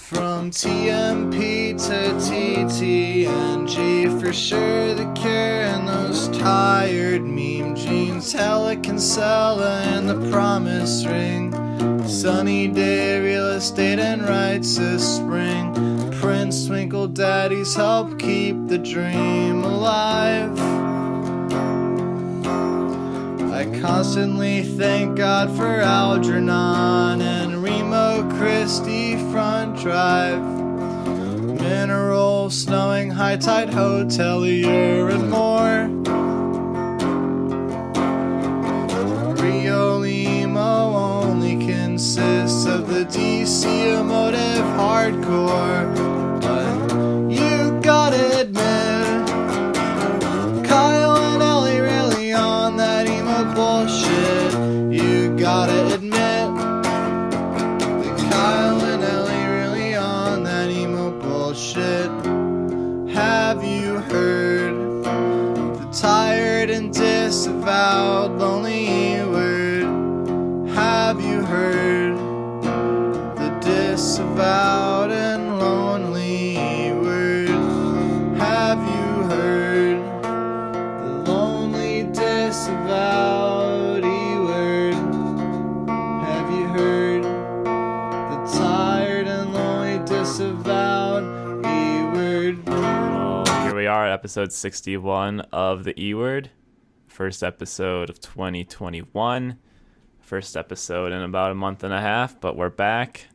From TMP to TTNG, for sure the cure and those tired meme jeans. Helican Sella and the promise ring. Sunny day, real estate and rights this spring. Prince Twinkle Daddies help keep the dream alive. I constantly thank God for Algernon and Remo Christie Front Drive. Mineral, snowing, high tide hotelier and more. Rio Limo only consists of the DC emotive hardcore. But you gotta admit, Kyle and Ellie really on that emo bullshit. You gotta admit that Kyle and Ellie really on that emo bullshit. Have you heard the tired and disavowed lonely word? Have you heard the disavowed and lonely word? Have you heard the lonely disavowed word? Have you heard the tired and lonely disavowed word? Well, here we are at episode 61 of the E-Word. First episode of 2021. First episode in about a month and a half, but we're back.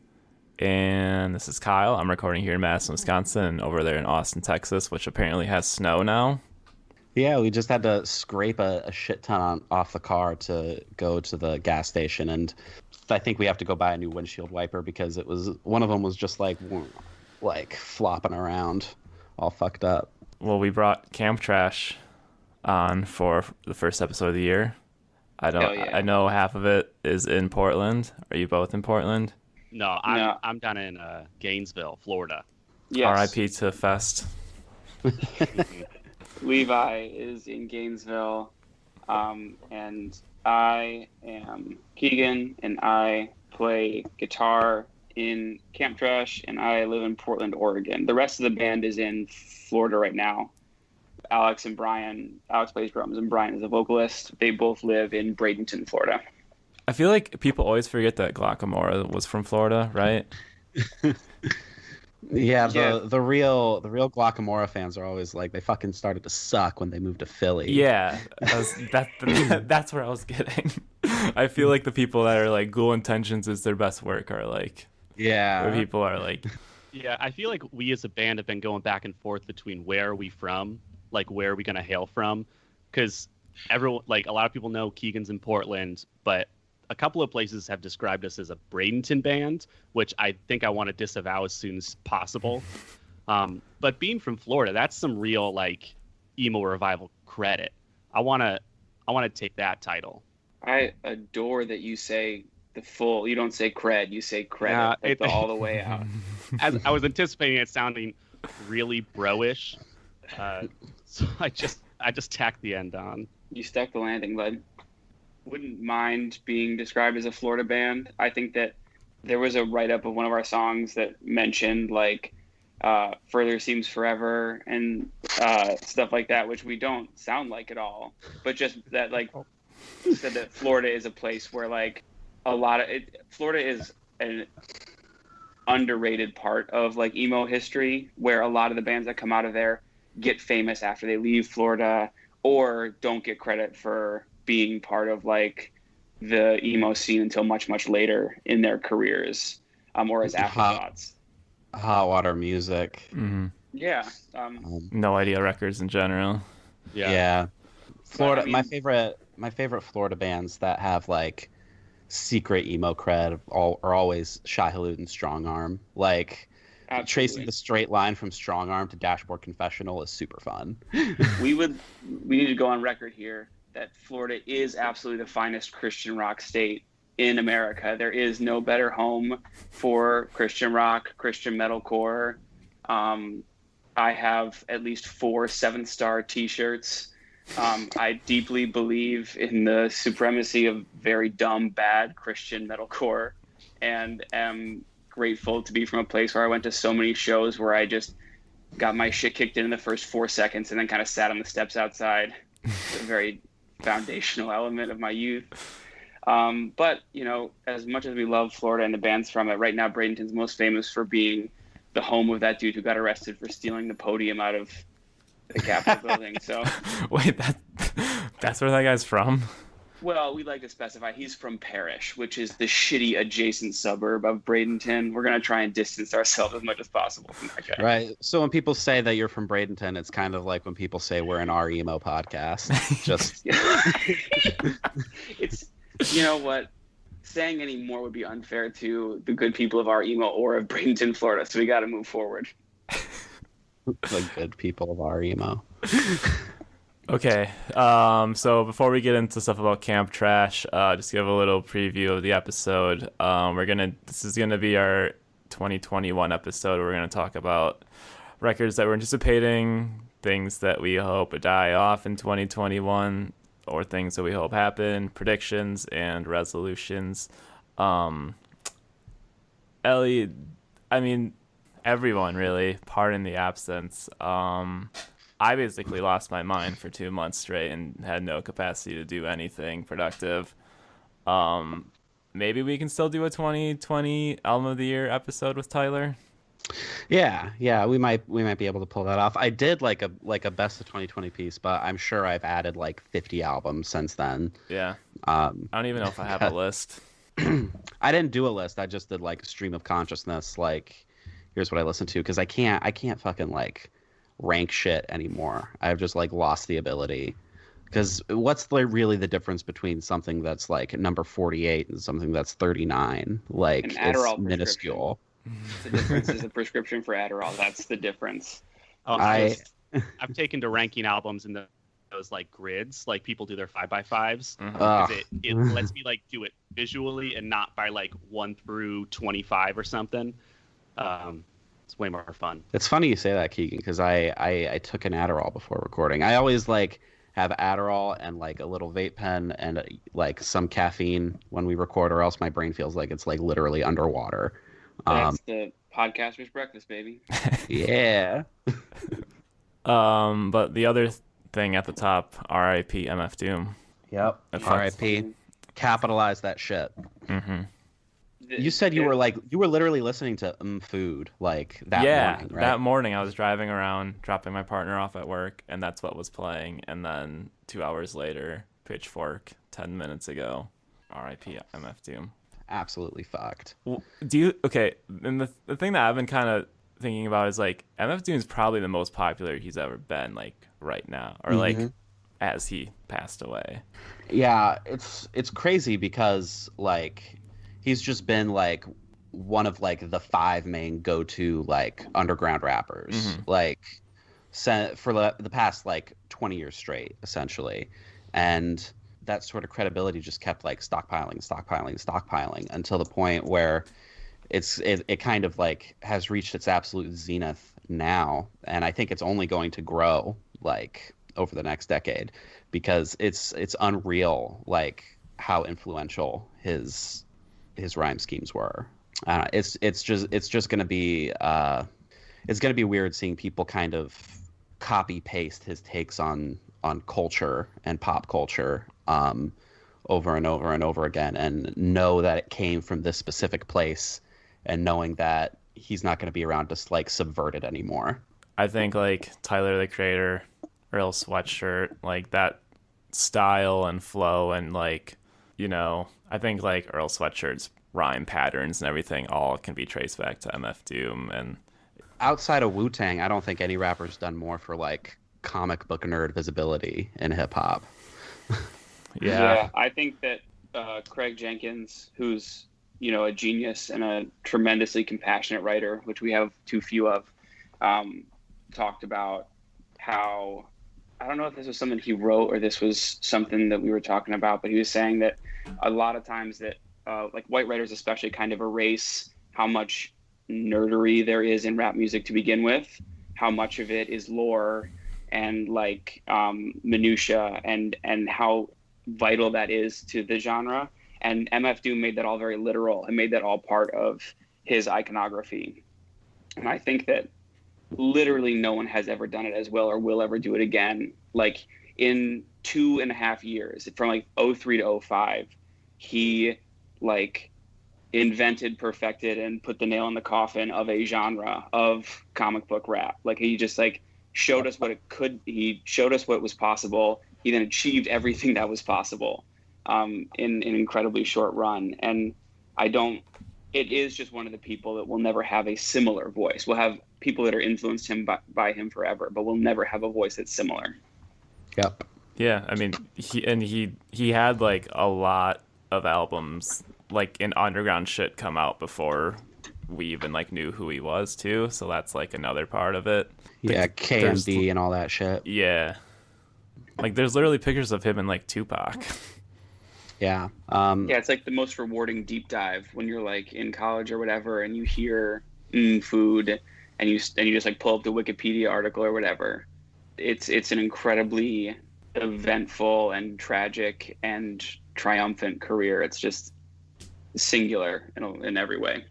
And this is Kyle. I'm recording here in Madison, Wisconsin, and over there in Austin, Texas, which apparently has snow now. Yeah, we just had to scrape a shit ton off the car to go to the gas station, and I think we have to go buy a new windshield wiper because it was one of them was just like flopping around, all fucked up. Well, we brought Camp Trash on for the first episode of the year. I know half of it is in Portland. Are you both in Portland? No, I'm down in Gainesville, Florida. Yes. R.I.P. to Fest. Levi is in Gainesville, and I am Keegan, and I play guitar in Camp Trash, and I live in Portland, Oregon. The rest of the band is in Florida right now. Alex plays drums, and Brian is a vocalist. They both live in Bradenton, Florida. I feel like people always forget that Glockamora was from Florida, right? Yeah, the real Glockamora fans are always like, they fucking started to suck when they moved to Philly. Yeah, that's where I was getting. I feel like the people that are like Ghoul Intentions is their best work are like, yeah, where people are like, Yeah, I feel like we as a band have been going back and forth between where are we from, like where are we gonna hail from, because everyone, like a lot of people know Keegan's in Portland, but a couple of places have described us as a Bradenton band, which I think I want to disavow as soon as possible. But being from Florida, that's some real like emo revival credit. I want to take that title. I adore that you say the full. You don't say cred. You say credit all the way out. As I was anticipating it sounding really bro-ish, so I just tacked the end on. You stuck the landing, bud. Wouldn't mind being described as a Florida band. I think that there was a write-up of one of our songs that mentioned like Further Seems Forever and stuff like that, which we don't sound like at all. But just that like said that Florida is a place where like Florida is an underrated part of like emo history, where a lot of the bands that come out of there get famous after they leave Florida or don't get credit for being part of like the emo scene until much, much later in their careers, or as afterthoughts. Hot water music. mm-hmm. Yeah. No Idea Records in general. Yeah. Florida. I mean, my favorite Florida bands that have like secret emo cred are always Shai Hulud and Strong Arm. Like absolutely. Tracing the straight line from Strong Arm to Dashboard Confessional is super fun. we need to go on record here that Florida is absolutely the finest Christian rock state in America. There is no better home for Christian rock, Christian metalcore. I have at least 4 7-star t-shirts. I deeply believe in the supremacy of very dumb, bad Christian metalcore, and am grateful to be from a place where I went to so many shows where I just got my shit kicked in the first 4 seconds and then kind of sat on the steps outside. It's a very foundational element of my youth. But, you know, as much as we love Florida and the bands from it, right now Bradenton's most famous for being the home of that dude who got arrested for stealing the podium out of the Capitol building. So, Wait, that's where that guy's from? well, we like to specify he's from Parrish, which is the shitty adjacent suburb of Bradenton. We're going to try and distance ourselves as much as possible from that guy. Right. So when people say that you're from Bradenton, it's kind of like when people say we're an R emo podcast. Just It's, you know what? Saying any more would be unfair to the good people of our emo or of Bradenton, Florida. So we got to move forward. the good people of our emo. Okay, so before we get into stuff about Camp Trash, just give a little preview of the episode. This is gonna be our 2021 episode. We're gonna talk about records that we're anticipating, things that we hope die off in 2021, or things that we hope happen, predictions and resolutions. Ellie, I mean, everyone really, pardon the absence. I basically lost my mind for 2 months straight and had no capacity to do anything productive. Maybe we can still do a 2020 Album of the Year episode with Tyler. Yeah, we might be able to pull that off. I did like a best of 2020 piece, but I'm sure I've added like 50 albums since then. Yeah. I don't even know if I have a list. I didn't do a list. I just did like a stream of consciousness. Like, here's what I listened to, because I can't fucking like rank shit anymore. I've just like lost the ability. Because what's really the difference between something that's like number 48 and something that's 39? Like, An Adderall it's minuscule. The difference is the prescription for Adderall. That's the difference. Oh, I- I've taken to ranking albums in those like grids, like people do their 5x5s. Ugh. Because it lets me like do it visually and not by like 1 through 25 or something. It's way more fun. It's funny you say that, Keegan, because I took an Adderall before recording. I always like have Adderall and like a little vape pen and like some caffeine when we record, or else my brain feels like it's like literally underwater. That's the podcaster's breakfast, baby. Yeah. But the other thing at the top, R.I.P. MF Doom. Yep. That's- R.I.P. Capitalize that shit. Mm-hmm. You said you were literally listening to Food like that morning, right? That morning I was driving around, dropping my partner off at work, and that's what was playing. And then 2 hours later, Pitchfork, 10 minutes ago, R.I.P. MF Doom. Absolutely fucked. Okay, and the thing that I've been kind of thinking about is like MF Doom is probably the most popular he's ever been, like right now, or like as he passed away. Yeah, it's crazy because like he's just been like one of like the 5 main go-to like underground rappers like for the past like 20 years straight, essentially. And that sort of credibility just kept like stockpiling until the point where it kind of like has reached its absolute zenith now, and I think it's only going to grow like over the next decade, because it's unreal like how influential his rhyme schemes were. It's just gonna be it's gonna be weird seeing people kind of copy paste his takes on culture and pop culture over and over and over again, and know that it came from this specific place, and knowing that he's not going to be around to like subvert it anymore. I think like Tyler the Creator, Earl Sweatshirt, like that style and flow, and like, you know, I think like Earl Sweatshirt's rhyme patterns and everything all can be traced back to MF Doom. And outside of Wu-Tang, I don't think any rapper's done more for like comic book nerd visibility in hip hop. yeah, I think that Craig Jenkins, who's, you know, a genius and a tremendously compassionate writer, which we have too few of, talked about how, I don't know if this was something he wrote or this was something that we were talking about, but he was saying that a lot of times that like white writers especially kind of erase how much nerdery there is in rap music to begin with, how much of it is lore and like minutia, and how vital that is to the genre. And MF Doom made that all very literal and made that all part of his iconography. And I think that literally no one has ever done it as well or will ever do it again. Like in 2.5 years, from like 03 to 05, he like invented, perfected, and put the nail in the coffin of a genre of comic book rap. Like he just like showed us what it could. He showed us what was possible. He then achieved everything that was possible in an incredibly short run. And it is just one of the people that will never have a similar voice. We'll have people that are influenced him by him forever, but we'll never have a voice that's similar. Yep. Yeah, I mean, he had like a lot of albums, like in underground shit, come out before we even like knew who he was too. So that's like another part of it. Yeah, KMD and all that shit. Yeah, like there's literally pictures of him and like Tupac. Yeah. Yeah, it's like the most rewarding deep dive when you're like in college or whatever, and you hear food, and you just like pull up the Wikipedia article or whatever. It's an incredibly eventful and tragic and triumphant career. It's just singular in every way.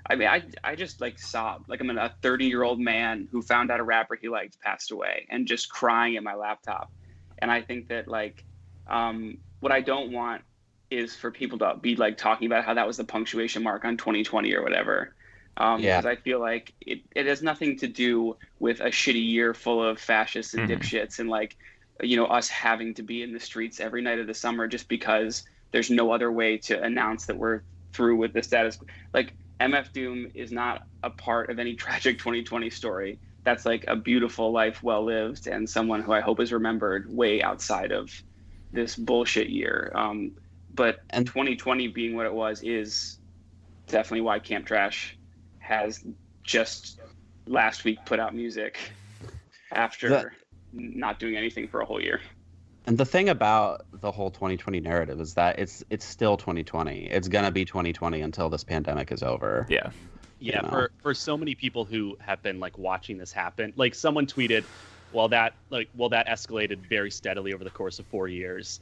I mean, I just like sobbed. Like I'm a 30-year-old man who found out a rapper he liked passed away, and just crying at my laptop. And I think that like what I don't want is for people to be like talking about how that was the punctuation mark on 2020 or whatever. Because I feel like it has nothing to do with a shitty year full of fascists and dipshits and like, you know, us having to be in the streets every night of the summer just because there's no other way to announce that we're through with the status. Like MF Doom is not a part of any tragic 2020 story. That's like a beautiful life well lived, and someone who I hope is remembered way outside of this bullshit year. But 2020 being what it was is definitely why Camp Trash has just last week put out music after not doing anything for a whole year. And the thing about the whole 2020 narrative is that it's still 2020. It's gonna be 2020 until this pandemic is over. Yeah. Yeah, You know? for so many people who have been like watching this happen, like someone tweeted, well that escalated very steadily over the course of 4 years.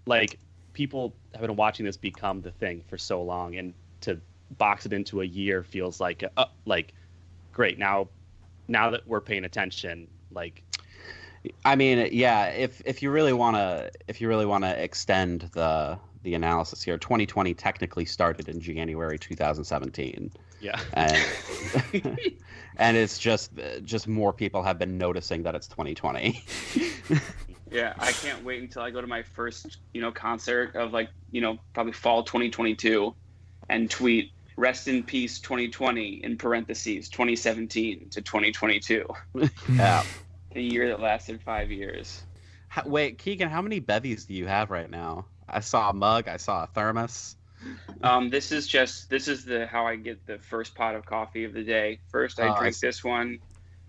Like people have been watching this become the thing for so long, and to box it into a year feels like great. Now that we're paying attention, like I mean, yeah, if you really want to extend the analysis here, 2020 technically started in January 2017. yeah. And and it's just more people have been noticing that it's 2020. Yeah, I can't wait until I go to my first, concert of like, probably fall 2022 and tweet rest in peace 2020 in parentheses 2017 to 2022. Yeah. The year that lasted 5 years. Wait, Keegan, how many bevies do you have right now? I saw a mug, I saw a thermos. This is how I get the first pot of coffee of the day. First I drink this one,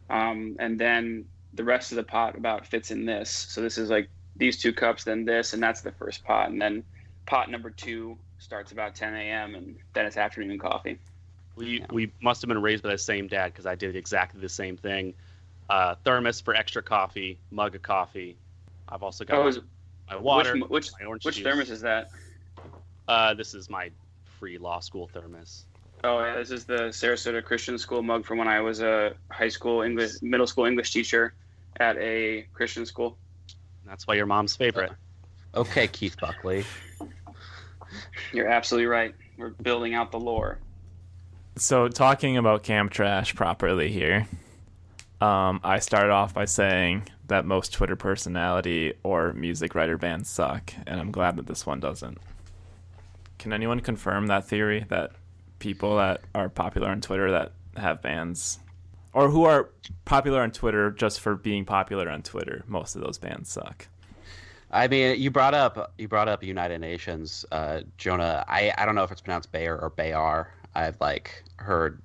and then the rest of the pot about fits in this. So this is like these 2 cups, then this, and that's the first pot. And then pot number 2 starts about 10 a.m. and then it's afternoon coffee. We must have been raised by the same dad, because I did exactly the same thing. Thermos for extra coffee, mug of coffee. I've also got my water, my orange which juice. thermos is that? This is my free law school thermos. Oh yeah, this is the Sarasota Christian School mug from when I was a middle school English teacher at a Christian school. That's why you're mom's favorite. Okay, Keith Buckley. You're absolutely right. We're building out the lore. So talking about Camp Trash properly here, I started off by saying that most Twitter personality or music writer bands suck, and I'm glad that this one doesn't. Can anyone confirm that theory, that people that are popular on Twitter that have bands, or who are popular on Twitter just for being popular on Twitter, most of those bands suck? I mean, you brought up United Nations, Jonah. I don't know if it's pronounced Bayer or Bayar. I've heard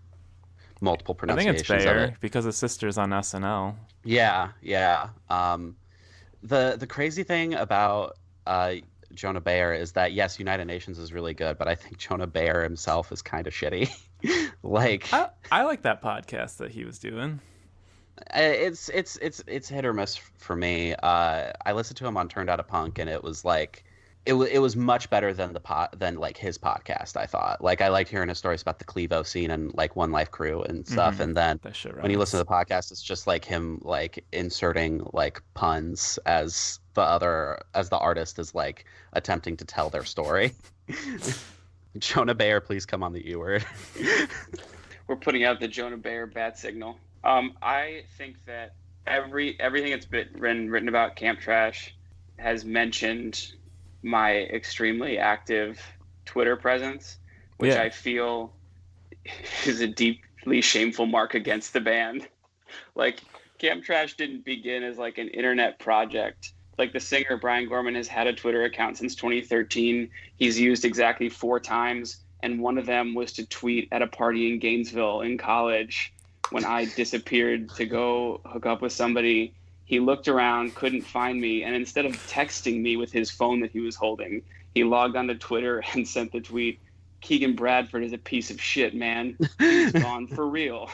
multiple pronunciations. I think it's Bayer of it. because his sister's on SNL. Yeah. The crazy thing about Jonah Bayer is that yes, United Nations is really good, but I think Jonah Bayer himself is kind of shitty. I like that podcast that he was doing. It's hit or miss for me. I listened to him on Turned Out a Punk, and it was like it was much better than than like his podcast. I thought, like, I liked hearing his stories about the Clevo scene and like One Life Crew and stuff. And then That shit when you listen to rocks. the podcast, it's just like him like inserting like puns as the artist is like attempting to tell their story. Jonah Bayer, please come on the E word. We're putting out the Jonah Bayer bat signal. I think that everything that's been written about Camp Trash has mentioned my extremely active Twitter presence, which Yeah. I feel is a deeply shameful mark against the band. Like, Camp Trash didn't begin as like an internet project. Like, the singer Brian Gorman has had a Twitter account since 2013. He's used exactly 4 times, and one of them was to tweet at a party in Gainesville in college when I disappeared to go hook up with somebody. He looked around, couldn't find me, and instead of texting me with his phone that he was holding, he logged onto Twitter and sent the tweet, "Keegan Bradford is a piece of shit, man. He's gone for real."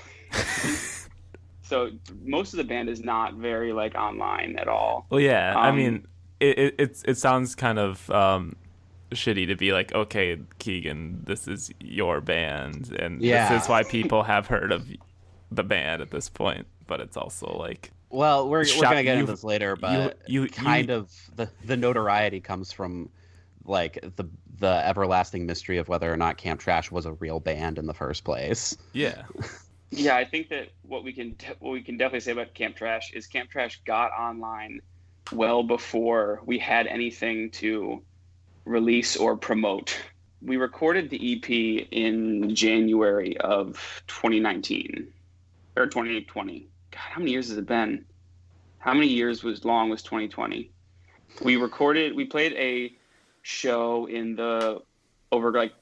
So most of the band is not very like online at all. Well, yeah. I mean, it sounds kind of shitty to be like, okay, Keegan, this is your band, and Yeah. this is why people have heard of the band at this point. But it's also like, Well, we're gonna get into you- this later, but you kind of the notoriety comes from like the everlasting mystery of whether or not Camp Trash was a real band in the first place. yeah. Yeah, I think that what we can definitely say about Camp Trash is Camp Trash got online well before we had anything to release or promote. We recorded the EP in January of 2019 or 2020. God, how many years has it been? How many years was 2020? We played a show over like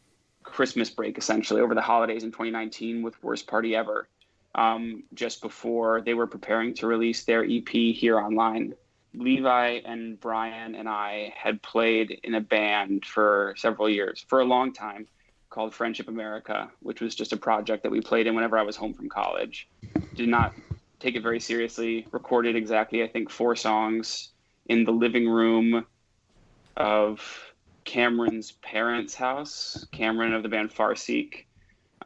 Christmas break, essentially over the holidays in 2019 with Worst Party Ever, just before they were preparing to release their EP here online. Levi and Brian and I had played in a band for several years, for a long time, called Friendship America, which was just a project that we played in whenever I was home from college. Did not take it very seriously. Recorded exactly, I think, 4 songs in the living room of Cameron's parents' house. Cameron of the band Farseek,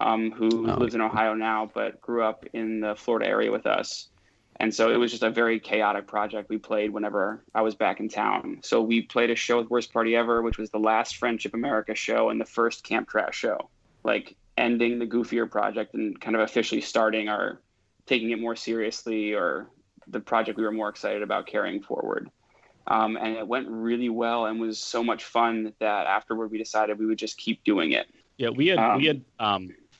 who lives in Ohio now, but grew up in the Florida area with us. And so it was just a very chaotic project we played whenever I was back in town. So we played a show with Worst Party Ever, which was the last Friendship America show and the first Camp Trash show. Like, ending the goofier project and kind of officially starting our taking it more seriously, or the project we were more excited about carrying forward. And it went really well and was so much fun that afterward we decided we would just keep doing it. Yeah, we had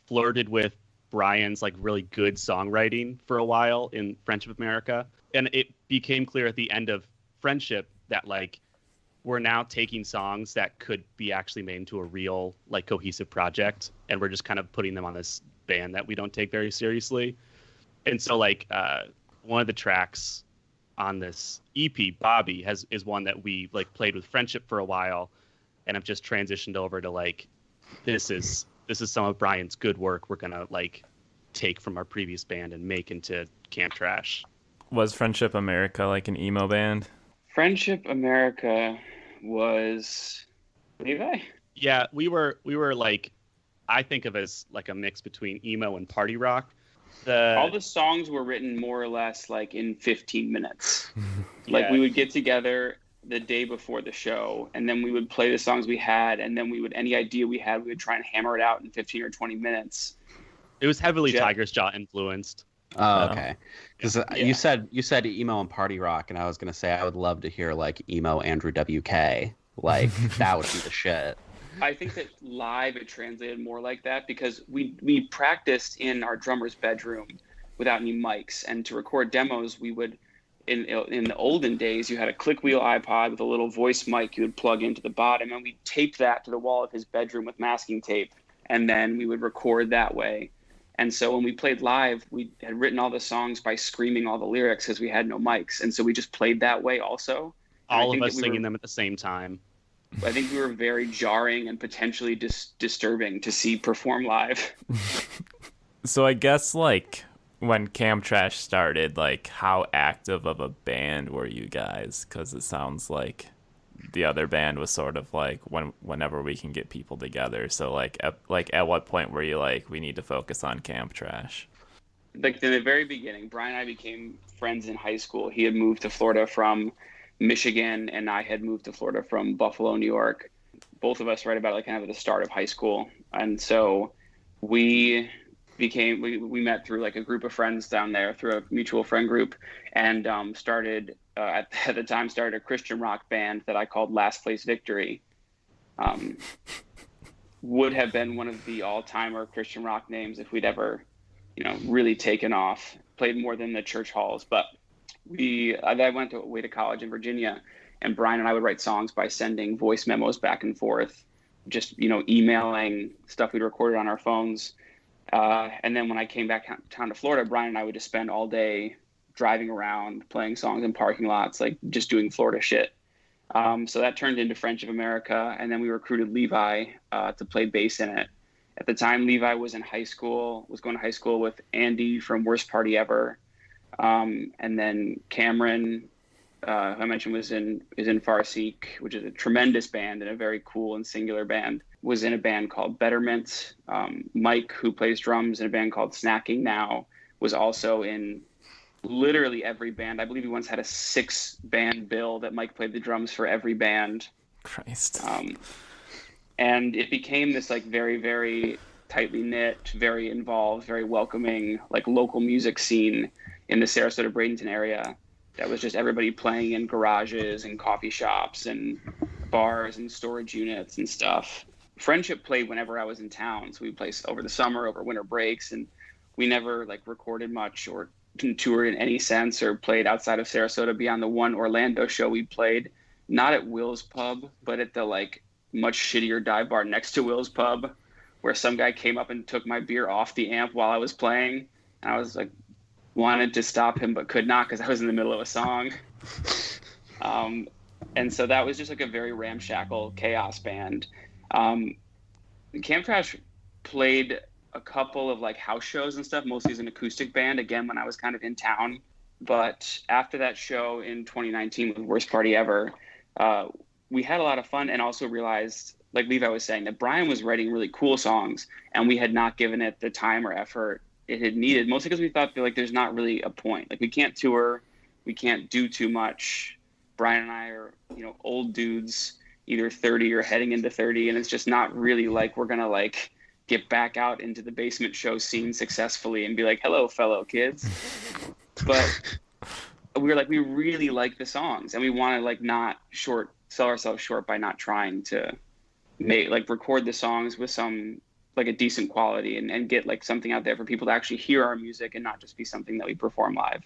flirted with Brian's like really good songwriting for a while in Friendship America, and it became clear at the end of Friendship that like we're now taking songs that could be actually made into a real like cohesive project, and we're just kind of putting them on this band that we don't take very seriously. And so like one of the tracks on this EP, Bobby, is one that we like played with Friendship for a while, and have just transitioned over to like this is some of Brian's good work we're gonna like take from our previous band and make into Camp Trash. Was Friendship America like an emo band? Friendship America was Levi? Yeah, we were like, I think of as like a mix between emo and party rock. All the songs were written more or less like in 15 minutes. Like, Yeah. we would get together the day before the show, and then we would play the songs we had, and then any idea we had, we would try and hammer it out in 15 or 20 minutes. It was heavily Jeff- Tiger's Jaw influenced. Oh, okay. Because Yeah. you said emo and party rock, and I was gonna say I would love to hear like emo Andrew WK. Like that would be the shit. I think that live it translated more like that because we practiced in our drummer's bedroom without any mics, and to record demos we would in the olden days you had a click wheel iPod with a little voice mic you would plug into the bottom, and we'd tape that to the wall of his bedroom with masking tape, and then we would record that way. And so when we played live, we had written all the songs by screaming all the lyrics because we had no mics, and so we just played that way also. And I All of think us that we singing were- them at the same time. I think we were very jarring and potentially disturbing to see perform live. So I guess like when Camp Trash started, like how active of a band were you guys? Because it sounds like the other band was sort of like whenever we can get people together. So like at what point were you like, we need to focus on Camp Trash? Like in the very beginning, Brian and I became friends in high school. He had moved to Florida from Michigan, and I had moved to Florida from Buffalo, New York. Both of us right about like kind of at the start of high school. And so we met through like a group of friends down there through a mutual friend group, and started at the time a Christian rock band that I called Last Place Victory. Would have been one of the all-timer Christian rock names if we'd ever, really taken off, played more than the church halls. But I went away to college in Virginia, and Brian and I would write songs by sending voice memos back and forth, just, emailing stuff we'd recorded on our phones. And then when I came back down to Florida, Brian and I would just spend all day driving around, playing songs in parking lots, like just doing Florida shit. So that turned into Friendship America, and then we recruited Levi to play bass in it. At the time, Levi was going to high school with Andy from Worst Party Ever. And then Cameron, who I mentioned, is in Farseek, which is a tremendous band and a very cool and singular band, was in a band called Betterment. Mike, who plays drums in a band called Snacking Now, was also in literally every band. I believe he once had a 6-band bill that Mike played the drums for every band. Christ. And it became this like very, very tightly knit, very involved, very welcoming, like local music scene in the Sarasota Bradenton area. That was just everybody playing in garages and coffee shops and bars and storage units and stuff. Friendship played whenever I was in town. So we played over the summer, over winter breaks, and we never like recorded much or toured in any sense or played outside of Sarasota beyond the one Orlando show we played, not at Will's Pub, but at the like much shittier dive bar next to Will's Pub, where some guy came up and took my beer off the amp while I was playing. And I was like, wanted to stop him, but could not because I was in the middle of a song. And so that was just like a very ramshackle chaos band. Camp Trash played a couple of like house shows and stuff, mostly as an acoustic band, again, when I was kind of in town. But after that show in 2019 with Worst Party Ever, we had a lot of fun and also realized, like Levi was saying, that Brian was writing really cool songs and we had not given it the time or effort it had needed, mostly because we thought like there's not really a point. Like we can't tour, we can't do too much. Brian and I are, old dudes, either 30 or heading into 30, and it's just not really like we're gonna like get back out into the basement show scene successfully and be like, hello, fellow kids. But we were like, we really like the songs and we want to like not sell ourselves short by not trying to record the songs with some like a decent quality and get like something out there for people to actually hear our music and not just be something that we perform live.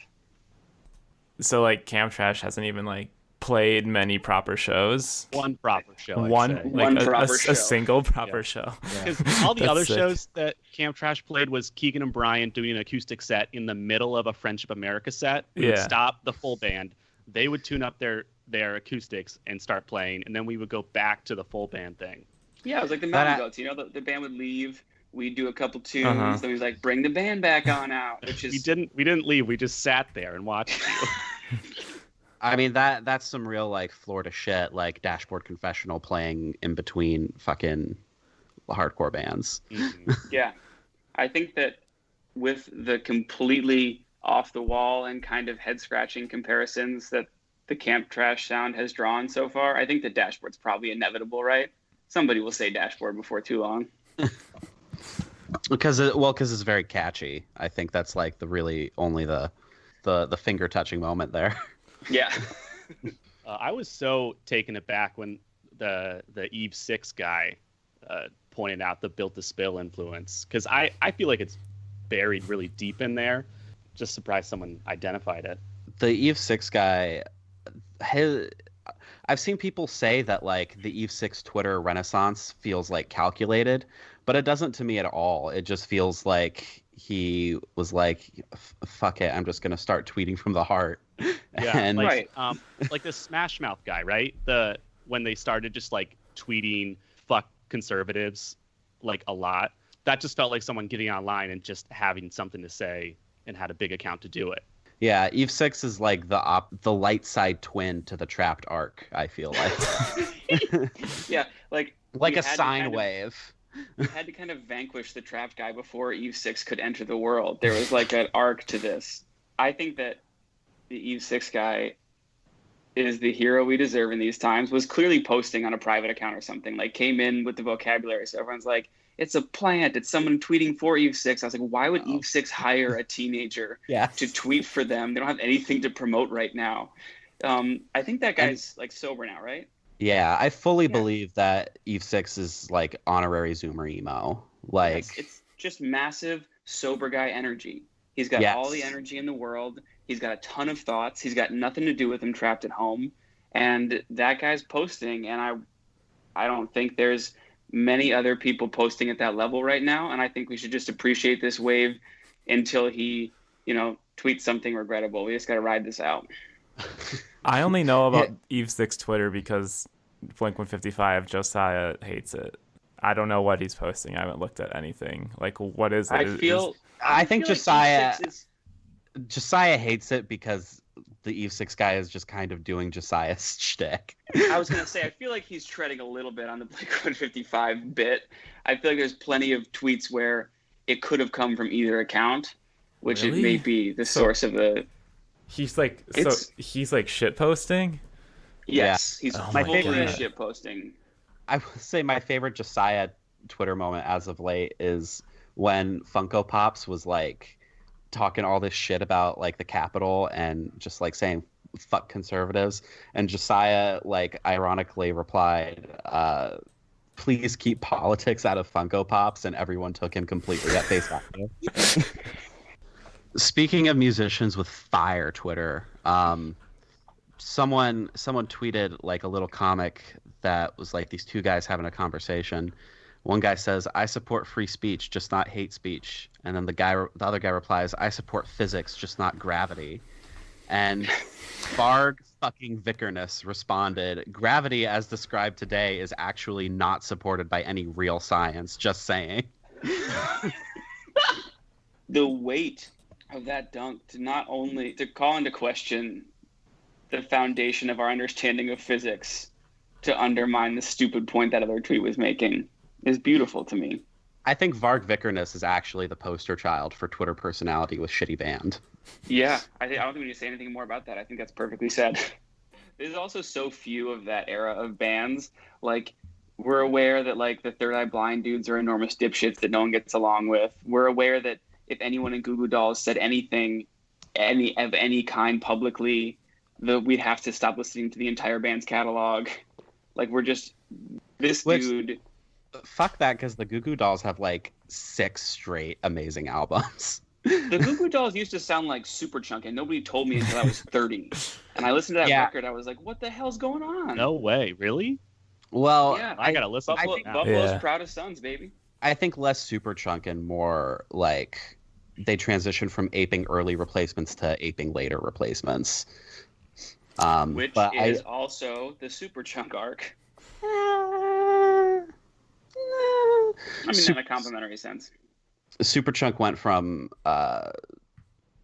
So like Camp Trash hasn't even like played many proper shows. One proper show. A single proper show. Because all the other sick. shows that Camp Trash played was Keegan and Brian doing an acoustic set in the middle of a Friendship America set. We would stop the full band. They would tune up their acoustics and start playing, and then we would go back to the full band thing. Yeah, it was like the Mountain Goats. The band would leave. We'd do a couple tunes. Then we was like, bring the band back on out. Which is we didn't leave. We just sat there and watched you. I mean, that's some real like Florida shit, like Dashboard Confessional playing in between fucking hardcore bands. Mm-hmm. Yeah, I think that with the completely off the wall and kind of head scratching comparisons that the Camp Trash sound has drawn so far, I think the Dashboard's probably inevitable, right? Somebody will say Dashboard before too long. Because it's very catchy. I think that's like the really only the finger touching moment there. Yeah. I was so taken aback when the Eve 6 guy pointed out the Built to Spill influence, because I feel like it's buried really deep in there. Just surprised someone identified it. The Eve 6 guy, I've seen people say that like the Eve 6 Twitter renaissance feels like calculated, but it doesn't to me at all. It just feels like he was like, fuck it, I'm just going to start tweeting from the heart. Yeah, and right. Like the Smash Mouth guy, right? When they started just like tweeting fuck conservatives like a lot, that just felt like someone getting online and just having something to say and had a big account to do it. Yeah, Eve 6 is like the light side twin to the Trapped arc, I feel like. Yeah, like Like we a had to sine kind of- wave. we had to kind of vanquish the Trapped guy before Eve 6 could enter the world. There was like an arc to this. I think that the Eve 6 guy is the hero we deserve in these times. Was clearly posting on a private account or something, like came in with the vocabulary, so everyone's like, it's a plant, it's someone tweeting for Eve 6. I was like, why would Eve 6 hire a teenager Yes. to tweet for them? They don't have anything to promote right now. I think that guy's like sober now, right? Yeah, I fully Yeah. believe that Eve 6 is like honorary Zoomer emo. Like, Yes, it's just massive sober guy energy. He's got Yes. all the energy in the world. He's got a ton of thoughts. He's got nothing to do with him trapped at home. And that guy's posting, and I don't think there's many other people posting at that level right now. And I think we should just appreciate this wave until he, tweets something regrettable. We just got to ride this out. I only know about Eve 6 Twitter because Blink-155 Josiah hates it. I don't know what he's posting. I haven't looked at anything. Like, what is it? I think I think feel like Josiah Eve 6 is- Josiah hates it because the Eve 6 guy is just kind of doing Josiah's shtick. I was going to say, I feel like he's treading a little bit on the Blink-155 bit. I feel like there's plenty of tweets where it could have come from either account, which Really? it may be the source of the... He's like he's like shit posting. Yes, he's Oh my fully favorite- shit posting. I would say my favorite Josiah Twitter moment as of late is when Funko Pops was like talking all this shit about like the Capitol and just like saying fuck conservatives, and Josiah like ironically replied, please keep politics out of Funko Pops, and everyone took him completely at face value. Speaking of musicians with fire Twitter, someone tweeted like a little comic that was like these two guys having a conversation. One guy says, "I support free speech, just not hate speech," and then the other guy replies, "I support physics, just not gravity." And Varg fucking Vickerness responded, "Gravity, as described today, is actually not supported by any real science. Just saying." The weight of that dunk to call into question the foundation of our understanding of physics, to undermine the stupid point that other tweet was making, is beautiful to me. I think Varg Vickerness is actually the poster child for Twitter personality with shitty band. Yeah, I don't think we need to say anything more about that. I think that's perfectly said. There's also so few of that era of bands. Like, we're aware that like the Third Eye Blind dudes are enormous dipshits that no one gets along with. We're aware that if anyone in Goo Goo Dolls said anything, of any kind publicly, we'd have to stop listening to the entire band's catalog. Like, we're just dude. Fuck that, because the Goo Goo Dolls have like 6 straight amazing albums. The Goo Goo Dolls used to sound like Superchunk, and nobody told me until I was 30. And I listened to that record, I was like, what the hell's going on? No way, really? Well, Yeah, I gotta listen. I to think it now. Buffalo's Yeah. proudest sons, baby. I think less Superchunk and more like they transition from aping early replacements to aping later replacements. Which but is also the Superchunk arc. I I mean, in a complimentary sense. Superchunk went from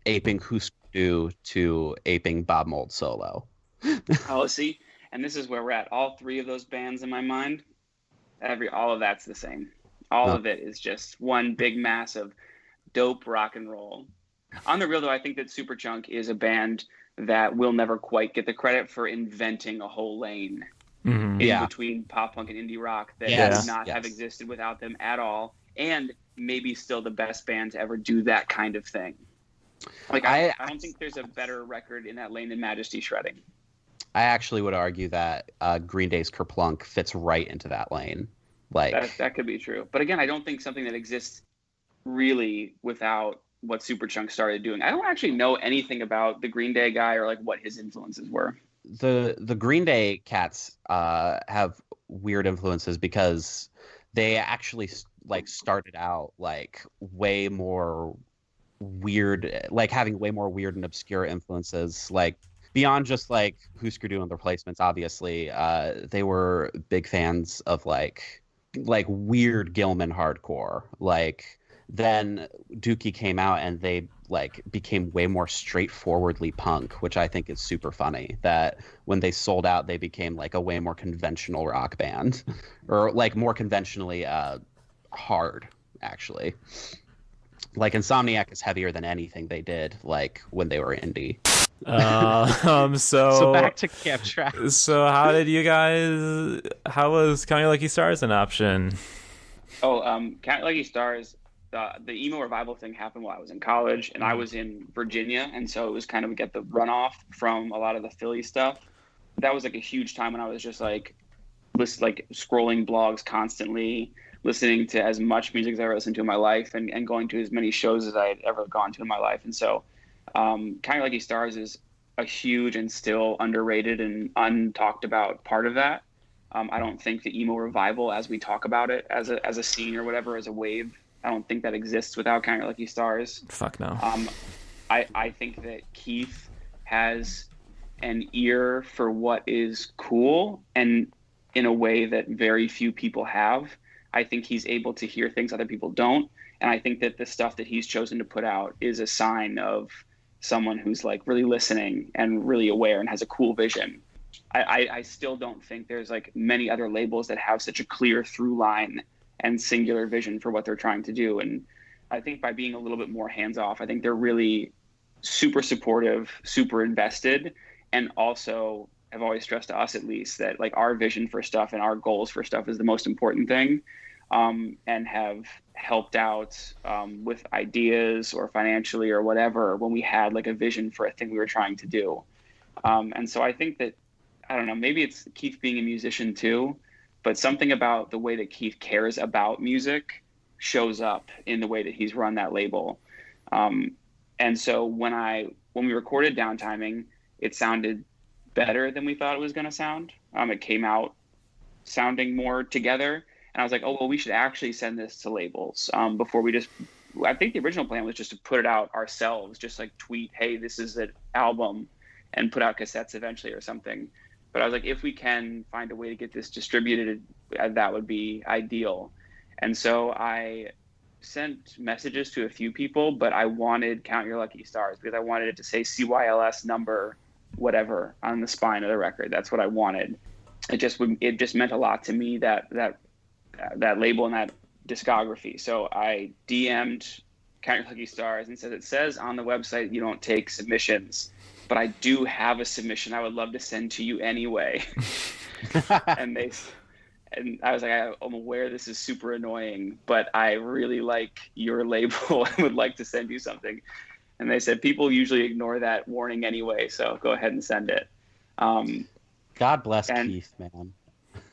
aping Husker Du to aping Bob Mould solo. Oh, see, and this is where we're at. All three of those bands in my mind, all of that's the same. All of it is just one big mass of dope rock and roll. On the real, though, I think that Superchunk is a band that will never quite get the credit for inventing a whole lane Mm-hmm. in between pop punk and indie rock that Yes, would not have existed without them at all, and maybe still the best band to ever do that kind of thing. Like, I don't think there's a better record in that lane than Majesty Shredding. I actually would argue that Green Day's Kerplunk fits right into that lane. Like That could be true. But again, I don't think something that exists really without what Superchunk started doing. I don't actually know anything about the Green Day guy or like what his influences were. the Green Day cats have weird influences because they actually like started out like way more weird, like having way more weird and obscure influences, like beyond just like Husker Du and the Replacements. Obviously, they were big fans of like weird Gilman hardcore, like then Dookie came out and they like became way more straightforwardly punk, which I think is super funny. That when they sold out, they became like a way more conventional rock band, or like more conventionally hard, actually. Like Insomniac is heavier than anything they did like when they were indie. So back to Camp Trash. So how did you guys? How was Counting Lucky Stars an option? Oh, Count Lucky Stars. The emo revival thing happened while I was in college, and I was in Virginia, and so it was kind of get the runoff from a lot of the Philly stuff. That was like a huge time when I was just like scrolling blogs constantly, listening to as much music as I ever listened to in my life, and going to as many shows as I had ever gone to in my life. And so Counting Lucky Stars is a huge and still underrated and untalked about part of that. I don't think the emo revival, as we talk about it as a scene or whatever, as a wave, I don't think that exists without Counting Lucky Stars. Fuck no. I think that Keith has an ear for what is cool, and in a way that very few people have. I think he's able to hear things other people don't. And I think that the stuff that he's chosen to put out is a sign of someone who's like really listening and really aware and has a cool vision. I still don't think there's like many other labels that have such a clear through line and singular vision for what they're trying to do. And I think by being a little bit more hands off, I think they're really super supportive, super invested, and also have always stressed to us at least that like our vision for stuff and our goals for stuff is the most important thing, and have helped out with ideas or financially or whatever when we had like a vision for a thing we were trying to do. And so I think that, I don't know, maybe it's Keith being a musician too, but something about the way that Keith cares about music shows up in the way that he's run that label. And so when we recorded Downtiming, it sounded better than we thought it was going to sound. It came out sounding more together. And I was like, oh, well, we should actually send this to labels before we just, I think the original plan was just to put it out ourselves, just like tweet, hey, this is an album, and put out cassettes eventually or something. But I was like, if we can find a way to get this distributed, that would be ideal. And so I sent messages to a few people, but I wanted Count Your Lucky Stars because I wanted it to say CYLS number whatever on the spine of the record. That's what I wanted. It just meant a lot to me, that label and that discography. So I DM'd Count Your Lucky Stars and said, it says on the website you don't take submissions, but I do have a submission I would love to send to you anyway. And I was like, I'm aware this is super annoying, but I really like your label and would like to send you something. And they said, people usually ignore that warning anyway, so go ahead and send it. God bless Keith, man.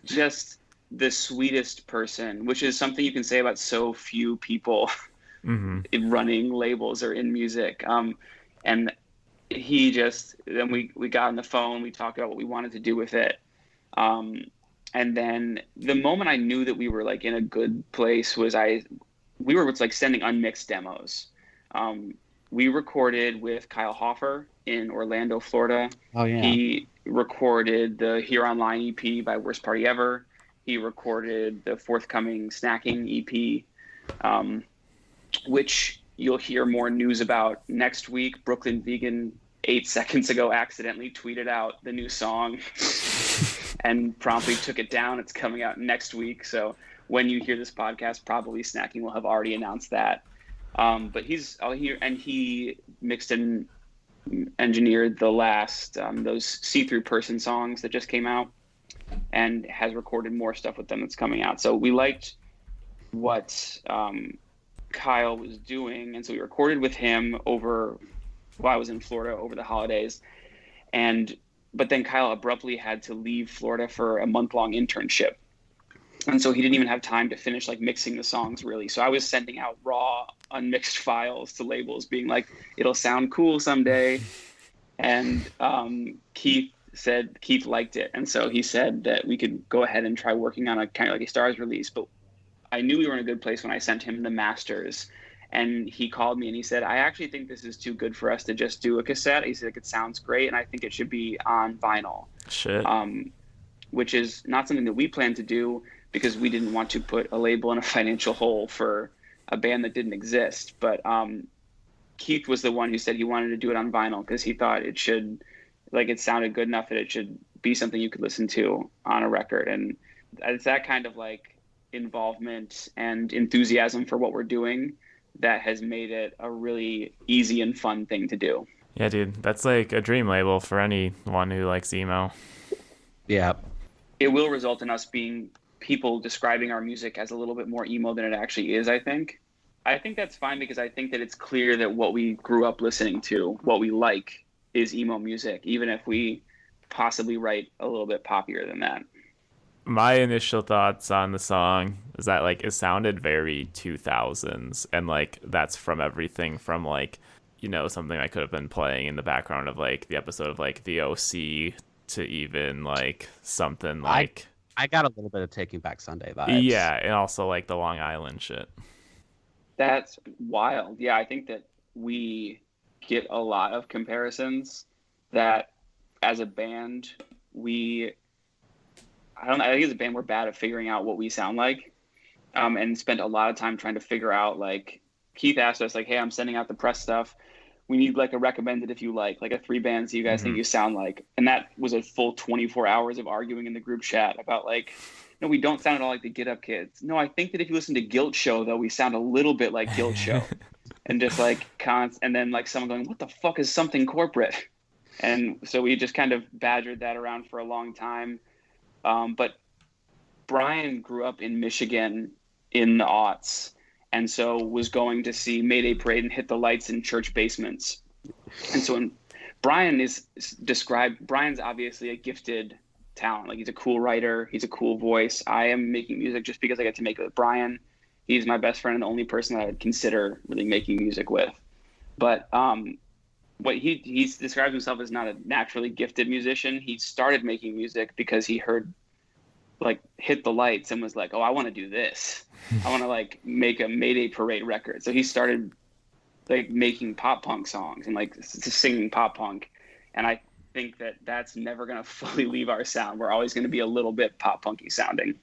Just the sweetest person, which is something you can say about so few people in running labels or in music. And he just, then we got on the phone, we talked about what we wanted to do with it. And then the moment I knew that we were like in a good place was we were like sending unmixed demos. We recorded with Kyle Hoffer in Orlando, Florida. Oh yeah. He recorded the Here Online EP by Worst Party Ever. He recorded the forthcoming Snacking EP, which you'll hear more news about next week. Brooklyn Vegan 8 seconds ago accidentally tweeted out the new song and promptly took it down. It's coming out next week. So when you hear this podcast, probably Snacking will have already announced that. But he's all here, and he mixed and engineered the last those See-Through Person songs that just came out, and has recorded more stuff with them that's coming out. So we liked what Kyle was doing, and so we recorded with him while I was in Florida over the holidays. But then Kyle abruptly had to leave Florida for a month-long internship. And so he didn't even have time to finish like mixing the songs really. So I was sending out raw, unmixed files to labels being like, it'll sound cool someday. And Keith liked it. And so he said that we could go ahead and try working on a Count Your Lucky Stars release. But I knew we were in a good place when I sent him the masters. And he called me and he said, I actually think this is too good for us to just do a cassette. He said, it sounds great, and I think it should be on vinyl. Shit. Which is not something that we plan to do, because we didn't want to put a label in a financial hole for a band that didn't exist. But Keith was the one who said he wanted to do it on vinyl because he thought it sounded good enough that it should be something you could listen to on a record. And it's that kind of like involvement and enthusiasm for what we're doing that has made it a really easy and fun thing to do. Yeah, dude, that's like a dream label for anyone who likes emo. Yeah. It will result in us being people describing our music as a little bit more emo than it actually is, I think. I think that's fine because I think that it's clear that what we grew up listening to, what we like, is emo music, even if we possibly write a little bit poppier than that. My initial thoughts on the song is that like it sounded very 2000s, and like that's from everything from like, you know, something I could have been playing in the background of like the episode of like The OC to even like something like I got a little bit of Taking Back Sunday vibes. yeah, and also like the Long Island shit. That's wild. Yeah, I think that we get a lot of comparisons that as a band, I think as a band, we're bad at figuring out what we sound like, and spent a lot of time trying to figure out, like, Keith asked us, like, hey, I'm sending out the press stuff. We need like a recommended if you like a 3 bands you guys think you sound like. And that was a full 24 hours of arguing in the group chat about like, no, we don't sound at all like the Get Up Kids. No, I think that if you listen to Guilt Show, though, we sound a little bit like Guilt Show. And just like and then like someone going, what the fuck is Something Corporate? And so we just kind of badgered that around for a long time. But Brian grew up in Michigan in the aughts, and so was going to see Mayday Parade and Hit the Lights in church basements. And so when Brian's obviously a gifted talent. Like, he's a cool writer. He's a cool voice. I am making music just because I get to make it with Brian. He's my best friend and the only person that I would consider really making music with. But what he describes himself as not a naturally gifted musician. He started making music because he heard like Hit the Lights and was like, oh, I want to do this. I want to like make a Mayday Parade record. So he started like making pop punk songs and like singing pop punk. And I think that that's never going to fully leave our sound. We're always going to be a little bit pop punky sounding.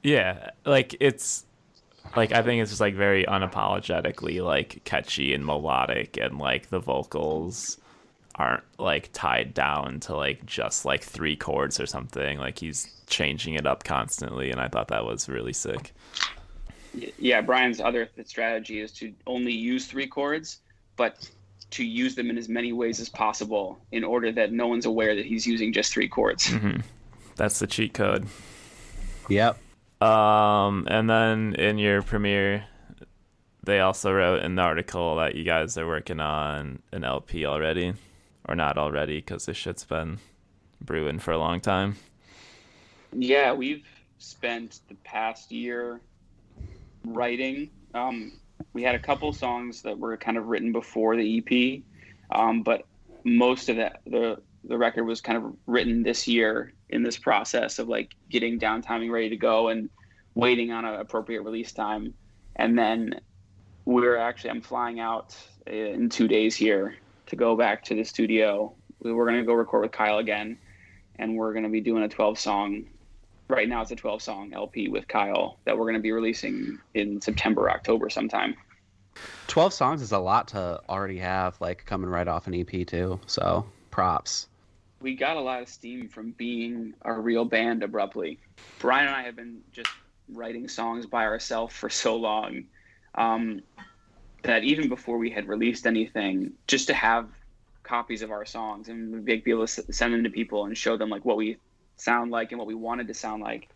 Yeah, like it's like I think it's just like very unapologetically like catchy and melodic, and like the vocals aren't like tied down to like just like 3 chords or something. Like he's changing it up constantly, and I thought that was really sick. Yeah, Brian's other strategy is to only use 3 chords, but to use them in as many ways as possible in order that no one's aware that he's using just 3 chords. Mm-hmm. That's the cheat code. Yep. And then in your premiere, they also wrote in the article that you guys are working on an LP already, or not already, because this shit's been brewing for a long time. Yeah, we've spent the past year writing. We had a couple songs that were kind of written before the EP, but most of the record was kind of written this year in this process of like getting downtiming ready to go and waiting on an appropriate release time. And then I'm flying out in 2 days here to go back to the studio. We're going to go record with Kyle again, and we're going to be doing a 12-song. Right now it's a 12-song LP with Kyle that we're going to be releasing in September, October sometime. 12 songs is a lot to already have, like, coming right off an EP too. So props. We got a lot of steam from being a real band abruptly. Brian and I have been just writing songs by ourselves for so long that even before we had released anything, just to have copies of our songs and be able to send them to people and show them like what we sound like and what we wanted to sound like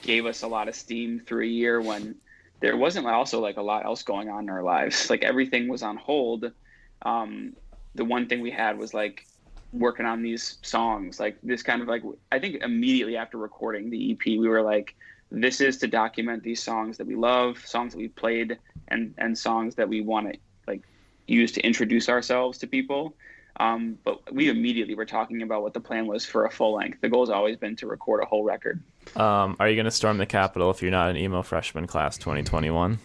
gave us a lot of steam through a year when there wasn't also like a lot else going on in our lives. Like everything was on hold. The one thing we had was like working on these songs, like this kind of like, I think immediately after recording the EP, we were like, this is to document these songs that we love, songs that we played, and songs that we want to like use to introduce ourselves to people. But we immediately were talking about what the plan was for a full length. The goal's always been to record a whole record. Are you going to storm the Capitol if you're not an emo freshman class 2021?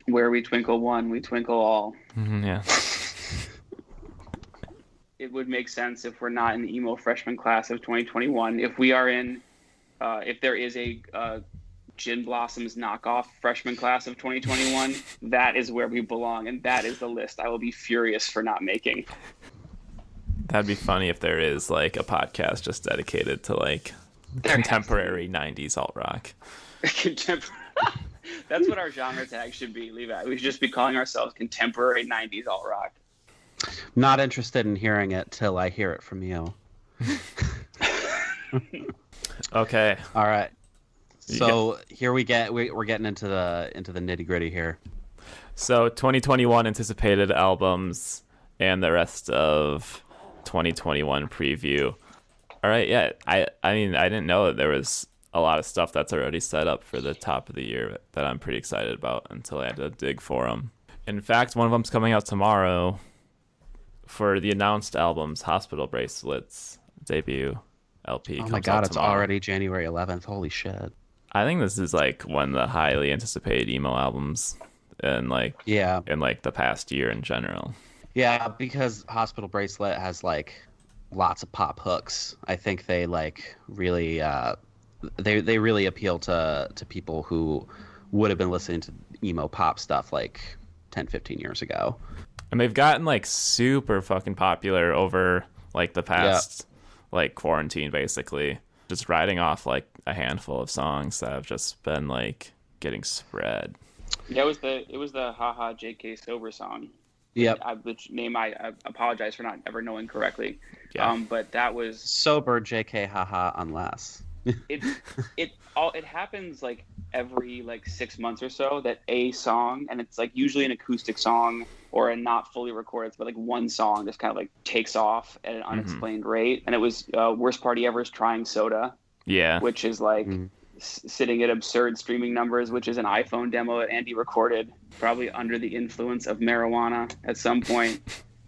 Where we twinkle one, we twinkle all. Yeah. It would make sense if we're not in the emo freshman class of 2021. If we are in, if there is a Gin Blossom's knockoff freshman class of 2021, that is where we belong, and that is the list I will be furious for not making. That'd be funny if there is like a podcast just dedicated to like contemporary 90s alt rock. That's what our genre tag should be, Levi. We should just be calling ourselves contemporary 90s alt rock. Not interested in hearing it till I hear it from you. Okay. All right. So here we're getting into the nitty gritty here. So 2021 anticipated albums and the rest of 2021 preview. All right. Yeah. I mean, I didn't know that there was a lot of stuff that's already set up for the top of the year that I'm pretty excited about until I had to dig for them. In fact, one of them's coming out tomorrow for the announced albums, Hospital Bracelets debut LP. Oh my God, it's already January 11th. Holy shit. I think this is like one of the highly anticipated emo albums in like the past year in general. Yeah, because Hospital Bracelet has like lots of pop hooks. I think they like really they really appeal to people who would have been listening to emo pop stuff like 10, 15 years ago. And they've gotten like super fucking popular over like the past like quarantine, basically. Just riding off like a handful of songs that have just been like getting spread. Yeah, it was the Haha JK Sober song. Yep. Which name I apologize for not ever knowing correctly. Yeah. But that was Sober JK Haha unless. It happens like every like 6 months or so that a song, and it's like usually an acoustic song or a not fully recorded, but like one song just kind of like takes off at an unexplained rate. And it was Worst Party Ever's Trying Soda. Yeah. Which is like sitting at absurd streaming numbers, which is an iPhone demo that Andy recorded, probably under the influence of marijuana at some point,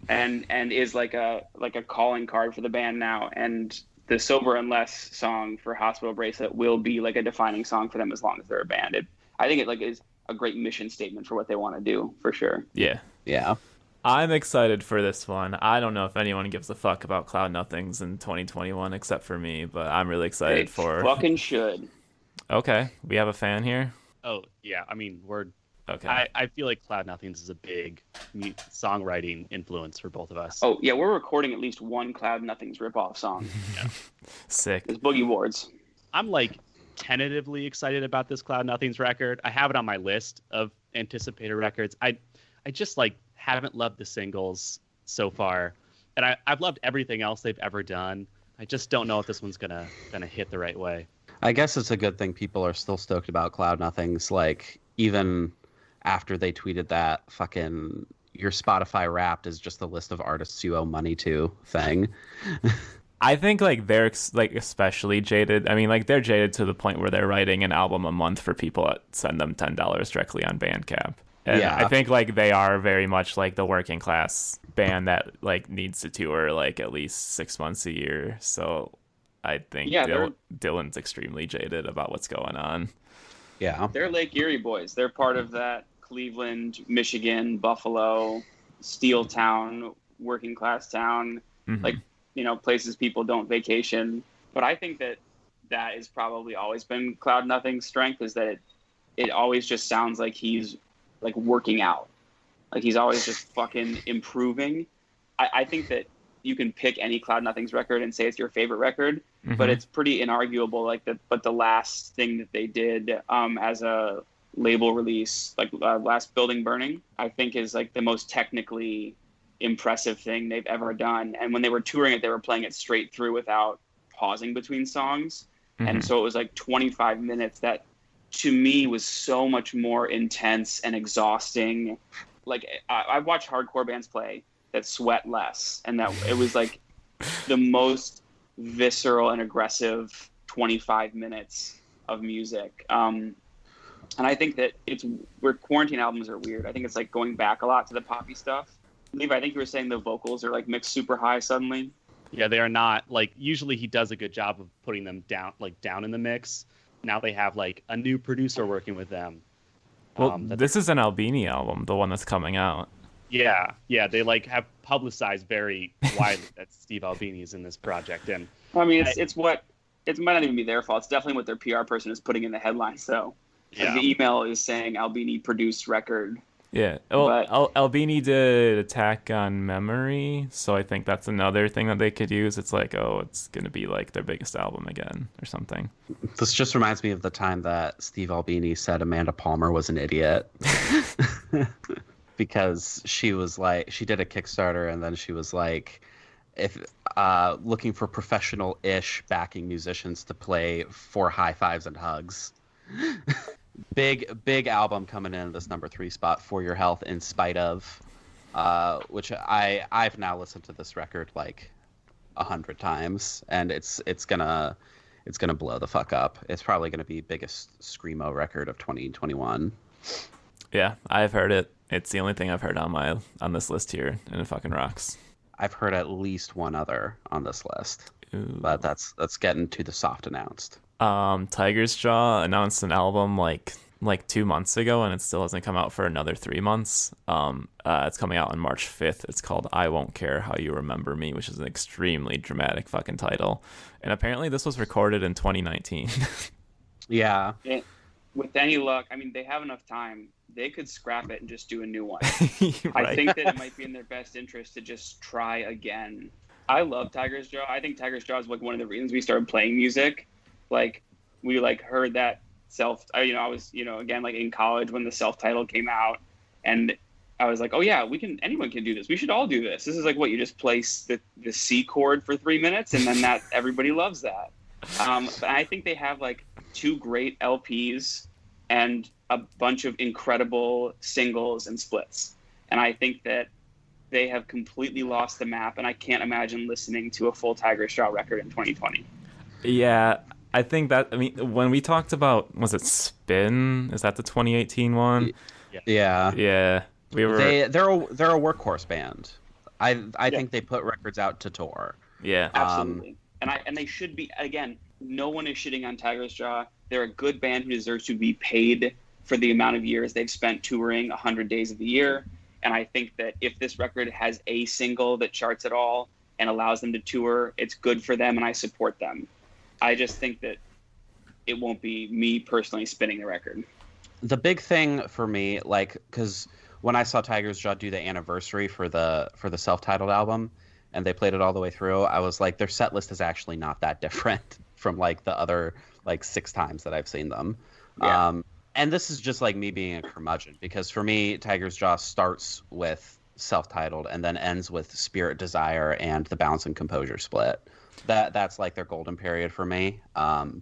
and is like a calling card for the band now. And the Sober Unless song for Hospital Bracelet will be like a defining song for them as long as they're a band. I think it like is a great mission statement for what they want to do, for sure. Yeah. Yeah. I'm excited for this one. I don't know if anyone gives a fuck about Cloud Nothings in 2021 except for me, but I'm really excited They for. fucking should. Okay, we have a fan here. Oh yeah, I mean Okay. I feel like Cloud Nothings is a big songwriting influence for both of us. Oh yeah, we're recording at least one Cloud Nothings ripoff song. Sick. It's Boogie Wards. I'm like tentatively excited about this Cloud Nothings record. I have it on my list of anticipated records. I just like haven't loved the singles so far, and I've loved everything else they've ever done. I just don't know if this one's gonna hit the right way. I guess it's a good thing people are still stoked about Cloud Nothings, like even after they tweeted that fucking your Spotify Wrapped is just a list of artists you owe money to thing. I think like they're like especially jaded. I mean, like they're jaded to the point where they're writing an album a month for people that send them $10 directly on Bandcamp. And Yeah. I think like they are very much like the working class band that like needs to tour like at least 6 months a year. So I think Dylan's extremely jaded about what's going on. Yeah. They're Lake Erie boys. They're part of that Cleveland, Michigan, Buffalo, steel town, working class town, like, you know, places people don't vacation. But I think that is probably always been Cloud Nothing's strength, is that it always just sounds like he's like working out. Like he's always just fucking improving. I think that you can pick any Cloud Nothings record and say it's your favorite record, but it's pretty inarguable. Like but the last thing that they did as a label release, like Last Building Burning, I think is like the most technically impressive thing they've ever done. And when they were touring it, they were playing it straight through without pausing between songs. And so it was like 25 minutes that to me was so much more intense and exhausting. Like I've watched hardcore bands play that sweat less, and that it was like the most visceral and aggressive 25 minutes of music. And I think that where quarantine albums are weird. I think it's like going back a lot to the poppy stuff. Levi, I think you were saying the vocals are like mixed super high suddenly. Yeah, they are not like, usually he does a good job of putting them down in the mix. Now they have like a new producer working with them. Well, this is an Albini album, the one that's coming out. Yeah, they like have publicized very widely that Steve Albini's in this project, and I mean, it's what it might not even be their fault. It's definitely what their PR person is putting in the headline. So Yeah. the email is saying Albini produced record. Yeah. Well, But- Albini did Attack on Memory, so I think that's another thing that they could use. It's like, oh, it's going to be like their biggest album again or something. This just reminds me of the time that Steve Albini said Amanda Palmer was an idiot. Because she was like, she did a Kickstarter and then she was like, if looking for professional-ish backing musicians to play for high fives and hugs. Big album coming in this number 3 spot, For Your Health in Spite of, which I've now listened to this record like 100 times, and it's gonna blow the fuck up. It's probably gonna be biggest screamo record of 2021. Yeah, I've heard it. It's the only thing I've heard on this list here, and it fucking rocks. I've heard at least one other on this list, Ooh. but that's getting to the soft announced. Tiger's Jaw announced an album like 2 months ago, and it still hasn't come out for another 3 months. It's coming out on March 5th. It's called I Won't Care How You Remember Me, which is an extremely dramatic fucking title. And apparently this was recorded in 2019. Yeah. With any luck, I mean, they have enough time. They could scrap it and just do a new one. Right. I think that it might be in their best interest to just try again. I love Tiger's Jaw. I think Tiger's Jaw is like one of the reasons we started playing music. Like, we like heard that I was, again, like in college when the self-titled came out, and I was like, oh yeah, anyone can do this. We should all do this. This is like what you just place the C chord for 3 minutes, and then that everybody loves that. But I think they have like 2 great LPs and a bunch of incredible singles and splits. And I think that they have completely lost the map, and I can't imagine listening to a full Tiger's Jaw record in 2020. Yeah, I think that, I mean, when we talked about, was it Spin? Is that the 2018 one? Yeah. Yeah. We were. They're a workhorse band. I think they put records out to tour. Yeah. Absolutely. And they should be, again, no one is shitting on Tiger's Jaw. They're a good band who deserves to be paid for the amount of years they've spent touring 100 days of the year. And I think that if this record has a single that charts at all and allows them to tour, it's good for them, and I support them. I just think that it won't be me personally spinning the record. The big thing for me, like, because when I saw Tiger's Jaw do the anniversary for the self-titled album, and they played it all the way through, I was like, their set list is actually not that different from like the other like 6 times that I've seen them. Yeah. And this is just like me being a curmudgeon, because for me, Tiger's Jaw starts with self-titled and then ends with Spirit Desire and the Balance and Composure split. That's like their golden period for me. That's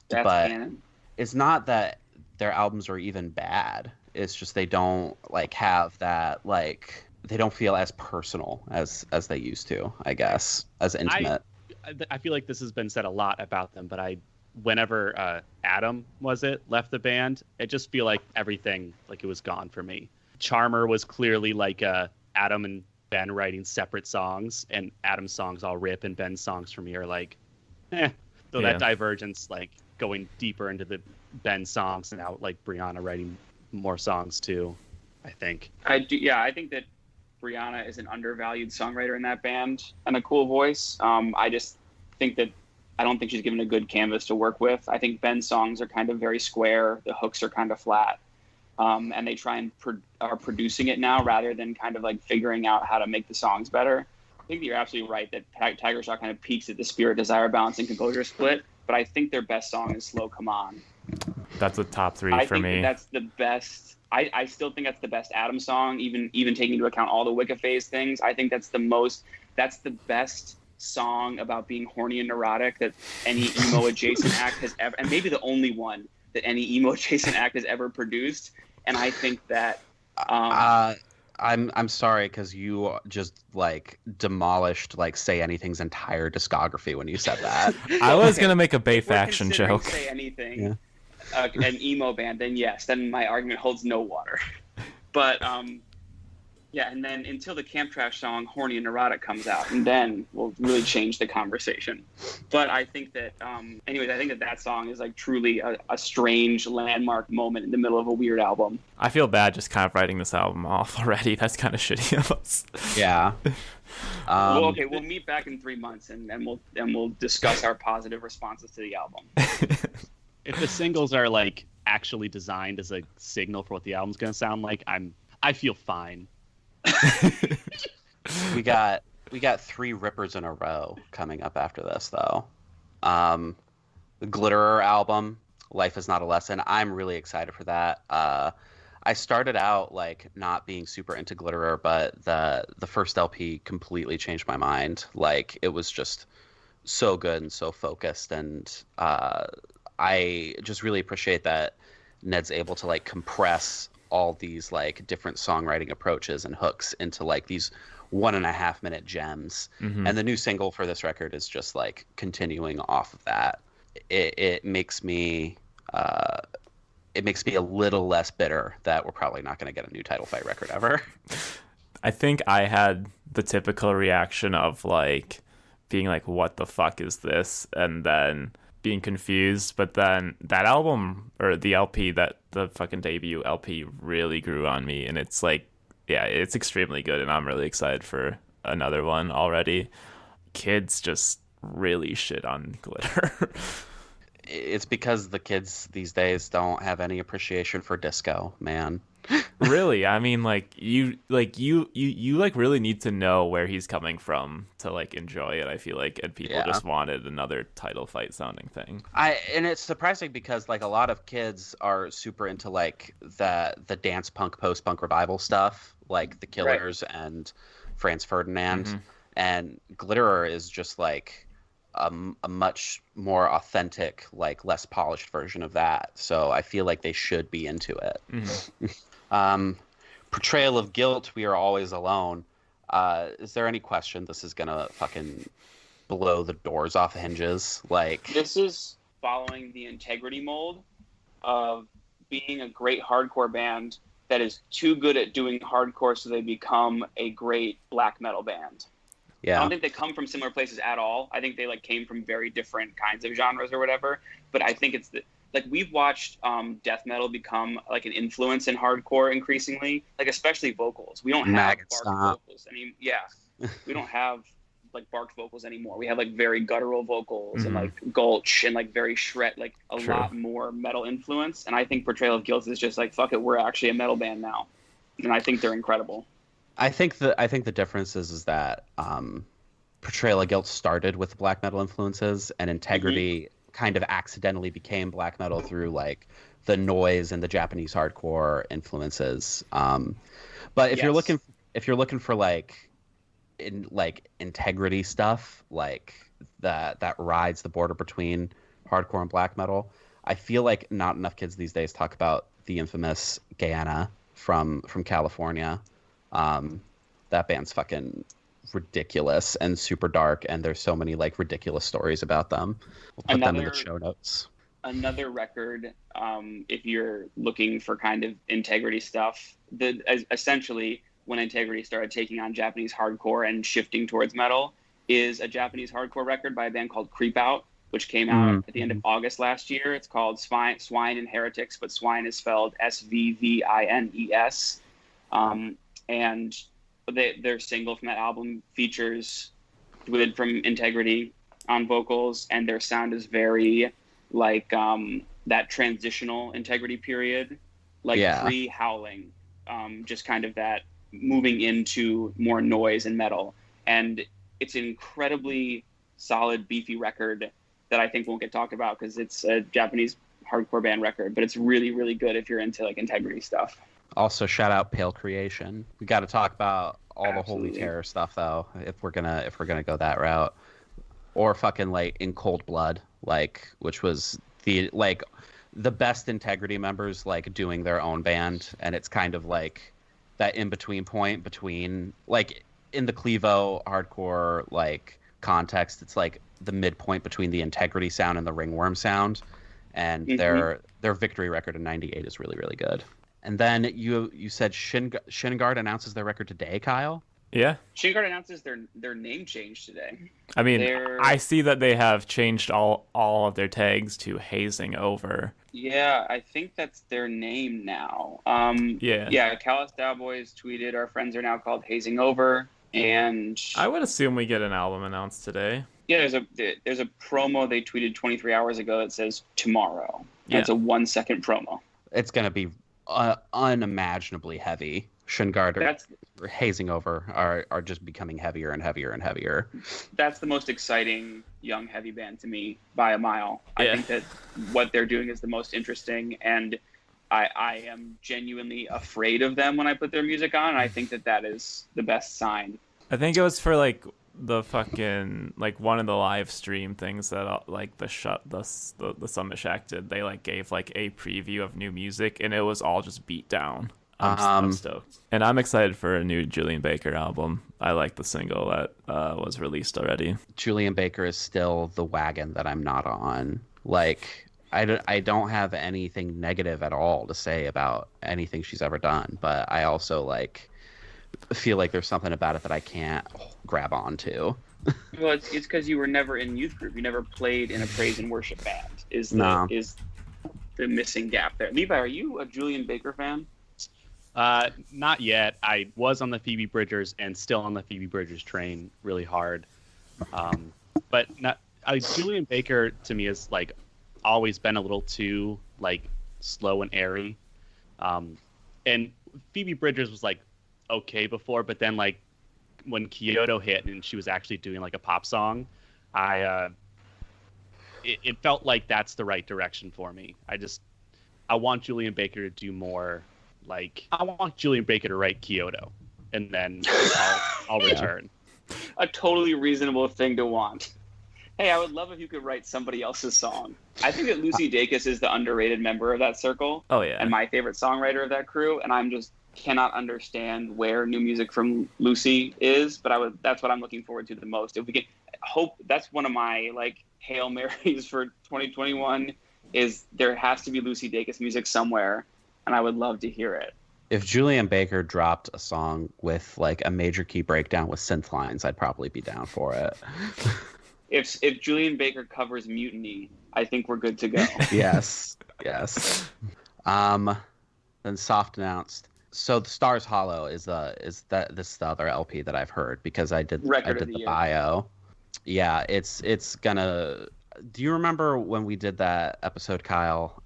but canon. it's not that their albums are even bad. It's just they don't like have that, like, they don't feel as personal as they used to, I guess, as intimate. I feel like this has been said a lot about them, but whenever Adam left the band, it just feel like everything, like, it was gone for me. Charmer was clearly like Adam and Ben writing separate songs, and Adam's songs all rip, and Ben's songs for me are like, So that divergence, like going deeper into the Ben songs, and now like Brianna writing more songs too, I think. I think that Brianna is an undervalued songwriter in that band and a cool voice. I just think that I don't think she's given a good canvas to work with. I think Ben's songs are kind of very square. The hooks are kind of flat. And they try and are producing it now rather than kind of like figuring out how to make the songs better. I think that you're absolutely right that Tiger's Jaw kind of peaks at the Spirit, Desire, Balance, and Composure split. But I think their best song is Slow Come On. That's a top 3 for me. I think that's the best. I still think that's the best Adam song, even taking into account all the Wicca Phase things. I think that's the best song about being horny and neurotic that any emo adjacent act has ever, and maybe the only one that any emo adjacent act has ever produced. And I think that I'm sorry, because you just like demolished like Say Anything's entire discography when you said that. I was gonna make a Bay Faction considering joke. Say Anything, Yeah. An emo band, then yes, then my argument holds no water. But yeah, and then until the Camp Trash song "Horny and Neurotic" comes out, and then we'll really change the conversation. But I think that, anyways, I think that song is like truly a strange landmark moment in the middle of a weird album. I feel bad just kind of writing this album off already. That's kind of shitty of us. Yeah. Well, okay, we'll meet back in 3 months and we'll discuss our positive responses to the album. If the singles are like actually designed as a signal for what the album's gonna sound like, I feel fine. We got 3 rippers in a row coming up after this, though. The Glitterer album, Life Is Not a Lesson. I'm really excited for that. I started out like not being super into Glitterer, but the first LP completely changed my mind. Like, it was just so good and so focused, and I just really appreciate that Ned's able to like compress all these like different songwriting approaches and hooks into like these 1.5 minute gems. Mm-hmm. And the new single for this record is just like continuing off of that. It makes me a little less bitter that we're probably not going to get a new Title Fight record ever. I think I had the typical reaction of like being like, what the fuck is this? And then being confused. But then that album, or the LP, that the fucking debut LP, really grew on me. And it's like, yeah, it's extremely good. And I'm really excited for another one already. Kids just really shit on Glitter. It's because the kids these days don't have any appreciation for disco, man. Really, I mean, you really need to know where he's coming from to like enjoy it. I feel like, and people just wanted another Title Fight sounding thing. And it's surprising because like a lot of kids are super into like the dance punk, post punk revival stuff, like the Killers and Franz Ferdinand, and Glitterer is just like a much more authentic, like less polished version of that. So I feel like they should be into it. Portrayal of Guilt, We Are Always Alone. Is there any question this is gonna fucking blow the doors off hinges? Like, this is following the integrity mold of being a great hardcore band that is too good at doing hardcore, so they become a great black metal band. I don't think they come from similar places at all. I think they like came from very different kinds of genres or whatever. But I think it's like we've watched death metal become like an influence in hardcore increasingly, like especially vocals. We don't have barked vocals anymore. Yeah, we don't have like barked vocals anymore. We have like very guttural vocals and like gulch and like very shred, like a lot more metal influence. And I think Portrayal of Guilt is just like, fuck it, we're actually a metal band now, and I think they're incredible. I think the difference is that Portrayal of Guilt started with black metal influences, and Integrity kind of accidentally became black metal through like the noise and the Japanese hardcore influences. But if you're looking for like integrity stuff, like that rides the border between hardcore and black metal, I feel like not enough kids these days talk about the infamous Guyana from California. That band's fucking ridiculous and super dark, and there's so many like ridiculous stories about them. We'll put them in the show notes. Another record, if you're looking for kind of integrity stuff, essentially when Integrity started taking on Japanese hardcore and shifting towards metal, is a Japanese hardcore record by a band called Creep Out, which came out at the end of August last year. It's called Swine and Heretics, but Swine is spelled Svvines. And their single from that album features Dwid from Integrity on vocals, and their sound is very like that transitional Integrity period, like pre-Howling, just kind of that moving into more noise and metal. And it's an incredibly solid, beefy record that I think won't get talked about because it's a Japanese hardcore band record, but it's really, really good if you're into like Integrity stuff. Also, shout out Pale Creation. We got to talk about all the Holy Terror stuff though, if we're gonna go that route, or fucking like In Cold Blood, like, which was the best Integrity members like doing their own band, and it's kind of like that in between point between like in the Clevo hardcore like context, it's like the midpoint between the Integrity sound and the Ringworm sound, and their Victory record in '98 is really, really good. And then you said Shinguard announces their record today, Kyle? Yeah. Shinguard announces their name change today. I mean, I see that they have changed all of their tags to Hazing Over. Yeah, I think that's their name now. Yeah, Callous Cowboys tweeted, "Our friends are now called Hazing Over." And I would assume we get an album announced today. yeah, there's a promo they tweeted 23 hours ago that says tomorrow. And Yeah. it's a 1-second promo. It's gonna be unimaginably heavy. Shungard or Hazing Over are just becoming heavier and heavier and heavier. That's the most exciting young heavy band to me by a mile. Yeah. I think that what they're doing is the most interesting, and I am genuinely afraid of them when I put their music on, and I think that is the best sign. I think it was for like the fucking like one of the live stream things that like the Summit Shack did. They like gave like a preview of new music, and it was all just beat down. I'm stoked, and I'm excited for a new Julian Baker album. I like the single that was released already. Julian Baker is still the wagon that I'm not on. Like, I don't have anything negative at all to say about anything she's ever done, but I also like feel like there's something about it that I can't grab onto. Well, it's because you were never in youth group. You never played in a praise and worship band. Is the missing gap there? Levi, are you a Julian Baker fan? Not yet. I was on the Phoebe Bridgers and still on the Phoebe Bridgers train really hard. But Julian Baker to me is like always been a little too like slow and airy. And Phoebe Bridgers was like okay before, but then like when Kyoto hit and she was actually doing like a pop song, it felt like that's the right direction for me. I want Julian Baker to do more. Like, I want Julian Baker to write Kyoto, and then I'll return. A totally reasonable thing to want. Hey, I would love if you could write somebody else's song. I think that Lucy Dacus is the underrated member of that circle. Oh yeah, and my favorite songwriter of that crew. And I'm just cannot understand where new music from Lucy is. But that's what I'm looking forward to the most. If we can hope, that's one of my like Hail Marys for 2021 is there has to be Lucy Dacus music somewhere. And I would love to hear it. If Julian Baker dropped a song with like a major key breakdown with synth lines, I'd probably be down for it. If Julian Baker covers Mutiny, I think we're good to go. Yes. Then Soft announced. So the Stars Hollow is this the other LP that I've heard because I did the bio. Yeah, it's gonna. Do you remember when we did that episode, Kyle?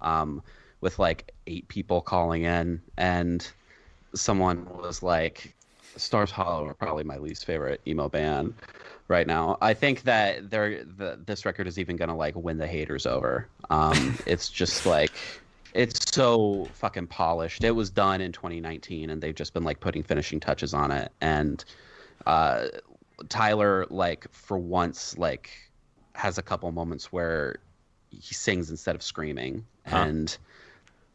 With like 8 people calling in, and someone was like, Stars Hollow are probably my least favorite emo band right now. I think that this record is even gonna like win the haters over. It's just like, it's so fucking polished. It was done in 2019 and they've just been like putting finishing touches on it. And Tyler, like for once, like has a couple moments where he sings instead of screaming, and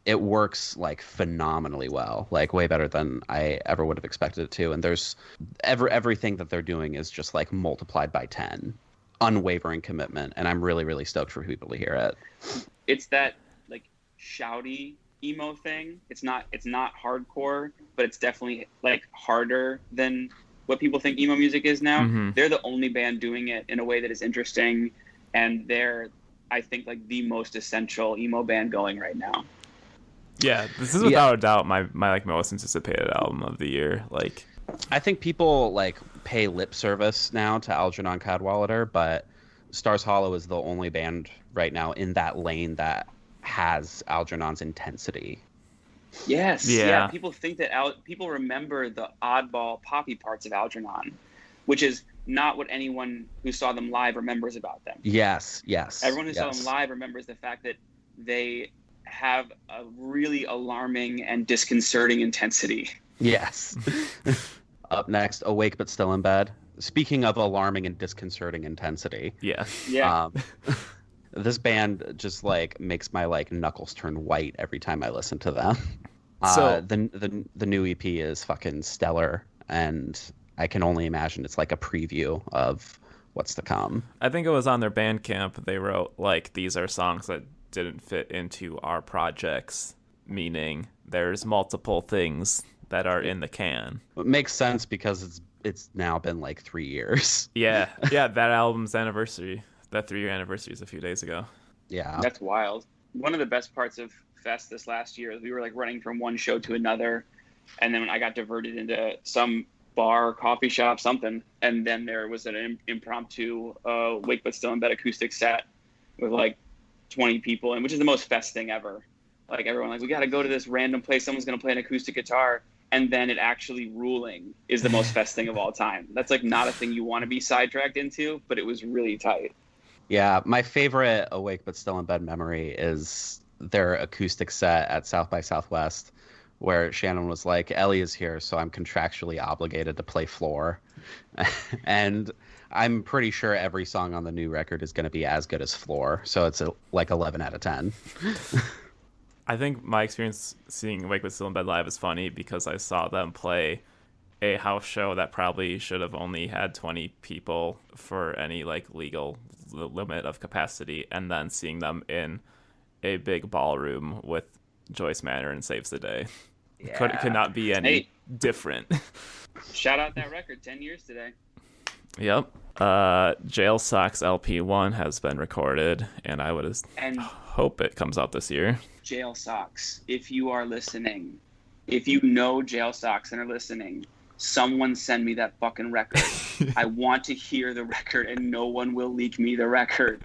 it works like phenomenally well, like way better than I ever would have expected it to. And there's everything that they're doing is just like multiplied by 10, unwavering commitment. And I'm really, really stoked for people to hear it. It's that like shouty emo thing. It's not hardcore, but it's definitely like harder than what people think emo music is now. Mm-hmm. They're the only band doing it in a way that is interesting. And they're, I think, like the most essential emo band going right now. Yeah, this is without a doubt my like most anticipated album of the year. Like, I think people like pay lip service now to Algernon Cadwallader, but Stars Hollow is the only band right now in that lane that has Algernon's intensity. Yes. Yeah. People think that people remember the oddball poppy parts of Algernon, which is not what anyone who saw them live remembers about them. Yes. Everyone who saw them live remembers the fact that they have a really alarming and disconcerting intensity. Yes. Up next, Awake But Still in Bed. Speaking of alarming and disconcerting intensity. yeah. This band just like makes my like knuckles turn white every time I listen to them. So the new EP is fucking stellar, and I can only imagine it's like a preview of what's to come. I think it was on their Bandcamp. They wrote like, these are songs that didn't fit into our projects, meaning there's multiple things that are in the can. It makes sense because it's now been like 3 years. Yeah, that album's anniversary, that 3-year anniversary is a few days ago. Yeah. That's wild. One of the best parts of Fest this last year is we were like running from one show to another, and then I got diverted into some bar, coffee shop, something. And then there was an impromptu Wake But Still in Bed acoustic set with like 20 people, and which is the most fest thing ever. Like everyone like, we got to go to this random place. Someone's going to play an acoustic guitar. And then it actually ruling is the most fest thing of all time. That's like not a thing you want to be sidetracked into, but it was really tight. Yeah, my favorite Awake But Still in Bed memory is their acoustic set at South by Southwest, where Shannon was like, Ellie is here, so I'm contractually obligated to play Floor. And I'm pretty sure every song on the new record is going to be as good as Floor, so it's like 11 out of 10. I think my experience seeing Wake But Still in Bed live is funny because I saw them play a house show that probably should have only had 20 people for any like legal limit of capacity, and then seeing them in a big ballroom with Joyce Manor and Saves the Day. Yeah. Could not be any different. Shout out that record, 10 years today. Yep. Jail Socks LP1 has been recorded, and I would hope it comes out this year. Jail Socks, if you are listening, if you know Jail Socks and are listening, someone send me that fucking record. I want to hear the record, and no one will leak me the record.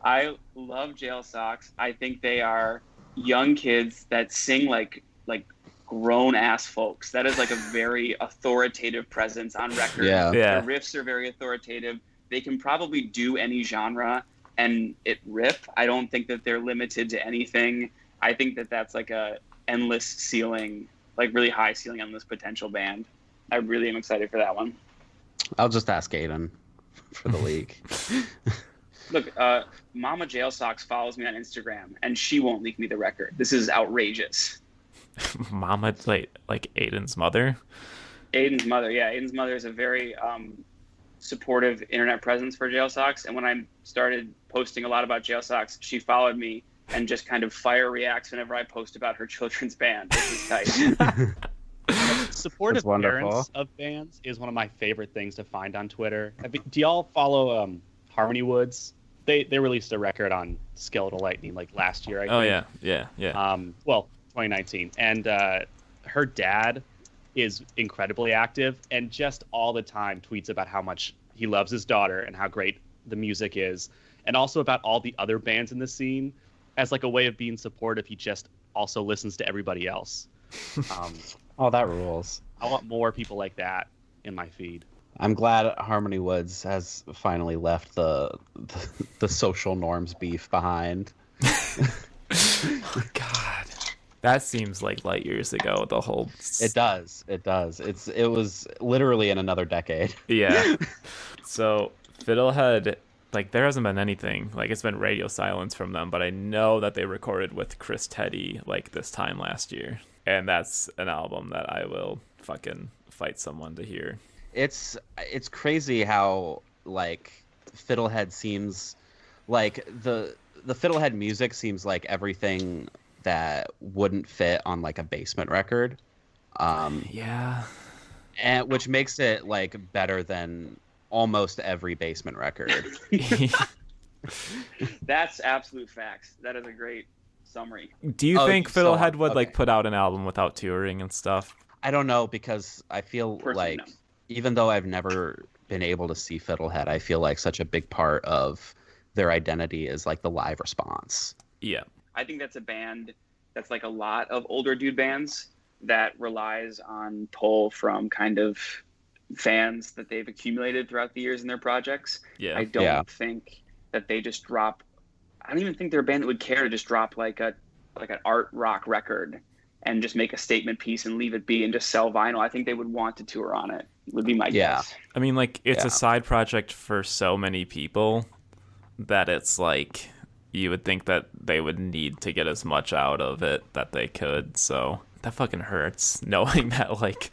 I love Jail Socks. I think they are young kids that sing like grown ass folks. That is like a very authoritative presence on record. Yeah. Yeah. The riffs are very authoritative. They can probably do any genre and it rip. I don't think that they're limited to anything. I think that that's like a endless ceiling, like really high ceiling on this potential band. I really am excited for that one. I'll just ask Aiden for the leak. Look, Mama Jail Socks follows me on Instagram, and she won't leak me the record. This is outrageous. Mama, like Aiden's mother? Aiden's mother, yeah. Aiden's mother is a very supportive internet presence for Jail Socks. And when I started posting a lot about Jail Socks, she followed me and just kind of fire reacts whenever I post about her children's band. This is tight. Supportive parents of bands is one of my favorite things to find on Twitter. Do y'all follow Harmony Woods? They released a record on Skeletal Lightning like last year, I think. Oh, yeah. Well, 2019. And her dad is incredibly active and just all the time tweets about how much he loves his daughter and how great the music is, and also about all the other bands in the scene as like a way of being supportive. He just also listens to everybody else. Oh, that rules. I want more people like that in my feed. I'm glad Harmony Woods has finally left the social norms beef behind. God. That seems like light years ago, the whole... It does. It was literally in another decade. Yeah. So, Fiddlehead, like, there hasn't been anything. Like, it's been radio silence from them, but I know that they recorded with Chris Teddy, like, this time last year. And that's an album that I will fucking fight someone to hear. It's crazy how, like, Fiddlehead seems... Like, the Fiddlehead music seems like everything that wouldn't fit on like a Basement record. Yeah. And which makes it like better than almost every Basement record. That's absolute facts. That is a great summary. Do you think Fiddlehead would like put out an album without touring and stuff? I don't know, because I feel Personally, like no. Even though I've never been able to see Fiddlehead, I feel like such a big part of their identity is like the live response. Yeah. I think that's a band that's like a lot of older dude bands that relies on pull from kind of fans that they've accumulated throughout the years in their projects. Yeah. I don't think that they just drop. I don't even think they're a band that would care to just drop like an art rock record and just make a statement piece and leave it be and just sell vinyl. I think they would want to tour on it. Would be my guess. I mean, like, it's a side project for so many people that it's like you would think that they would need to get as much out of it that they could. So that fucking hurts knowing that, like,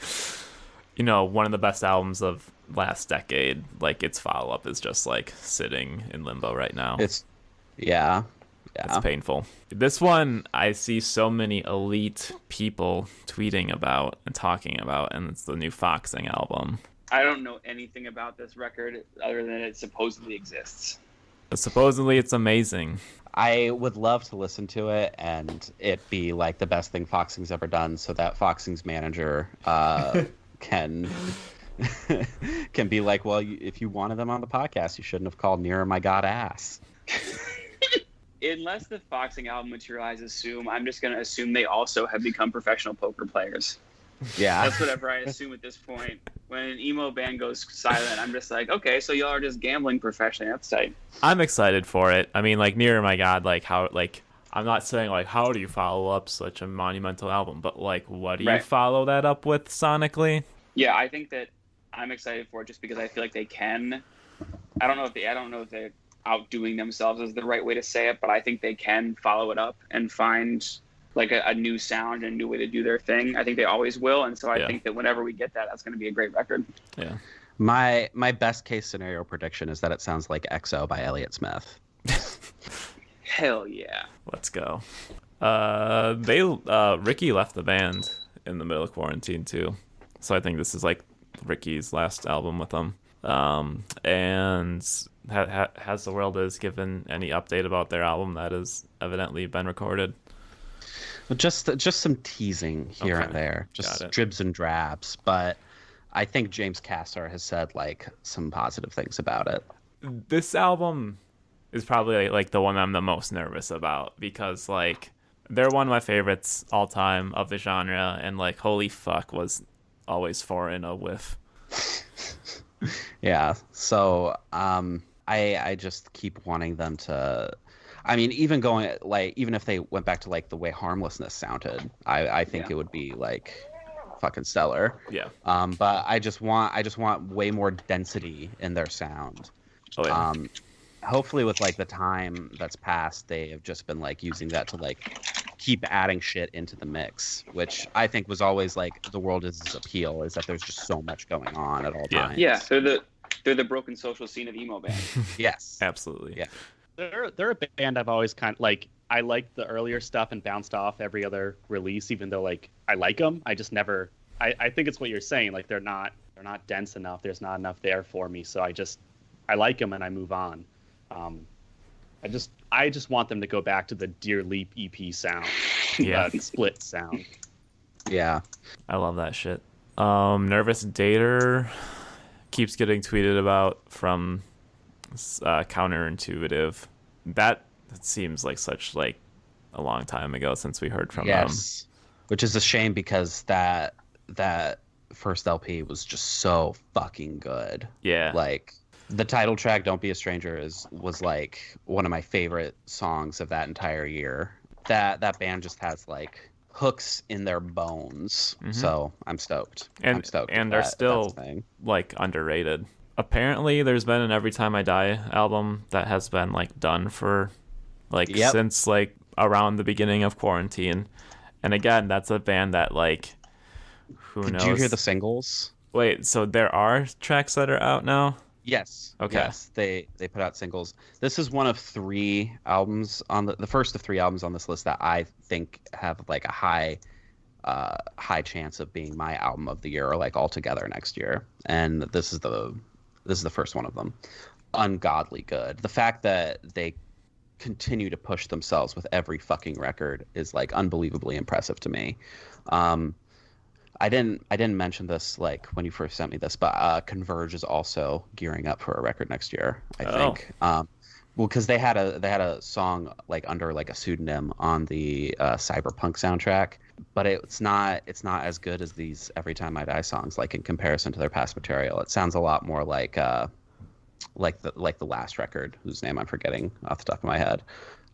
you know, one of the best albums of last decade, like, its follow-up is just like sitting in limbo right now. It's painful. This one I see so many elite people tweeting about and talking about, and it's the new Foxing album. I don't know anything about this record other than it supposedly exists. Supposedly it's amazing. I would love to listen to it and it be like the best thing Foxing's ever done, so that Foxing's manager can can be like, well, if you wanted them on the podcast, you shouldn't have called Nearer My God Ass. Unless the Foxing album materializes soon, I'm just going to assume they also have become professional poker players. Yeah. That's whatever I assume at this point. When an emo band goes silent, I'm just like, okay, so y'all are just gambling professionally. That's tight. I'm excited for it. I mean, like, Nearer My God, like, how, like, I'm not saying, like, how do you follow up such a monumental album, but, like, what do you follow that up with sonically? Yeah, I think that I'm excited for it just because I feel like they can. I don't know if they're outdoing themselves is the right way to say it, but I think they can follow it up and find like a new sound and a new way to do their thing. I think they always will, and so I think that whenever we get that, that's going to be a great record. Yeah. My best case scenario prediction is that it sounds like EXO by Elliott Smith. Hell yeah. Let's go. Ricky left the band in the middle of quarantine too, so I think this is like Ricky's last album with them. And has the world has given any update about their album that has evidently been recorded? Just some teasing here and there, just dribs and drabs. But I think James Cassar has said like some positive things about it. This album is probably like the one I'm the most nervous about because like they're one of my favorites all time of the genre, and like holy fuck was always foreign a whiff. Yeah. So I just keep wanting them to. I mean, even if they went back to like the way Harmlessness sounded, I think it would be like fucking stellar. Yeah. But I just want way more density in their sound. Oh yeah. Hopefully with like the time that's passed, they have just been like using that to like keep adding shit into the mix, which I think was always like the World Is appeal, is that there's just so much going on at all times. Yeah, they're the broken social scene of emo band. Yes. Absolutely. Yeah. They're a band I've always kind of like. I liked the earlier stuff and bounced off every other release, even though like I like them. I just never. I think it's what you're saying. Like they're not dense enough. There's not enough there for me. So I like them and I move on. I just want them to go back to the Dear Leap EP sound. Yeah. Split sound. Yeah. I love that shit. Nervous Dater keeps getting tweeted about from Counterintuitive. That seems like such like a long time ago since we heard from them. Yes. Which is a shame because that first LP was just so fucking good. Yeah. Like the title track "Don't Be a Stranger" was like one of my favorite songs of that entire year. That band just has like hooks in their bones. Mm-hmm. So I'm stoked. And they're still like underrated. Apparently there's been an Every Time I Die album that has been like done for like since like around the beginning of quarantine. And again, that's a band that like who knows. Did you hear the singles? Wait, so there are tracks that are out now? Yes. Okay. Yes, they put out singles. This is one of 3 albums on the first of 3 albums on this list that I think have like a high chance of being my album of the year or like all together next year. And this is the first one of them. Ungodly good. The fact that they continue to push themselves with every fucking record is like unbelievably impressive to me. I didn't mention this like when you first sent me this, but Converge is also gearing up for a record next year, I think. Well, because they had a song like under like a pseudonym on the Cyberpunk soundtrack, but it's not as good as these Every Time I Die songs. Like in comparison to their past material, it sounds a lot more like the last record, whose name I'm forgetting off the top of my head.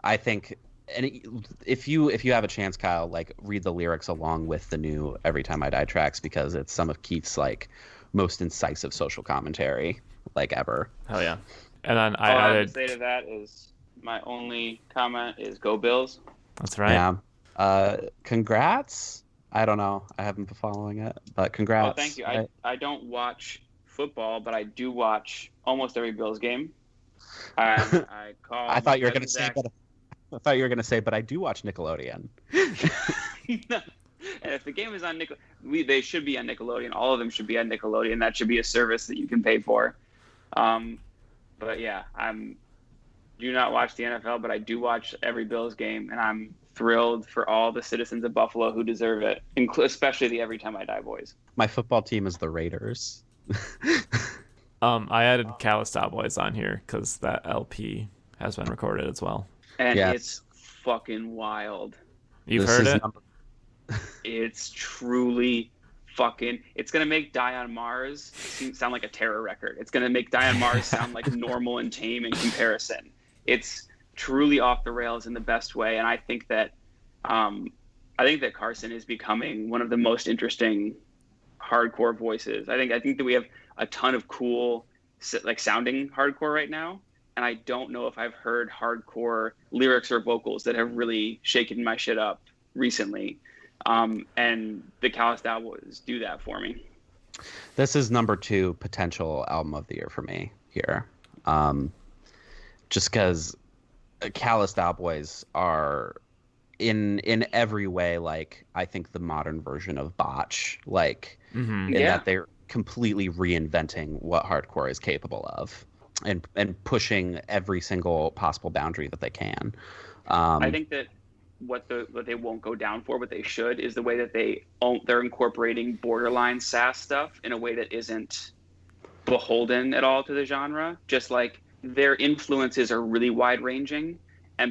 I think. And if you have a chance, Kyle, like read the lyrics along with the new Every Time I Die tracks, because it's some of Keith's like most incisive social commentary like ever. Hell yeah. And then all I have to say to that is my only comment is go Bills. That's right. Yeah. Congrats. I don't know. I haven't been following it, but congrats. Oh, thank you. I don't watch football, but I do watch almost every Bills game. I call. I thought you were going to say, but I do watch Nickelodeon. No. And if the game is on they should be on Nickelodeon. All of them should be on Nickelodeon. That should be a service that you can pay for. But yeah, do not watch the NFL, but I do watch every Bills game, and I'm thrilled for all the citizens of Buffalo who deserve it, especially the Every Time I Die boys. My football team is the Raiders. I added Callous Cowboys on here because that LP has been recorded as well. And Yes. it's fucking wild. You've This heard is it? It's truly fucking. It's gonna make Die on Mars sound like a terror record. It's gonna make Die on Mars sound like normal and tame in comparison. It's truly off the rails in the best way, and I think that Carson is becoming one of the most interesting hardcore voices. I think that we have a ton of cool like sounding hardcore right now, and I don't know if I've heard hardcore lyrics or vocals that have really shaken my shit up recently. And the Callous Cowboys do that for me. This is number 2 potential album of the year for me here. Just because Callous Cowboys are in every way, like, I think the modern version of Botch, like, in that they're completely reinventing what hardcore is capable of and pushing every single possible boundary that they can. I think that what they won't go down for, but they should, is the way that they're incorporating borderline sass stuff in a way that isn't beholden at all to the genre. Just like their influences are really wide ranging,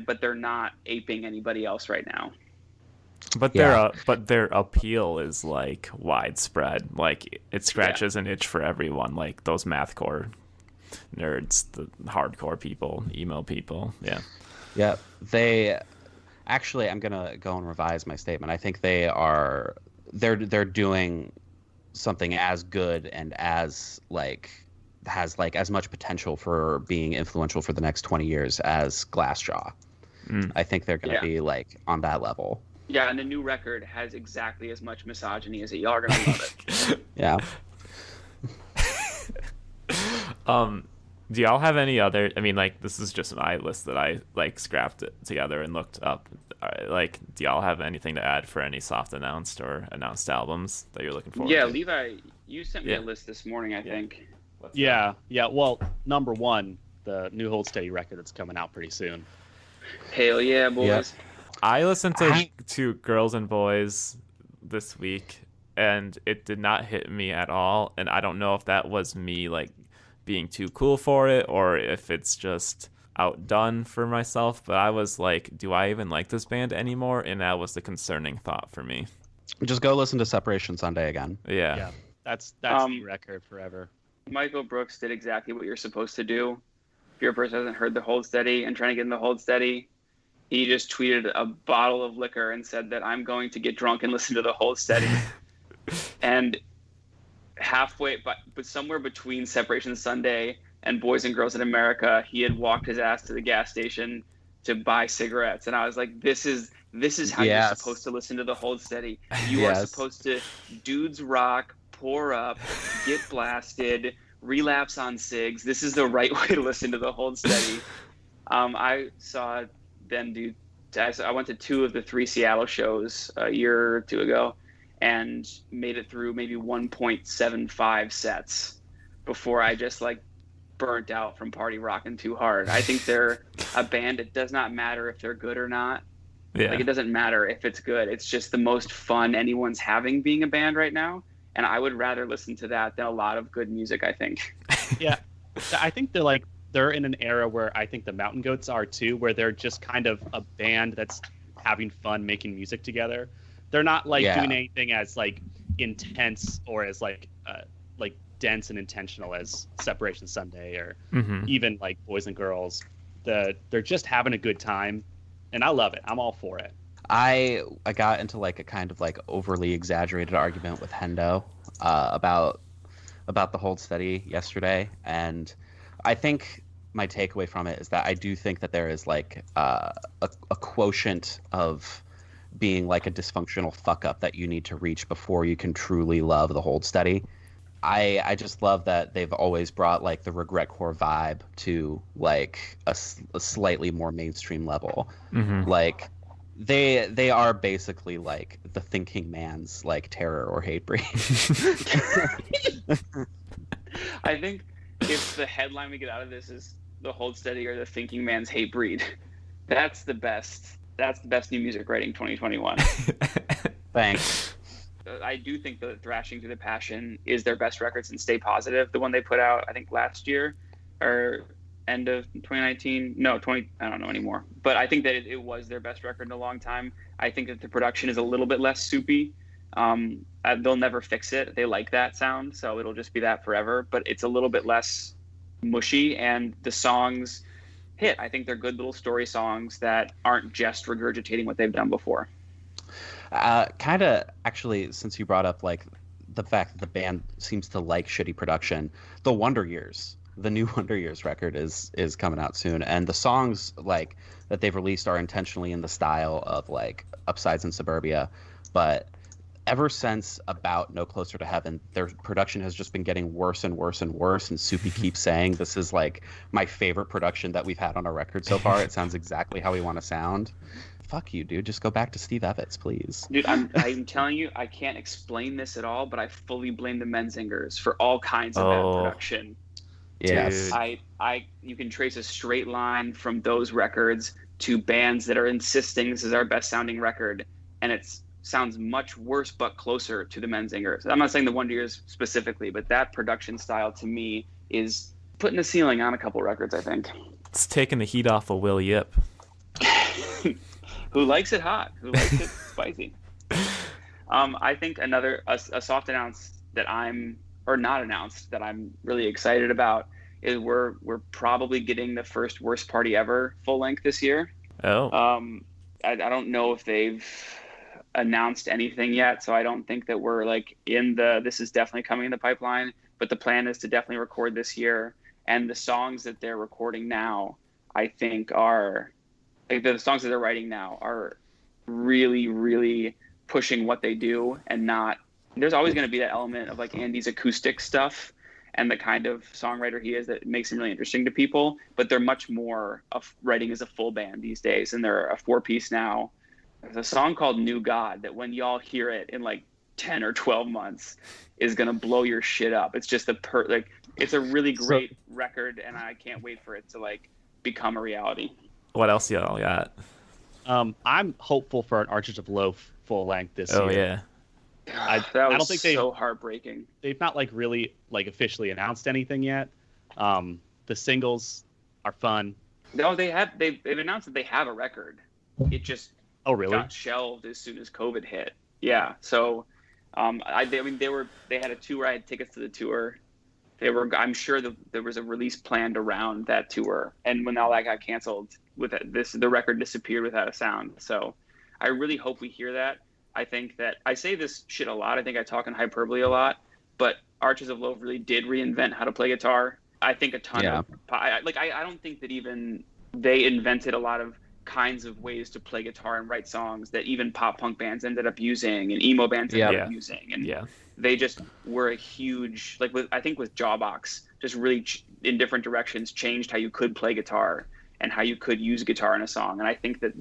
but they're not aping anybody else right now. But their appeal is like widespread. Like it scratches an itch for everyone. Like those mathcore nerds, the hardcore people, emo people. Yeah. Yeah. They actually, I'm gonna go and revise my statement. I think they're doing something as good and as like has like as much potential for being influential for the next 20 years as Glassjaw. I think they're gonna be like on that level. Yeah, and the new record has exactly as much misogyny as it. Y'all are gonna love it. Yeah. Do y'all have any other? I mean, like this is just my list that I like scrapped it together and looked up. Like, do y'all have anything to add for any soft announced or announced albums that you're looking forward to? Yeah, Levi, you sent me a list this morning, I think. Yeah. Well, number 1, the new Hold Steady record that's coming out pretty soon. Hell yeah, boys. Yep. I listened to Girls and Boys this week, and it did not hit me at all. And I don't know if that was me like being too cool for it or if it's just outdone for myself. But I was like, do I even like this band anymore? And that was the concerning thought for me. Just go listen to Separation Sunday again. Yeah. That's the record forever. Michael Brooks did exactly what you're supposed to do. If you're a person who hasn't heard the Hold Steady and trying to get in the Hold Steady, he just tweeted a bottle of liquor and said that I'm going to get drunk and listen to the Hold Steady. And halfway, but somewhere between Separation Sunday and Boys and Girls in America, he had walked his ass to the gas station to buy cigarettes. And I was like, this is how you're supposed to listen to the Hold Steady. You are supposed to dudes rock, pour up, get blasted, relapse on cigs. This is the right way to listen to the Hold Steady. I saw them do. I went to 2 of the 3 Seattle shows a year or 2 ago, and made it through maybe 1.75 sets before I just like burnt out from party rocking too hard. I think they're a band. It does not matter if they're good or not. Yeah. Like it doesn't matter if it's good. It's just the most fun anyone's having being a band right now. And I would rather listen to that than a lot of good music, I think. Yeah. I think they're in an era where I think the Mountain Goats are too, where they're just kind of a band that's having fun making music together. They're not like doing anything as like intense or as like dense and intentional as Separation Sunday or even like Boys and Girls. They're just having a good time, and I love it. I'm all for it. I got into like a kind of like overly exaggerated argument with Hendo about the Hold Steady yesterday, and I think my takeaway from it is that I do think that there is like a quotient of being like a dysfunctional fuck up that you need to reach before you can truly love the Hold Steady. I just love that they've always brought like the regretcore vibe to like a slightly more mainstream level. Like they are basically like the thinking man's like Terror or Hatebreed. I think if the headline we get out of this is the Hold Steady or the thinking man's Hatebreed, that's the best That's the best new music writing 2021. Thanks. I do think that Thrashing Through the Passion is their best record since Stay Positive, the one they put out, I think, last year or end of 2019. No, I don't know anymore. But I think that it was their best record in a long time. I think that the production is a little bit less soupy. They'll never fix it. They like that sound, so it'll just be that forever. But it's a little bit less mushy, and the songs hit. I think they're good little story songs that aren't just regurgitating what they've done before. Kind of, actually, since you brought up like the fact that the band seems to like shitty production, the Wonder Years, the new Wonder Years record is coming out soon, and the songs like that they've released are intentionally in the style of like Upsides and Suburbia, but ever since about No Closer to Heaven, their production has just been getting worse and worse and worse, and Soupy keeps saying this is like my favorite production that we've had on a record so far. It sounds exactly how we want to sound. Fuck you, dude. Just go back to Steve Evans, please. Dude, I'm telling you, I can't explain this at all, but I fully blame the Menzingers for all kinds of bad production. Yes. You can trace a straight line from those records to bands that are insisting this is our best sounding record, and it sounds much worse but closer to the Menzingers. I'm not saying the Wonder Years specifically, but that production style to me is putting the ceiling on a couple records, I think. It's taking the heat off of Will Yip. Who likes it hot? Who likes it spicy? I think a soft announce that I'm really excited about is we're probably getting the first Worst Party Ever full length this year. Oh. I don't know if they've announced anything yet, so I don't think that we're like this is definitely coming in the pipeline, but the plan is to definitely record this year. And the songs that they're recording now, I think are like the songs that they're writing now are really, really pushing what they do, and not, there's always going to be that element of like Andy's acoustic stuff and the kind of songwriter he is that makes him really interesting to people, but they're much more of writing as a full band these days, and they're a 4-piece now. There's a song called New God that when y'all hear it in like 10 or 12 months is going to blow your shit up. It's just it's a really great record, and I can't wait for it to like become a reality. What else y'all got? I'm hopeful for an Archers of Loaf full length this year. Oh yeah. I don't think so heartbreaking. They've not like really like officially announced anything yet. The singles are fun. No, they've announced that they have a record. It just got shelved as soon as COVID hit. Yeah. So they had a tour. I had tickets to the tour. I'm sure there was a release planned around that tour, and when all that got canceled, the record disappeared without a sound. So I really hope we hear that. I think that I say this shit a lot. I think I talk in hyperbole a lot, but Archers of Loaf really did reinvent how to play guitar. I think a ton of I don't think that even they invented a lot of kinds of ways to play guitar and write songs that even pop punk bands ended up using and emo bands ended up using. And they just were a huge, like I think with Jawbox, just really in different directions changed how you could play guitar and how you could use guitar in a song. And I think that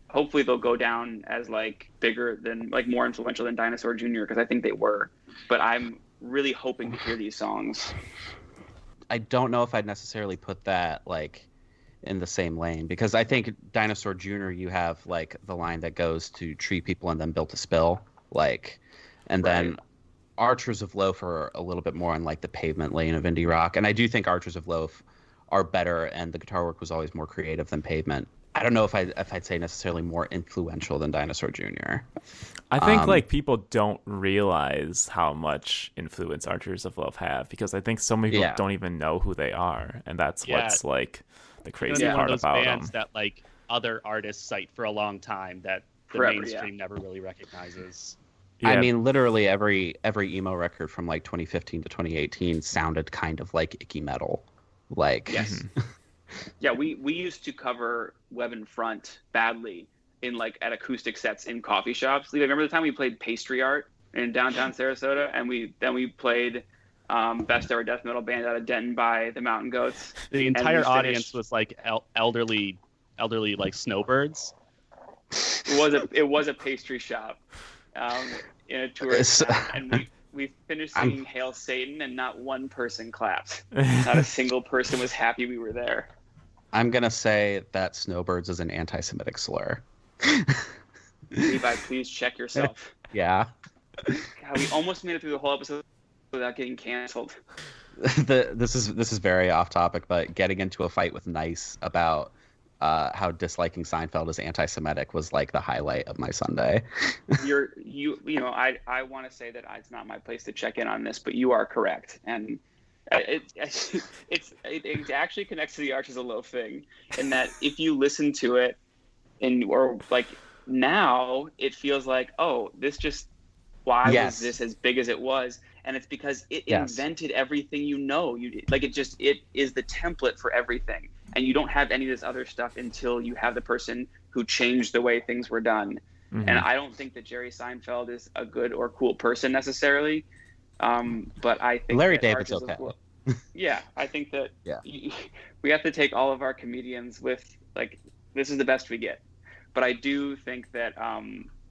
hopefully they'll go down as like bigger than, like more influential than Dinosaur Jr., because I think they were. But I'm really hoping to hear these songs. I don't know if I'd necessarily put that like in the same lane, because I think Dinosaur Jr., you have like the line that goes to treat people and then built to spill, like, and then Archers of Loaf are a little bit more on like the Pavement lane of indie rock. And I do think Archers of Loaf are better, and the guitar work was always more creative than Pavement. I don't know if I'd say necessarily more influential than Dinosaur Jr. I think like people don't realize how much influence Archers of Loaf have, because I think so many people don't even know who they are, and that's what's like the crazy part about them. That like other artists cite for a long time that the mainstream never really recognizes. Yeah. I mean, literally every emo record from like 2015 to 2018 sounded kind of like icky metal. Like, yes. Yeah, we used to cover Web in Front badly in like at acoustic sets in coffee shops. Like, remember the time we played Pastry Art in downtown Sarasota, and we played Best Ever Death Metal Band out of Denton by the Mountain Goats. The entire audience was like elderly like snowbirds. It was a pastry shop in a tourist town, and we finished singing Hail Satan, and not one person clapped. Not a single person was happy we were there. I'm gonna say that snowbirds is an anti-Semitic slur. Levi, please check yourself. Yeah. God, we almost made it through the whole episode without getting canceled. This is very off topic, but getting into a fight with Nice about how disliking Seinfeld is anti-Semitic was like the highlight of my Sunday. I want to say that it's not my place to check in on this, but you are correct, and it actually connects to the Arches of Loaf thing, in that if you listen to it, or like now, it feels like, oh, this just why was this as big as it was? And it's because it invented everything it is the template for everything. And you don't have any of this other stuff until you have the person who changed the way things were done. Mm-hmm. And I don't think that Jerry Seinfeld is a good or cool person necessarily. But I think Larry David's okay. Yeah, I think that we have to take all of our comedians with, like, this is the best we get. But I do think that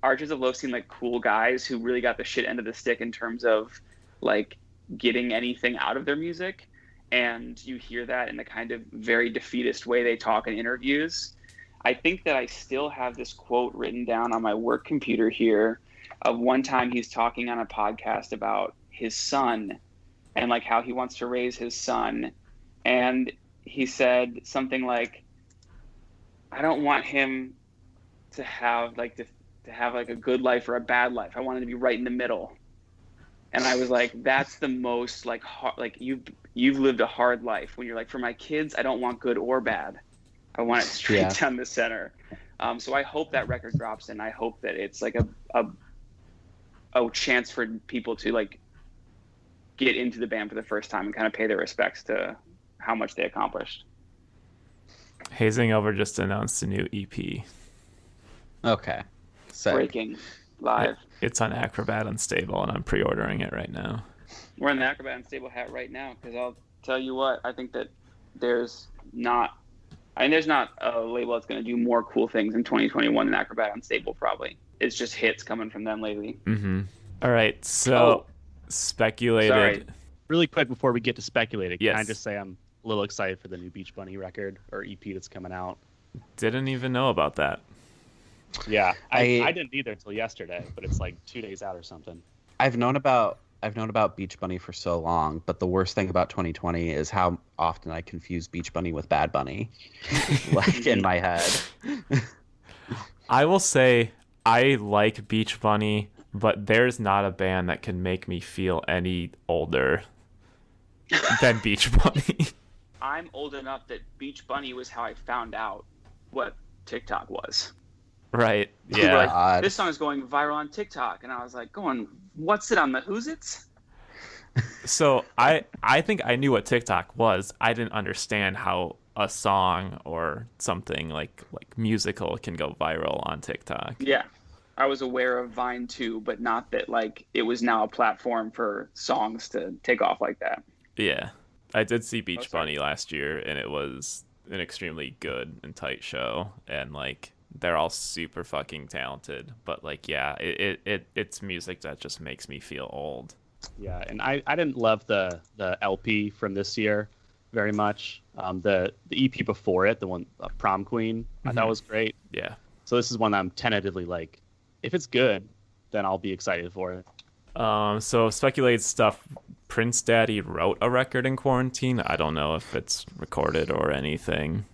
Arches of Loaf seem like cool guys who really got the shit end of the stick in terms of like getting anything out of their music. And you hear that in the kind of very defeatist way they talk in interviews. I think that I still have this quote written down on my work computer here of one time he's talking on a podcast about his son and like how he wants to raise his son. And he said something like, I don't want him to have like a good life or a bad life. I want him to be right in the middle. And I was like, that's the most like hard, like you've lived a hard life when you're like, for my kids, I don't want good or bad. I want it straight down the center. So I hope that record drops, and I hope that it's like a chance for people to like get into the band for the first time and kind of pay their respects to how much they accomplished. Hazing Over just announced a new EP. Okay. Sick. Breaking live. It's on Acrobat Unstable, and I'm pre-ordering it right now. We're in the Acrobat Unstable hat right now, because I'll tell you what, I think that there's not a label that's going to do more cool things in 2021 than Acrobat Unstable, probably. It's just hits coming from them lately. Mm-hmm. All right, so speculated. Sorry. Really quick before we get to speculating, yes. Can I just say I'm a little excited for the new Beach Bunny record or EP that's coming out? Didn't even know about that. Yeah, I didn't either until yesterday, but it's like 2 days out or something. I've known about Beach Bunny for so long, but the worst thing about 2020 is how often I confuse Beach Bunny with Bad Bunny, like in my head. I will say I like Beach Bunny, but there's not a band that can make me feel any older than Beach Bunny. I'm old enough that Beach Bunny was how I found out what TikTok was. Right. Yeah. Like, this song is going viral on TikTok, and I was like, what's it on the Who's It's? So I think I knew what TikTok was. I didn't understand how a song or something like musical can go viral on TikTok. Yeah. I was aware of Vine too, but not that like it was now a platform for songs to take off like that. Yeah. I did see Beach Bunny last year, and it was an extremely good and tight show, and like they're all super fucking talented, but like it's music that just makes me feel old. Yeah, and I didn't love the LP from this year very much. The EP before it, the one Prom Queen, I thought was great. Yeah. So this is one I'm tentatively like, if it's good, then I'll be excited for it. So speculated stuff. Prince Daddy wrote a record in quarantine. I don't know if it's recorded or anything.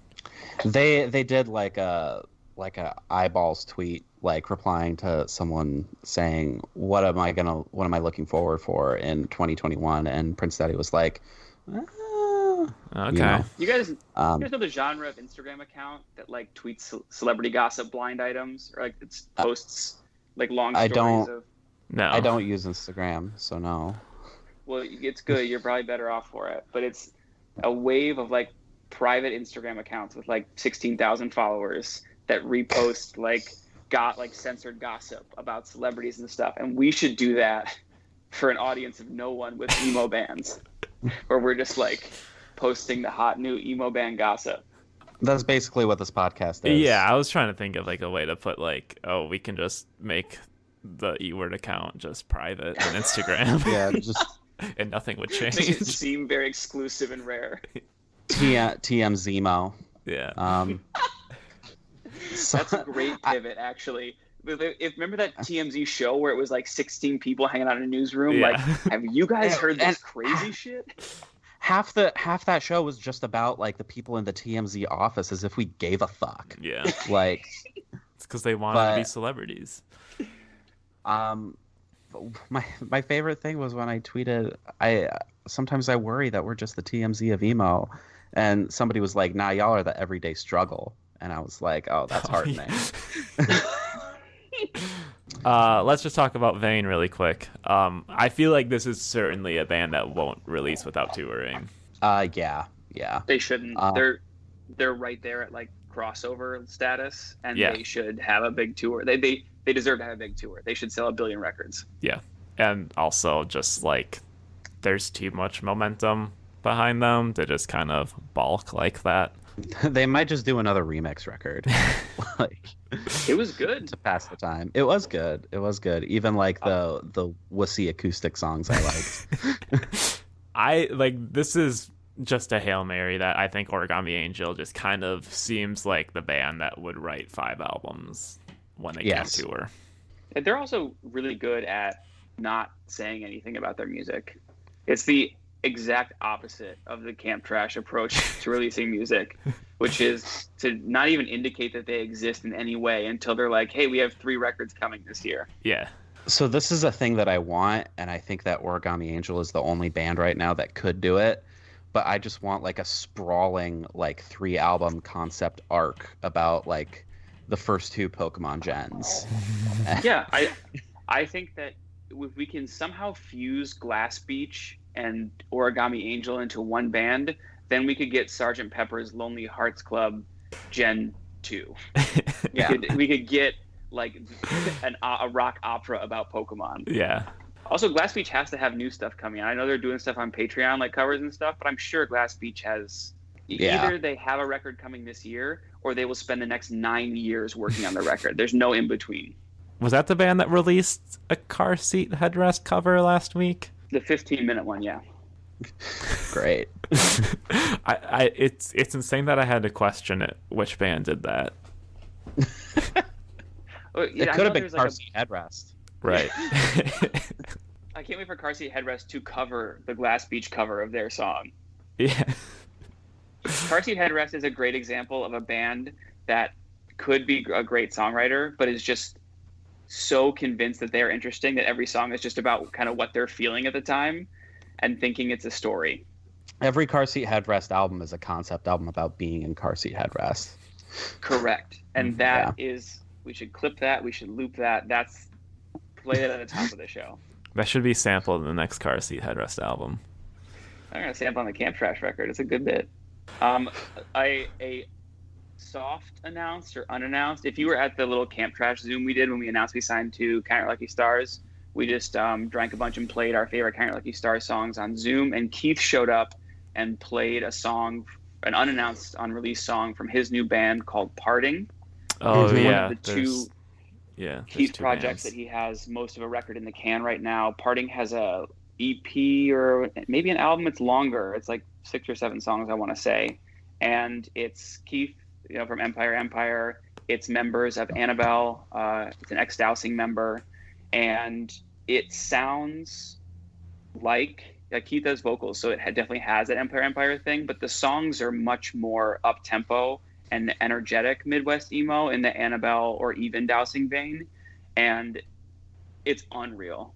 They did like a eyeballs tweet, like replying to someone saying, what am I looking forward for in 2021? And Prince Daddy was like, okay. You guys know the genre of Instagram account that like tweets celebrity gossip blind items, or like it posts like long stories I don't use Instagram, so no. Well, it's good. You're probably better off for it. But it's a wave of like private Instagram accounts with like 16,000 followers that repost like censored gossip about celebrities and stuff. And we should do that for an audience of no one with emo bands, where we're just like posting the hot new emo band gossip. That's basically what this podcast is. Yeah, I was trying to think of like a way to put like, we can just make the E-word account just private on Instagram. Yeah, just and nothing would change. Make it seem very exclusive and rare. TM Zemo. Yeah. That's a great pivot, actually. Remember that TMZ show where it was like 16 people hanging out in a newsroom? Yeah. Like, have you guys heard this And- crazy shit? half that show was just about like the people in the TMZ office, as if we gave a fuck. Yeah. Like, It's because they wanted to be But- celebrities. my favorite thing was when I tweeted, sometimes I worry that we're just the TMZ of emo, and somebody was like, nah, y'all are the everyday struggle, and I was like, oh, that's heartening. Let's just talk about Vane really quick. I feel like this is certainly a band that won't release without touring. Yeah. They shouldn't. Uh, They're right there at like crossover status, and Yeah. they should have a big tour. They deserve to have a big tour. They should sell 1 billion records. Yeah. And also just like there's too much momentum behind them to just kind of balk like that. They might just do another remix record, like, It was good. to pass the time. It was good. Even like the wussy acoustic songs I liked. This is just a Hail Mary that I think Origami Angel just kind of seems like the band that would write 5 albums when they Yes. can't tour. And they're also really good at not saying anything about their music. It's the exact opposite of the Camp Trash approach to releasing music, which is to not even indicate that they exist in any way until they're like, hey, we have 3 records coming this year. Yeah. So this is a thing that I want, and I think that Origami Angel is the only band right now that could do it. But I just want like a sprawling like 3-album concept arc about like the first 2 Pokemon gens. Yeah, I think that if we can somehow fuse Glass Beach and Origami Angel into one band, then we could get Sgt. Pepper's Lonely Hearts Club Gen 2. Yeah. We could get like a rock opera about Pokemon. Yeah. Also, Glass Beach has to have new stuff coming out. I know they're doing stuff on Patreon, like covers and stuff, but I'm sure Glass Beach has... Yeah. Either they have a record coming this year, or they will spend the next 9 years working on the record. There's no in-between. Was that the band that released a car seat headrest cover last week? The 15-minute one, yeah. Great. It's insane that I had to question it. Which band did that? It could have been Car Seat Headrest. Right. I can't wait for Car Seat Headrest to cover the Glass Beach cover of their song. Yeah. Car Seat Headrest is a great example of a band that could be a great songwriter, but is just so convinced that they're interesting that every song is just about kind of what they're feeling at the time and thinking it's a story. Every Car Seat Headrest album is a concept album about being in car seat headrest. Correct. And that is, we should clip that, we should loop that. Play that at the top of the show. That should be sampled in the next car seat headrest album. I'm going to sample on the Camp Trash record. It's a good bit. A soft announced or unannounced, if you were at the little Camp Trash Zoom we did when we announced we signed to Count Your Lucky Stars, we just drank a bunch and played our favorite Count Your Lucky Stars songs on Zoom, and Keith showed up and played a song, an unannounced, unreleased song from his new band called Parting. Oh, It's yeah. one of the two Keith two projects bands. that he has most of a record in the can right now. Parting has a EP or maybe an album. It's longer. It's like 6 or 7 songs, I want to say. And it's Keith, from Empire. It's members of Annabelle. It's an ex-Dowsing member. And it sounds like Keith does vocals, so it definitely has that Empire thing, but the songs are much more up-tempo and energetic Midwest emo in the Annabelle or even Dowsing vein, and it's unreal.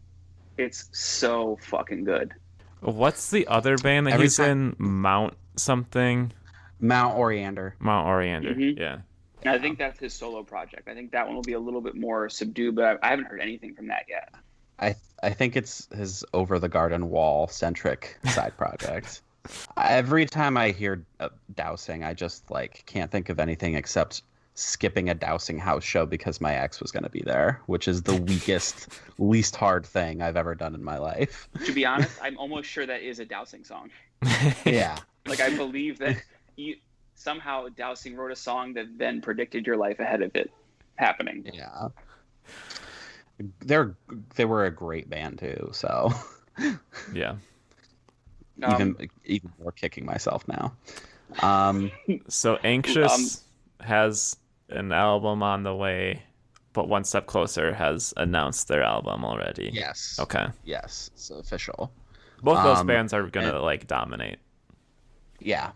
It's so fucking good. What's the other band that he's in? Mount something? Mount Oriander. Mount Oriander, Mhm. yeah. And I think that's his solo project. I think that one will be a little bit more subdued, but I haven't heard anything from that yet. I think it's his Over the Garden Wall centric side project. Every time I hear Dowsing, I just can't think of anything except skipping a Dowsing house show because my ex was going to be there, which is the weakest, least hard thing I've ever done in my life. To be honest, I'm almost sure that is a Dowsing song. Yeah. I believe that somehow Dowsing wrote a song that then predicted your life ahead of it happening. Yeah. They were a great band too, so Yeah. even more kicking myself now. So Anxious has an album on the way, but One Step Closer has announced their album already. Yes. Okay. Yes, it's official. Both of those bands are gonna dominate. Yeah.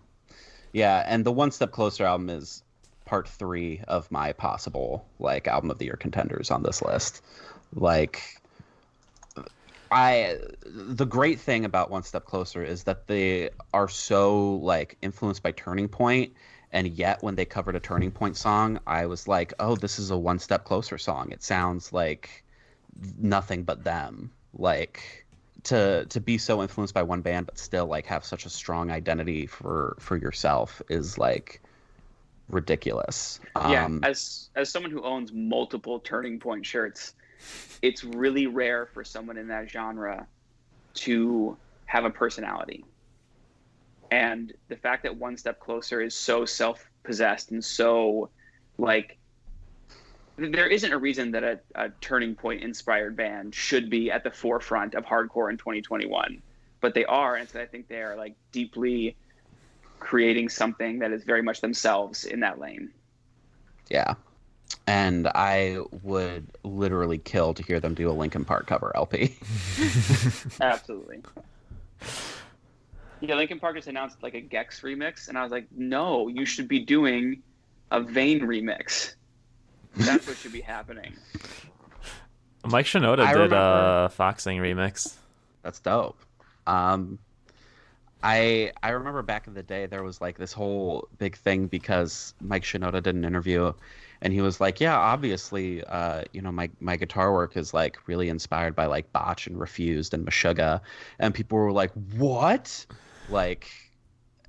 Yeah, and the One Step Closer album is part 3 of my possible album of the year contenders on this list. The great thing about One Step Closer is that they are so influenced by Turning Point, and yet when they covered a Turning Point song, I was like, oh, this is a One Step Closer song. It sounds like nothing but them. To be so influenced by one band but still have such a strong identity for yourself is ridiculous. As someone who owns multiple Turning Point shirts, it's really rare for someone in that genre to have a personality. And the fact that One Step Closer is so self-possessed and so there isn't a reason that a Turning Point inspired band should be at the forefront of hardcore in 2021, but they are. And so I think they are deeply creating something that is very much themselves in that lane. Yeah. And I would literally kill to hear them do a Linkin Park cover LP. Absolutely. Yeah, Linkin Park just announced a Gex remix, and I was like, no, you should be doing a Vane remix. That's what should be happening. Mike Shinoda did a Foxing remix. That's dope. I remember back in the day there was this whole big thing because Mike Shinoda did an interview, and he was like, yeah, obviously, my guitar work is really inspired by Botch and Refused and Meshuggah, and people were like, what?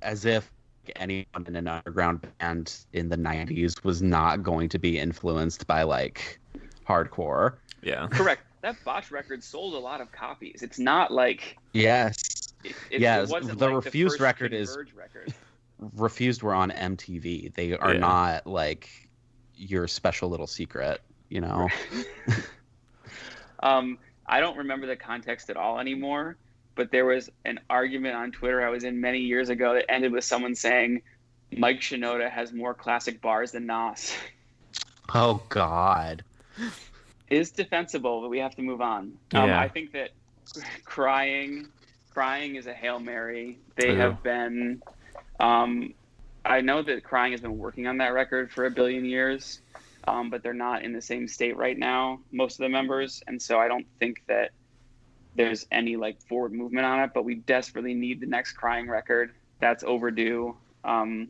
As if anyone in an underground band in the 90s was not going to be influenced by hardcore. Yeah. Correct. That Botch record sold a lot of copies. It's not yes. It wasn't the the Refused first record King is Verge record. Refused were on MTV. They are not your special little secret, I don't remember the context at all anymore, but there was an argument on Twitter I was in many years ago that ended with someone saying Mike Shinoda has more classic bars than Nas. Oh, God. Is defensible, but we have to move on. Yeah. I think that Crying is a Hail Mary. They have been... I know that Crying has been working on that record for a billion years, but they're not in the same state right now, most of the members, and so I don't think that there's any forward movement on it, but we desperately need the next Crying record. That's overdue. A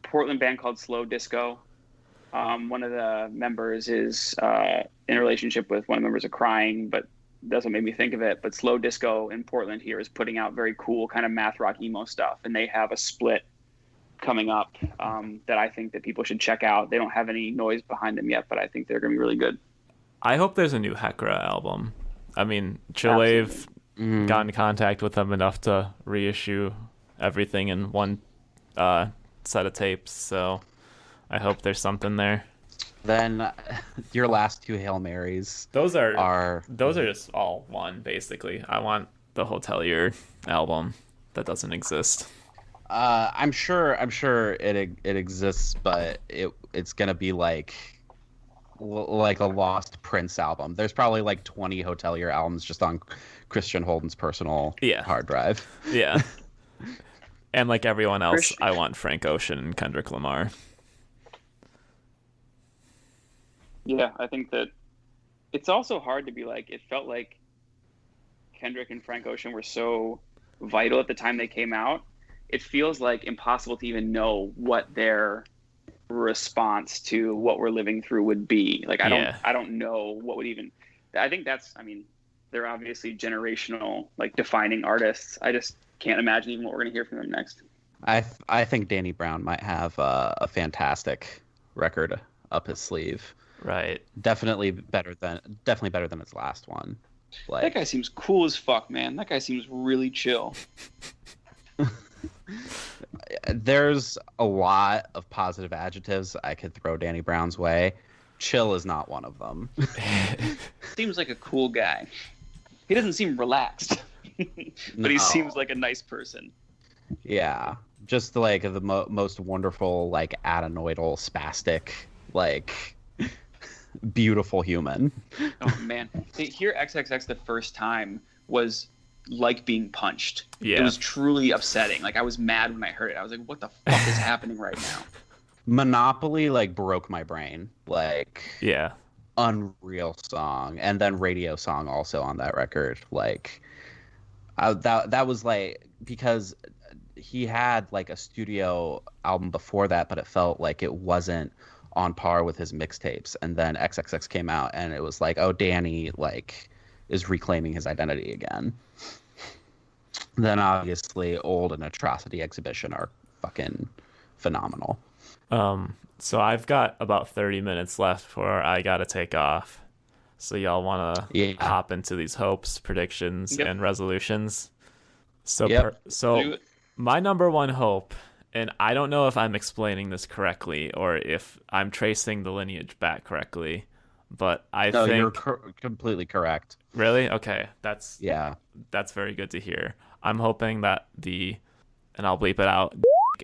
Portland band called Slow Disco. One of the members is in a relationship with one of the members of Crying, but that's what made me think of it. But Slow Disco in Portland here is putting out very cool kind of math rock emo stuff, and they have a split coming up that I think that people should check out. They don't have any noise behind them yet, but I think they're going to be really good. I hope there's a new Hekra album. I mean, Chillwavve got in contact with them enough to reissue everything in one set of tapes, so I hope there's something there. Then your last two Hail Marys. Those are just all one, basically. I want the Hotelier album that doesn't exist. I'm sure it exists, but it's gonna be like a Lost Prince album. There's probably 20 Hotelier albums just on Christian Holden's personal hard drive. Yeah. And like everyone else, I want Frank Ocean and Kendrick Lamar. Yeah, I think that it's also hard to be it felt like Kendrick and Frank Ocean were so vital at the time they came out. It feels impossible to even know what their response to what we're living through would be. I don't know what would even, I think they're obviously generational, defining artists. I just can't imagine even what we're going to hear from them next. I think Danny Brown might have a fantastic record up his sleeve. Right. Definitely better than his last one. That guy seems cool as fuck, man. That guy seems really chill. There's a lot of positive adjectives I could throw Danny Brown's way. Chill is not one of them. Seems like a cool guy. He doesn't seem relaxed, but he seems like a nice person. Yeah, just like the most wonderful, like adenoidal, spastic, like beautiful human. Oh man, to hear XXX the first time was like being punched. Yeah. It was truly upsetting. Like I was mad when I heard it. I was like, what the fuck is happening right now? Monopoly like broke my brain. Like Yeah. unreal song, and then radio song also on that record. Like that was like, because he had like a studio album before that, but it felt like it wasn't on par with his mixtapes. And then XXX came out, and it was like, oh, Danny like is reclaiming his identity again. Then obviously Old and Atrocity Exhibition are fucking phenomenal. So I've got about 30 minutes left before I gotta take off. So y'all wanna hop into these hopes, predictions, Yep. and resolutions? So Yep. Do it. my number one hope, and I don't know if I'm explaining this correctly or if I'm tracing the lineage back correctly, but I No, think you're completely correct. really okay. That's Yeah. very good to hear. I'm hoping that and I'll bleep it out,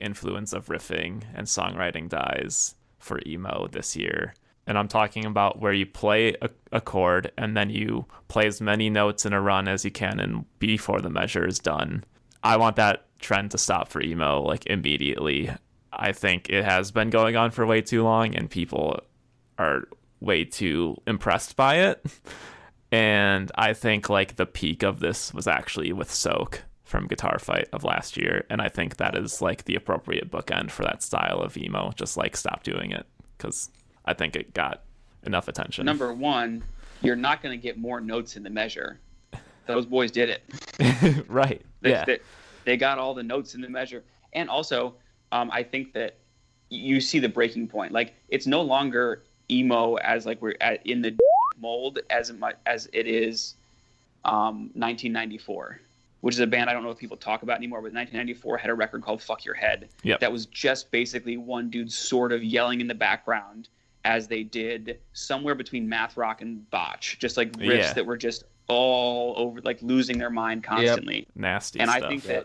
influence of riffing and songwriting dies for emo this year. And I'm talking about where you play a chord and then you play as many notes in a run as you can and before the measure is done. I want that trend to stop for emo like immediately. I think it has been going on for way too long and people are way too impressed by it. And I think like the peak of this was actually with Soak from Guitar Fight of last year, and I think that is like the appropriate bookend for that style of emo. Just like stop doing it, because I think it got enough attention. Number one, you're not going to get more notes in the measure. Those boys did it. Right. Yeah. They got all the notes in the measure. And also, I think that you see the breaking point. Like, it's no longer emo as like we're in the mold as much as it is 1994, which is a band I don't know if people talk about anymore, but 1994 had a record called Fuck Your Head. Yep. That was just basically one dude sort of yelling in the background as they did somewhere between math rock and botch, just like riffs that were just all over, like losing their mind constantly. Yep. Nasty and stuff.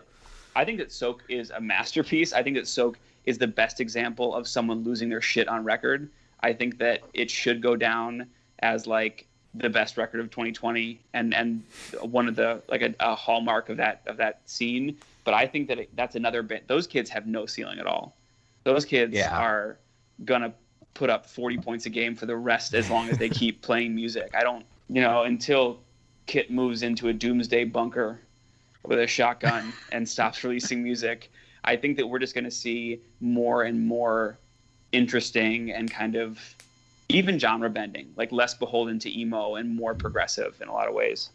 I think that Soak is a masterpiece. I think that Soak is the best example of someone losing their shit on record. I think that it should go down as like the best record of 2020 and one of the like a hallmark of that scene. But I think that that's another bit. Those kids have no ceiling at all. Those kids are gonna put up 40 points a game for the rest as long as they keep playing music. I don't, until Kit moves into a doomsday bunker with a shotgun and stops releasing music. I think that we're just going to see more and more interesting and kind of even genre bending, like less beholden to emo and more progressive in a lot of ways.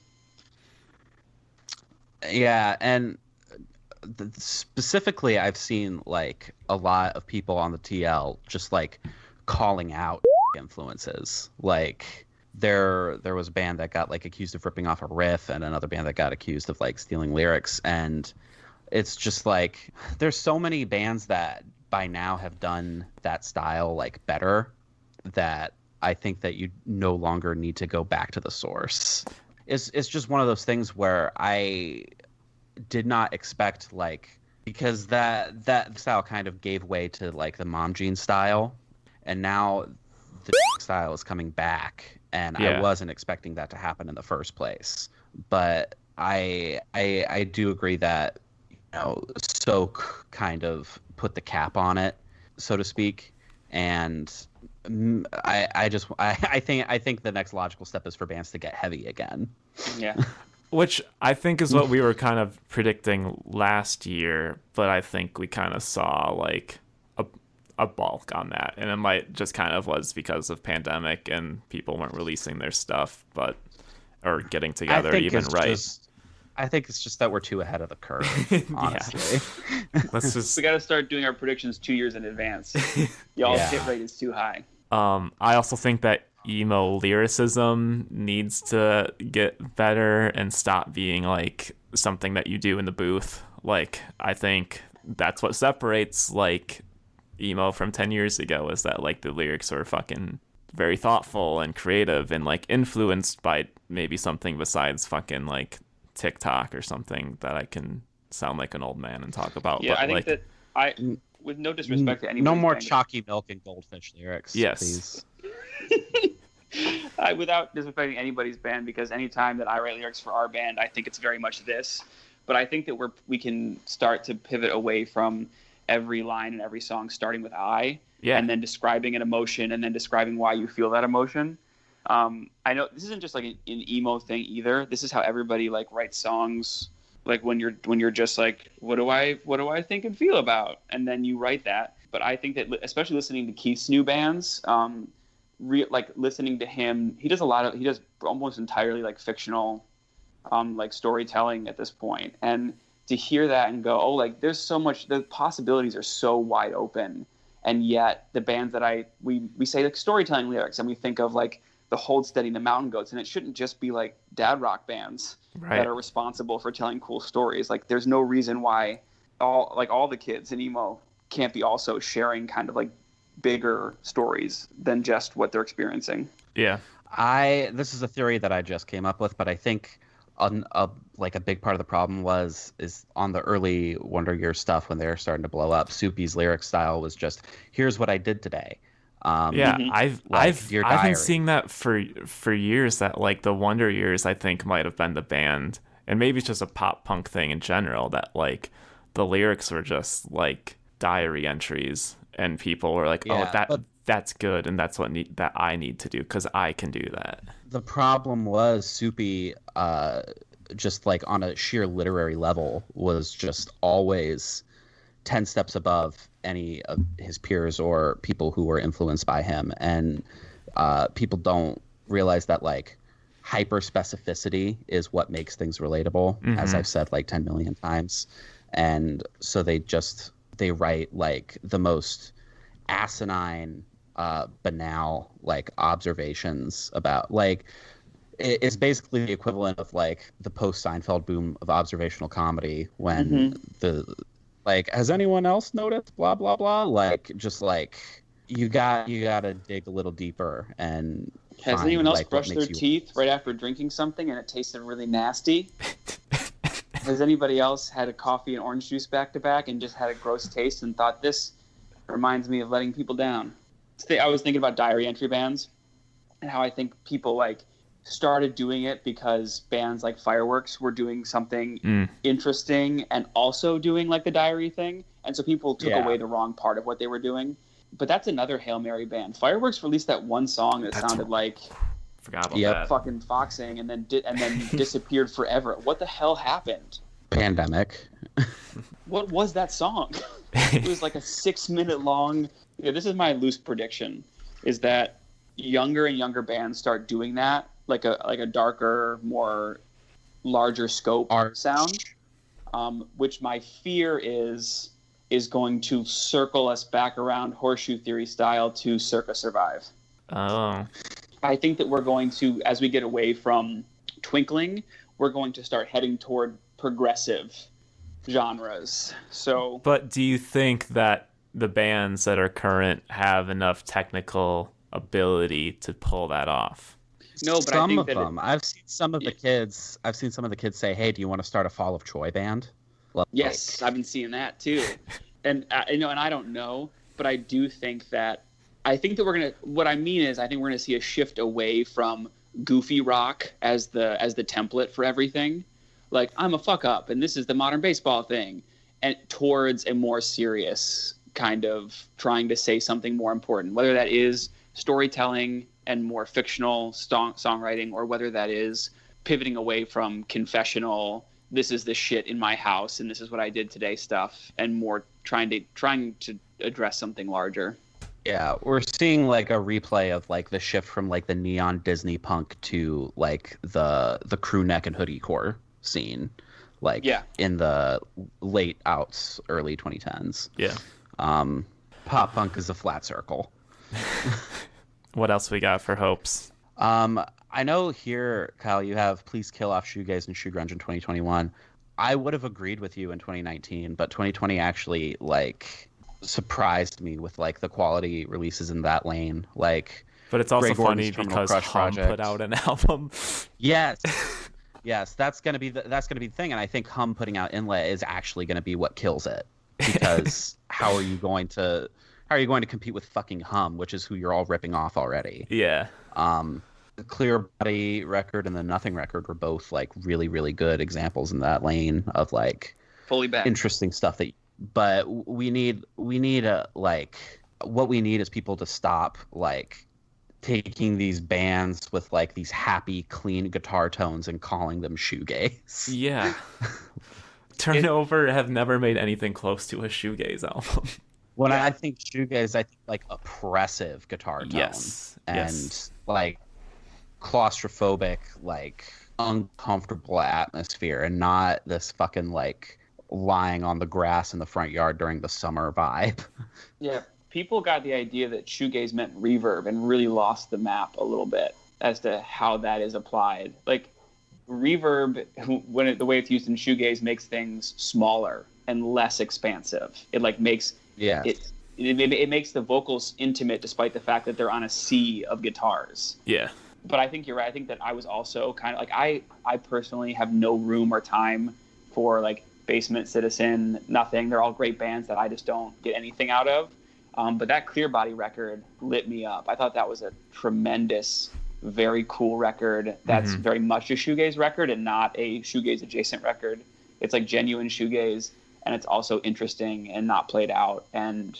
Yeah, and specifically I've seen like a lot of people on the TL just like calling out influences. Like there was a band that got like accused of ripping off a riff and another band that got accused of like stealing lyrics, and it's just like there's so many bands that by now have done that style like better that I think that you no longer need to go back to the source. It's just one of those things where I did not expect, like, because that style kind of gave way to like the Mom Jean style, and now the style is coming back, and I wasn't expecting that to happen in the first place. But I do agree that Soak kind of put the cap on it, so to speak, and I think the next logical step is for bands to get heavy again. Yeah. Which I think is what we were kind of predicting last year, but I think we kind of saw like a bulk on that, and it might just kind of was because of pandemic and people weren't releasing their stuff, or getting together even right. I think it's just that we're too ahead of the curve, honestly. Let's just. We got to start doing our predictions 2 years in advance. Y'all's hit rate is too high. I also think that emo lyricism needs to get better and stop being like something that you do in the booth. Like, I think that's what separates like emo from 10 years ago, is that like the lyrics are fucking very thoughtful and creative and like influenced by maybe something besides fucking like TikTok or something that I can sound like an old man and talk about. Yeah, but I think like, that I, with no disrespect to anybody, No more chalky milk and goldfish lyrics. Yes. Please. without disrespecting anybody's band, because anytime that I write lyrics for our band, I think it's very much this. But I think that we can start to pivot away from every line and every song starting with I, and then describing an emotion, and then describing why you feel that emotion. I know this isn't just like an emo thing either. This is how everybody like writes songs. Like when you're just like, what do I think and feel about, and then you write that. But I think that especially listening to Keith's new bands, like listening to him, he does almost entirely like fictional, like storytelling at this point, and to hear that and go, oh, like there's so much, the possibilities are so wide open, and yet the bands that we say like storytelling lyrics, and we think of like the Hold Steady, the Mountain Goats, and it shouldn't just be like dad rock bands that are responsible for telling cool stories. Like there's no reason why all the kids in emo can't be also sharing kind of like bigger stories than just what they're experiencing. Yeah. This is a theory that I just came up with, but I think a big part of the problem is on the early Wonder Years stuff when they were starting to blow up. Soupy's lyric style was just, here's what I did today. I've been seeing that for years, that like the Wonder Years I think might have been the band, and maybe it's just a pop punk thing in general, that like the lyrics were just like diary entries, and people were like, that's good, and that's that I need to do because I can do that. The problem was Soupy, just like on a sheer literary level, was just always 10 steps above any of his peers or people who were influenced by him. And people don't realize that like hyper specificity is what makes things relatable, as I've said like 10 million times. And so they write like the most asinine, banal like observations about like, it's basically the equivalent of like the post Seinfeld boom of observational comedy when like, has anyone else noticed blah blah blah, like just like you gotta dig a little deeper. And has anyone else brushed their teeth right after drinking something and it tasted really nasty? Has anybody else had a coffee and orange juice back to back and just had a gross taste and thought, this reminds me of letting people down? I was thinking about diary entry bands and how I think people like started doing it because bands like Fireworks were doing something interesting and also doing like the diary thing, and so people took away the wrong part of what they were doing. But that's another Hail Mary band. Fireworks released that one song that sounded like forgot about that. Fucking foxing, and then disappeared forever. What the hell happened? Pandemic. What was that song? It was like a 6-minute long. This is my loose prediction: is that younger and younger bands start doing that, like a darker, more larger scope sound, which my fear is going to circle us back around Horseshoe Theory style to Circa Survive. Oh. I think that we're going to, as we get away from twinkling, we're going to start heading toward progressive genres. So, but do you think that the bands that are current have enough technical ability to pull that off? No, but I think that I've seen some of the kids. I've seen some of the kids say, "Hey, do you want to start a Fall of Troy band?" Yes, I've been seeing that too, and and I don't know, but I do think that we're gonna. What I mean is, I think we're gonna see a shift away from goofy rock as the template for everything. Like, I'm a fuck up, and this is the modern baseball thing, and towards a more serious kind of trying to say something more important, whether that is storytelling and more fictional songwriting, or whether that is pivoting away from confessional, this is the shit in my house and this is what I did today stuff, and more trying to address something larger. Yeah, we're seeing like a replay of like the shift from like the neon Disney punk to like the crew neck and hoodie core scene, like in the late outs, early 2010s. Yeah. Pop punk is a flat circle. What else we got for hopes? I know here, Kyle, you have Please Kill Off Shoegaze and Shoe Grunge in 2021. I would have agreed with you in 2019, but 2020 actually like surprised me with like the quality releases in that lane. Like, but it's also Greg funny Gordon's because Crush Hum project put out an album. Yes. Yes, that's gonna be the thing, and I think Hum putting out Inlet is actually gonna be what kills it, because how are you going to compete with fucking Hum, which is who you're all ripping off already? Yeah. The Clear Body record and the Nothing record were both like really, really good examples in that lane of like Fully back. interesting stuff but we need like what we need is people to stop like taking these bands with like these happy, clean guitar tones and calling them shoegaze. Yeah. Turnover have never made anything close to a shoegaze album. When I think shoegaze, I think like oppressive guitar tone. Yes. And like claustrophobic, like uncomfortable atmosphere, and not this fucking like lying on the grass in the front yard during the summer vibe. Yeah, people got the idea that shoegaze meant reverb and really lost the map a little bit as to how that is applied. Like reverb, the way it's used in shoegaze, makes things smaller and less expansive. It like makes it makes the vocals intimate, despite the fact that they're on a sea of guitars. Yeah. But I think you're right. I think that I was also kind of like I personally have no room or time for like Basement Citizen, Nothing. They're all great bands that I just don't get anything out of. But that Clear Body record lit me up. I thought that was a tremendous, very cool record. That's very much a shoegaze record and not a shoegaze adjacent record. It's like genuine shoegaze, and it's also interesting and not played out. And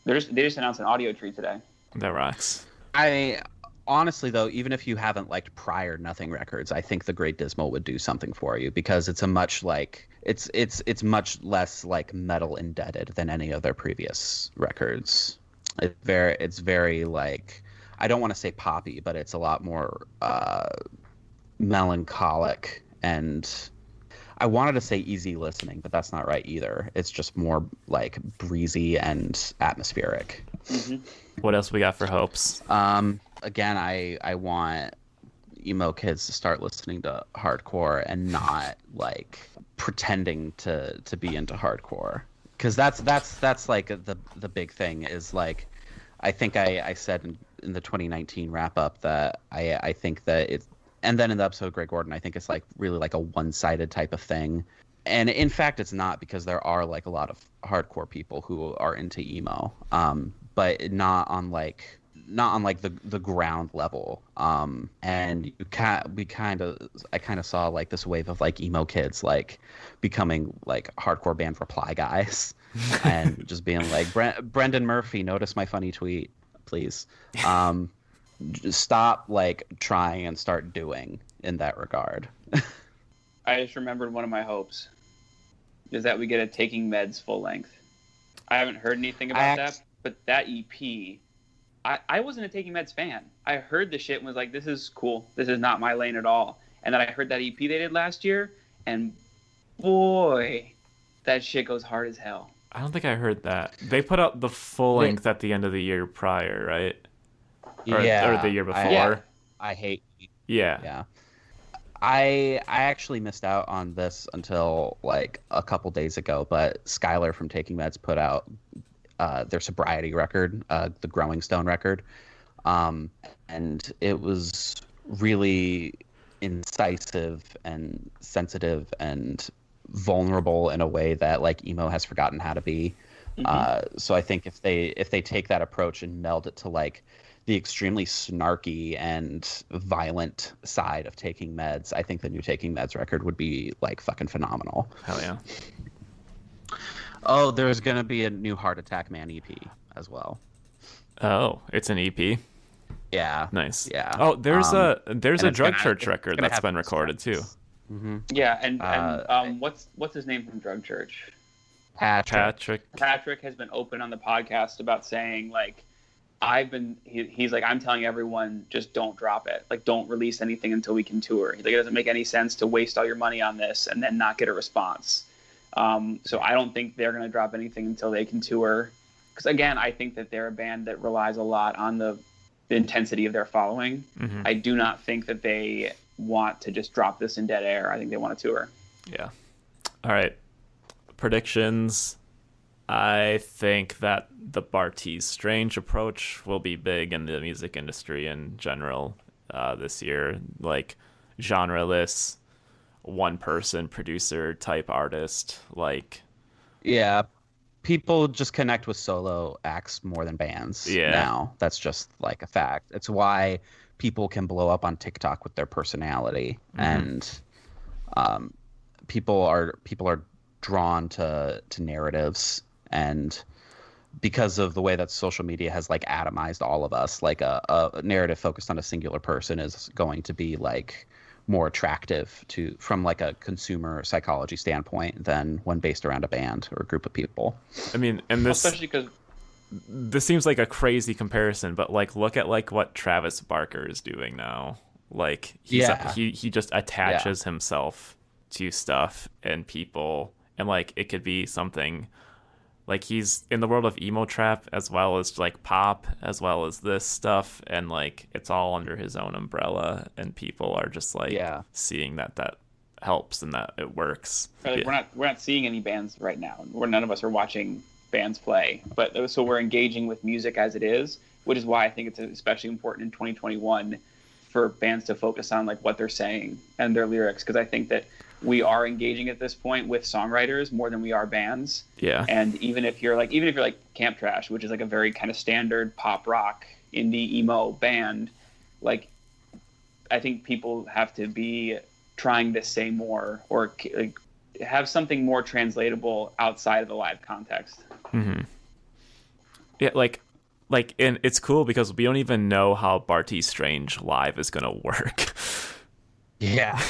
they just announced an audio tree today. That rocks. Honestly, though, even if you haven't liked prior Nothing records, I think The Great Dismal would do something for you, because it's a much like it's much less like metal indebted than any of their previous records. It's very like, I don't want to say poppy, but it's a lot more melancholic, and I wanted to say easy listening, but that's not right either. It's just more like breezy and atmospheric. What else we got for hopes? Again, I want emo kids to start listening to hardcore and not like pretending to be into hardcore, because that's like the big thing is like, I think I said in the 2019 wrap up that I think that it's, and then in the episode of Greg Gordon, I think it's like really like a one-sided type of thing, and in fact it's not, because there are like a lot of hardcore people who are into emo, but not on like the ground level. And I kind of saw like this wave of like emo kids like becoming like hardcore band Reply guys, and just being like, Brendan Murphy, notice my funny tweet, please. Just stop like trying and start doing in that regard. I just remembered one of my hopes is that we get a Taking Meds full length. I haven't heard anything about that, but that EP, I wasn't a Taking Meds fan. I heard the shit and was like, this is cool. This is not my lane at all. And then I heard that EP they did last year, and boy, that shit goes hard as hell. I don't think I heard that. They put out the full length at the end of the year prior, right? Or the year before. I hate. Yeah. I actually missed out on this until like a couple days ago, but Skylar from Taking Meds put out their sobriety record, the Growing Stone record, and it was really incisive and sensitive and vulnerable in a way that like emo has forgotten how to be. So I think if they take that approach and meld it to like the extremely snarky and violent side of Taking Meds, I think the new Taking Meds record would be like fucking phenomenal. Hell yeah. Oh, there's gonna be a new Heart Attack Man EP as well. Oh, it's an EP. Yeah. Nice. Yeah. Oh, there's a Drug Church it's record gonna that's have been recorded too. Yeah, and what's his name from Drug Church? Patrick Has been open on the podcast about saying like, he's like, I'm telling everyone, just don't drop it. Like, don't release anything until we can tour. He's like, it doesn't make any sense to waste all your money on this and then not get a response. So I don't think they're going to drop anything until they can tour. Because again, I think that they're a band that relies a lot on the intensity of their following. I do not think that they want to just drop this in dead air. I think they want to tour. Yeah. All right. Predictions. I think that the Bartees Strange approach will be big in the music industry in general this year. Like, genreless, one person producer type artist. Like, Yeah, people just connect with solo acts more than bands Yeah. now. That's just like a fact. It's why people can blow up on TikTok with their personality, and people are drawn to narratives, and because of the way that social media has like atomized all of us, like a narrative focused on a singular person is going to be like more attractive to from like a consumer psychology standpoint than when based around a band or a group of people. I mean, and Especially because this seems like a crazy comparison, but like look at like what Travis Barker is doing now. Like he just attaches himself to stuff and people, and like it could be something like he's in the world of emo trap as well as like pop as well as this stuff, and like it's all under his own umbrella, and people are just like seeing that helps and that it works. Like, we're not seeing any bands right now. None of us are watching bands play, but so we're engaging with music as it is, which is why I think it's especially important in 2021 for bands to focus on like what they're saying and their lyrics, because I think that we are engaging at this point with songwriters more than we are bands. Yeah. And even if you're like Camp Trash, which is like a very kind of standard pop rock indie emo band, like I think people have to be trying to say more or like have something more translatable outside of the live context. Mm-hmm. Yeah, like, and it's cool because we don't even know how Barty Strange live is gonna work. Yeah.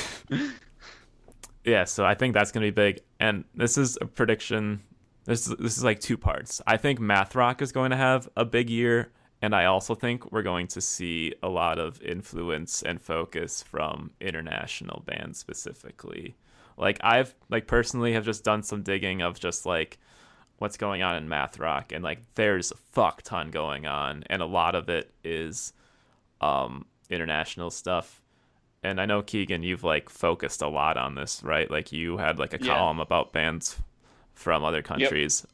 Yeah, so I think that's gonna be big, and this is a prediction. This is like two parts. I think math rock is going to have a big year, and I also think we're going to see a lot of influence and focus from international bands specifically. Like I've like personally have just done some digging of just like what's going on in math rock, and like there's a fuck ton going on, and a lot of it is international stuff. And I know, Keegan, you've like focused a lot on this, right? Like you had like a column about bands from other countries.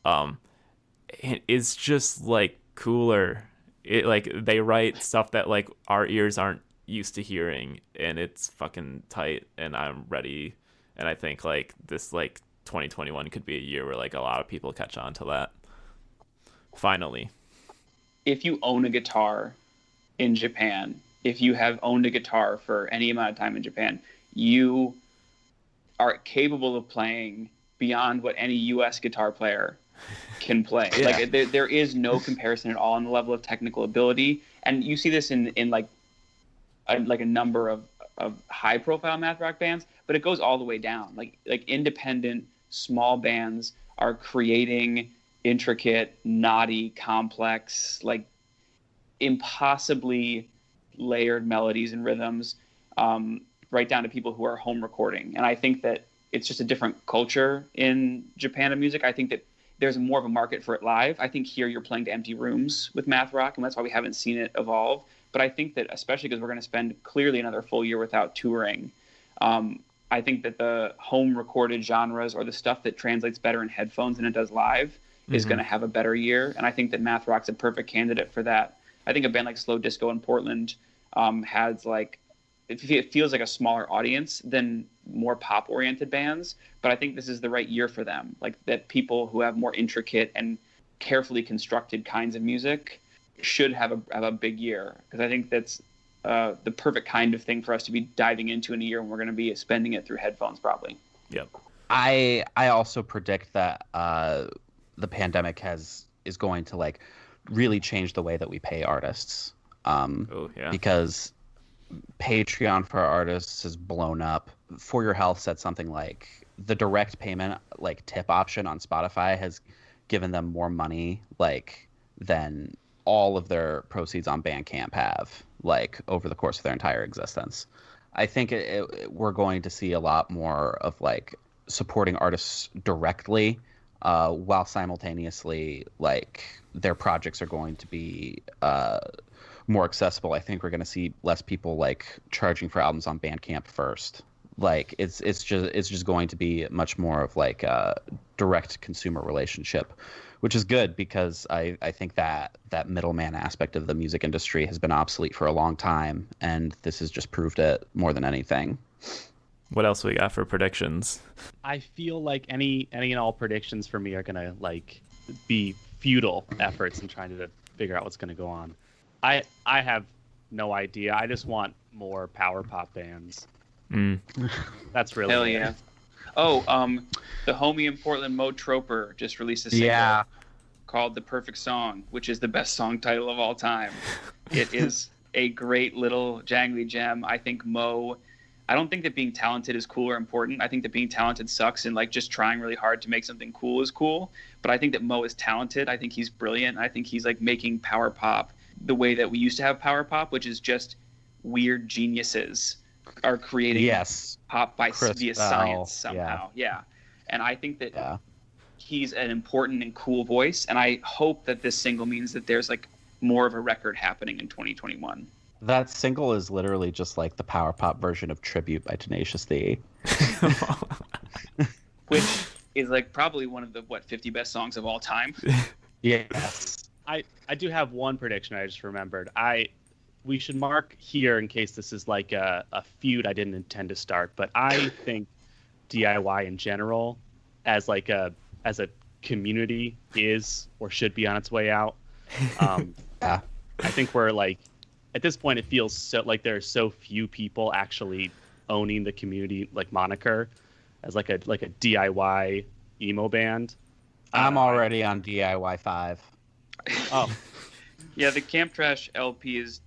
It's just like cooler. It like they write stuff that like our ears aren't used to hearing, and it's fucking tight, and I'm ready. And I think like this like 2021 could be a year where like a lot of people catch on to that. Finally. If you own a guitar in Japan, if you have owned a guitar for any amount of time in Japan, you are capable of playing beyond what any U.S. guitar player can play. Yeah. Like there is no comparison at all on the level of technical ability, and you see this in like a number of high-profile math rock bands, but it goes all the way down. Like independent small bands are creating intricate, knotty, complex, like impossibly layered melodies and rhythms, right down to people who are home recording. And I think that it's just a different culture in Japan of music. I think that there's more of a market for it live. I think here you're playing to empty rooms with math rock, and that's why we haven't seen it evolve. But I think that especially because we're going to spend clearly another full year without touring, I think that the home recorded genres or the stuff that translates better in headphones than it does live is going to have a better year. And I think that math rock's a perfect candidate for that. I think a band like Slow Disco in Portland has like, it feels like a smaller audience than more pop oriented bands, but I think this is the right year for them. Like that people who have more intricate and carefully constructed kinds of music should have a big year, because I think that's the perfect kind of thing for us to be diving into in a year when we're going to be spending it through headphones probably. Yep. I also predict that the pandemic is going to like really change the way that we pay artists. Because Patreon for artists has blown up. For Your Health said something like the direct payment like tip option on Spotify has given them more money like than all of their proceeds on Bandcamp have like over the course of their entire existence. I think we're going to see a lot more of like supporting artists directly, while simultaneously like their projects are going to be more accessible. I think we're going to see less people like charging for albums on Bandcamp first. Like it's just going to be much more of like a direct consumer relationship, which is good because I think that middleman aspect of the music industry has been obsolete for a long time, and this has just proved it more than anything. What else we got for predictions? I feel like any and all predictions for me are gonna like be futile efforts in trying to figure out what's gonna go on. I have no idea. I just want more power pop bands. That's really Hell it. yeah. Oh, the homie in Portland, Mo Troper, just released a single called "The Perfect Song," which is the best song title of all time. It is a great little jangly gem. I think Mo. I don't think that being talented is cool or important. I think that being talented sucks, and like just trying really hard to make something cool is cool. But I think that Mo is talented. I think he's brilliant. I think he's like making power pop the way that we used to have power pop, which is just weird geniuses are creating pop via science somehow. Yeah. And I think that he's an important and cool voice. And I hope that this single means that there's like more of a record happening in 2021. That single is literally just like the power pop version of Tribute by Tenacious D. Which is like probably one of the 50 best songs of all time. Yes. I do have one prediction I just remembered. We should mark here in case this is like a feud I didn't intend to start, but I think DIY in general as a community is or should be on its way out. I think we're like at this point it feels so like there are so few people actually owning the community like moniker as like a DIY emo band. I'm already on DIY 5. Oh. Yeah, the Camp Trash LP is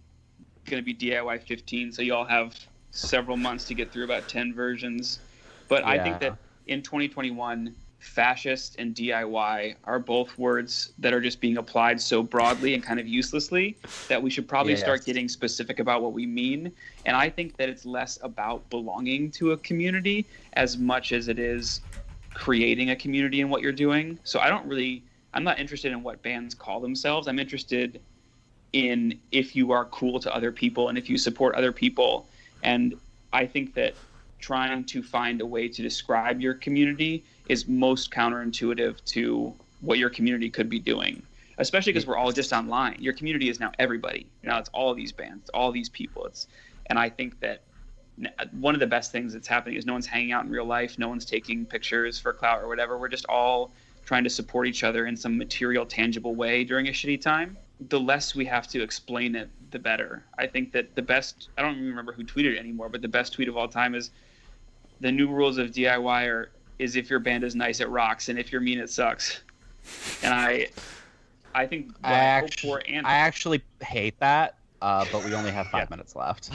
going to be DIY 15, so y'all have several months to get through about 10 versions. But I think that in 2021, fascist and DIY are both words that are just being applied so broadly and kind of uselessly that we should probably start getting specific about what we mean. And I think that it's less about belonging to a community as much as it is creating a community in what you're doing. So I'm not interested in what bands call themselves. I'm interested in if you are cool to other people and if you support other people. And I think that trying to find a way to describe your community is most counterintuitive to what your community could be doing, especially because we're all just online. Your community is now everybody. Now it's all these bands, all these people. And I think that one of the best things that's happening is no one's hanging out in real life. No one's taking pictures for clout or whatever. We're just all trying to support each other in some material, tangible way during a shitty time. The less we have to explain it, the better. I think that the best, I don't even remember who tweeted it anymore, but the best tweet of all time is the new rules of DIY is if your band is nice, it rocks, and if you're mean, it sucks. And I think what I hope for and I actually hate that, but we only have 5 minutes left.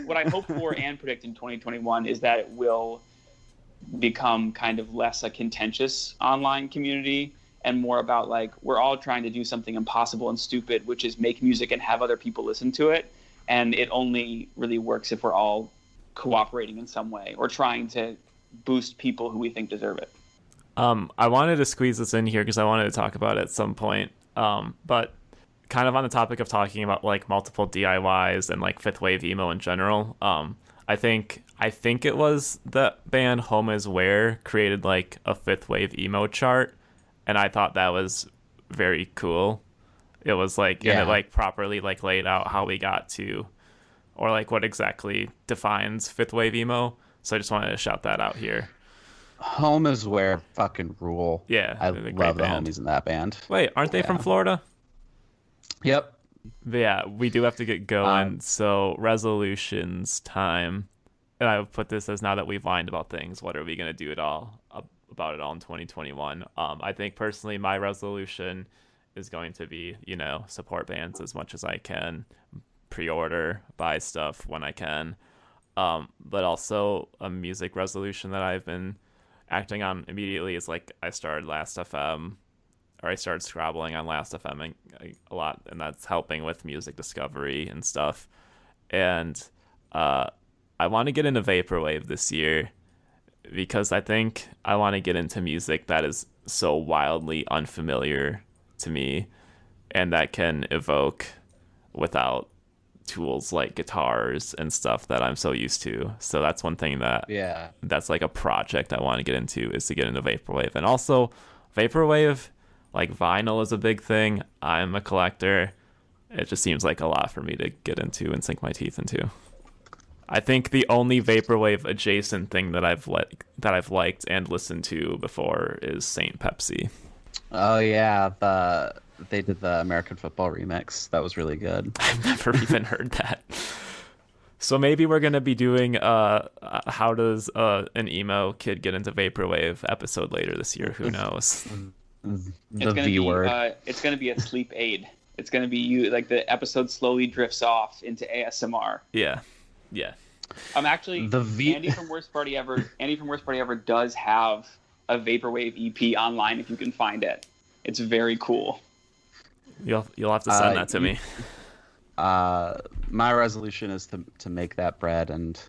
What I hope for and predict in 2021 is that it will become kind of less a contentious online community and more about like we're all trying to do something impossible and stupid, which is make music and have other people listen to it. And it only really works if we're all cooperating in some way or trying to boost people who we think deserve it. I wanted to squeeze this in here because I wanted to talk about it at some point. But kind of on the topic of talking about like multiple DIYs and like fifth wave emo in general. I think it was the band Home Is Where created like a fifth wave emo chart, and I thought that was very cool. It was like and it like properly like laid out how we got to, or like what exactly defines fifth wave emo. So I just wanted to shout that out here. Home Is Where fucking rule. Yeah, I love the homies in that band. Wait, aren't they from Florida? Yep. But yeah, we do have to get going. So resolutions time. And I would put this as now that we've whined about things, what are we going to do about it all in 2021? I think personally my resolution is going to be, support bands as much as I can, pre-order, buy stuff when I can. But also a music resolution that I've been acting on immediately is like I started scrabbling on Last.fm a lot, and that's helping with music discovery and stuff. And I want to get into vaporwave this year because I think I want to get into music that is so wildly unfamiliar to me and that can evoke without tools like guitars and stuff that I'm so used to. So that's one thing that's like a project I want to get into, is to get into vaporwave. And also vaporwave, like vinyl is a big thing. I'm a collector. It just seems like a lot for me to get into and sink my teeth into. I think the only vaporwave adjacent thing that I've liked and listened to before is Saint Pepsi. Oh yeah, they did the American football remix. That was really good. I've never even heard that. So maybe we're gonna be doing how does an emo kid get into vaporwave episode later this year? Who knows? The V word. It's gonna be a sleep aid. It's gonna be you like the episode slowly drifts off into ASMR. Yeah. Actually, Andy from Worst Party Ever does have a vaporwave EP online if you can find it. It's very cool. You'll have to send that to me. My resolution is to make that bread and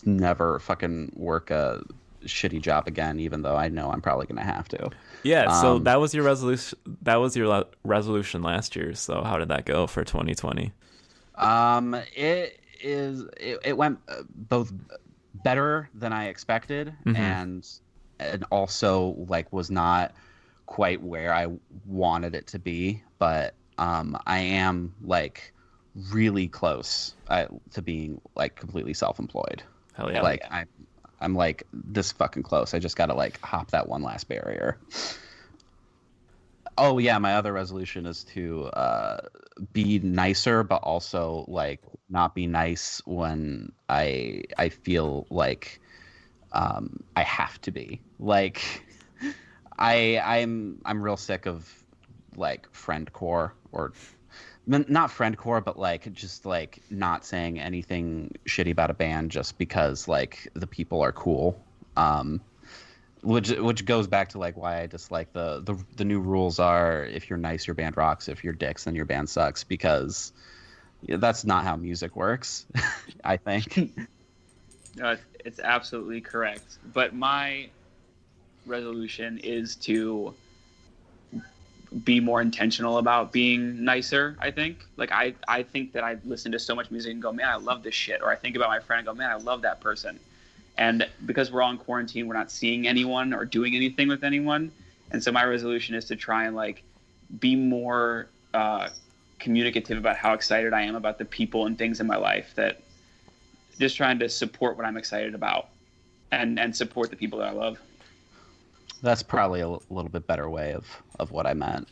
never fucking work a shitty job again, even though I know I'm probably gonna have to. Yeah. So that was your resolution. That was your resolution last year. So how did that go for 2020? It went both better than I expected, and also like was not quite where I wanted it to be, but I am like really close to being like completely self-employed. Hell yeah! Like I'm like this fucking close. I just gotta like hop that one last barrier. Oh yeah, my other resolution is to be nicer, but also like not be nice when I feel like I have to be. Like I'm real sick of like friendcore, or not friendcore, but like just like not saying anything shitty about a band just because like the people are cool. Which goes back to like why I dislike the new rules are if you're nice your band rocks, if you're dicks then your band sucks, because that's not how music works. I think. It's absolutely correct. But my resolution is to be more intentional about being nicer. I think like I think that I listen to so much music and go, man, I love this shit, or I think about my friend and go, man, I love that person. And because we're all in quarantine, we're not seeing anyone or doing anything with anyone. And so my resolution is to try and like be more communicative about how excited I am about the people and things in my life, that just trying to support what I'm excited about and support the people that I love. That's probably a little bit better way of what I meant.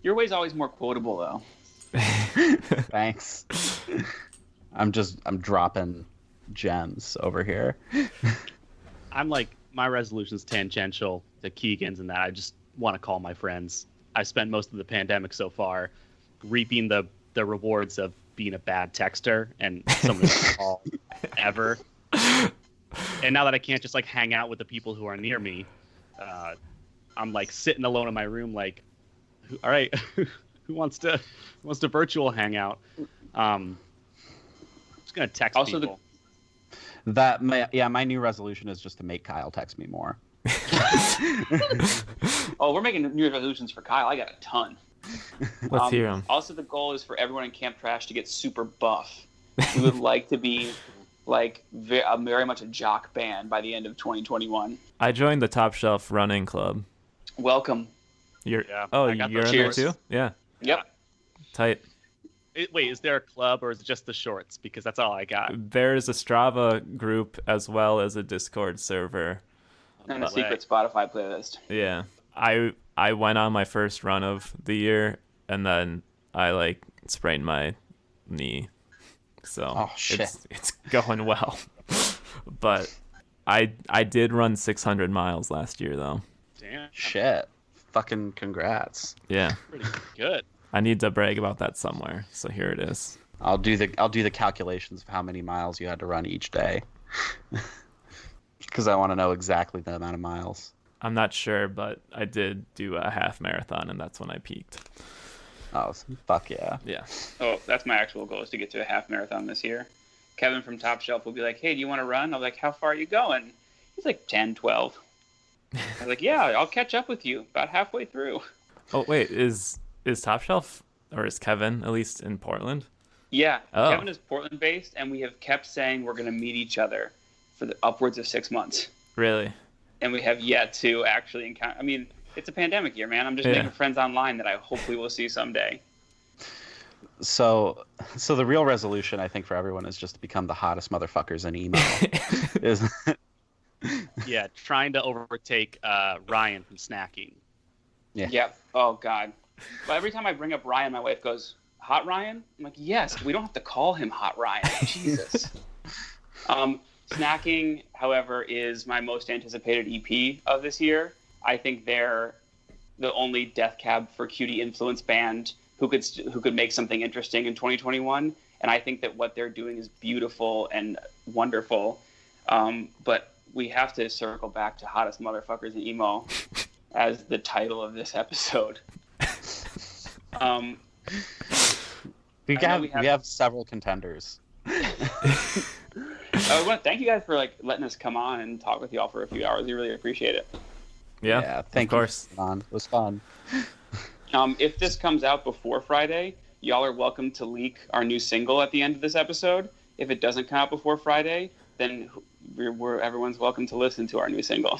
Your way's always more quotable though. Thanks. I'm dropping gems over here. I'm like, my resolution's tangential to Keegan's in that I just want to call my friends. I spent most of the pandemic so far reaping the rewards of being a bad texter and someone to call ever. And now that I can't just like hang out with the people who are near me, I'm like sitting alone in my room like, all right, who wants to virtual hangout? Just gonna text also people. My new resolution is just to make Kyle text me more. Oh, we're making New Year's resolutions for Kyle. I got a ton. Let's hear them. Also, the goal is for everyone in Camp Trash to get super buff. We would like to be like very much a jock band by the end of 2021. I joined the Top Shelf Running Club. Welcome. You're Yeah, oh, I got you're those. in there Cheers. too? Yeah. Yep. Tight. Wait, is there a club or is it just the shorts? Because that's all I got. There's a Strava group as well as a Discord server. And a secret Spotify playlist. Yeah. I went on my first run of the year and then I like sprained my knee. So Oh, shit. it's going well. But I did run 600 miles last year though. Damn, Shit. Fucking congrats. Yeah. pretty good. I need to brag about that somewhere. So here it is. I'll do the calculations of how many miles you had to run each day. Because I want to know exactly the amount of miles. I'm not sure, but I did do a half marathon and that's when I peaked. Oh, fuck yeah. Yeah. Oh, that's my actual goal, is to get to a half marathon this year. Kevin from Top Shelf will be like, hey, do you want to run? I'm like, how far are you going? He's like 10, 12. I was like, yeah, I'll catch up with you about halfway through. Oh wait, is Top Shelf or is Kevin at least in Portland? Yeah, Oh. Kevin is Portland based, and we have kept saying we're going to meet each other for the upwards of 6 months. Really? And we have yet to actually encounter. I mean, it's a pandemic year, man. I'm just Yeah. making friends online that I hopefully will see someday. So the real resolution, I think, for everyone is just to become the hottest motherfuckers in email. is Yeah, trying to overtake Ryan from snacking. Yeah. Yep. Oh God. But every time I bring up Ryan, my wife goes, "Hot Ryan?" I'm like, "Yes." We don't have to call him Hot Ryan. Jesus. Snacking, however, is my most anticipated EP of this year. I think they're the only Death Cab for Cutie influence band who could make something interesting in 2021. And I think that what they're doing is beautiful and wonderful. But we have to circle back to Hottest Motherfuckers in Emo as the title of this episode. we have several contenders. I want to thank you guys for letting us come on and talk with y'all for a few hours. We really appreciate it. Yeah, thank of course. you. It was fun. If this comes out before Friday, y'all are welcome to leak our new single at the end of this episode. If it doesn't come out before Friday, then everyone's welcome to listen to our new single.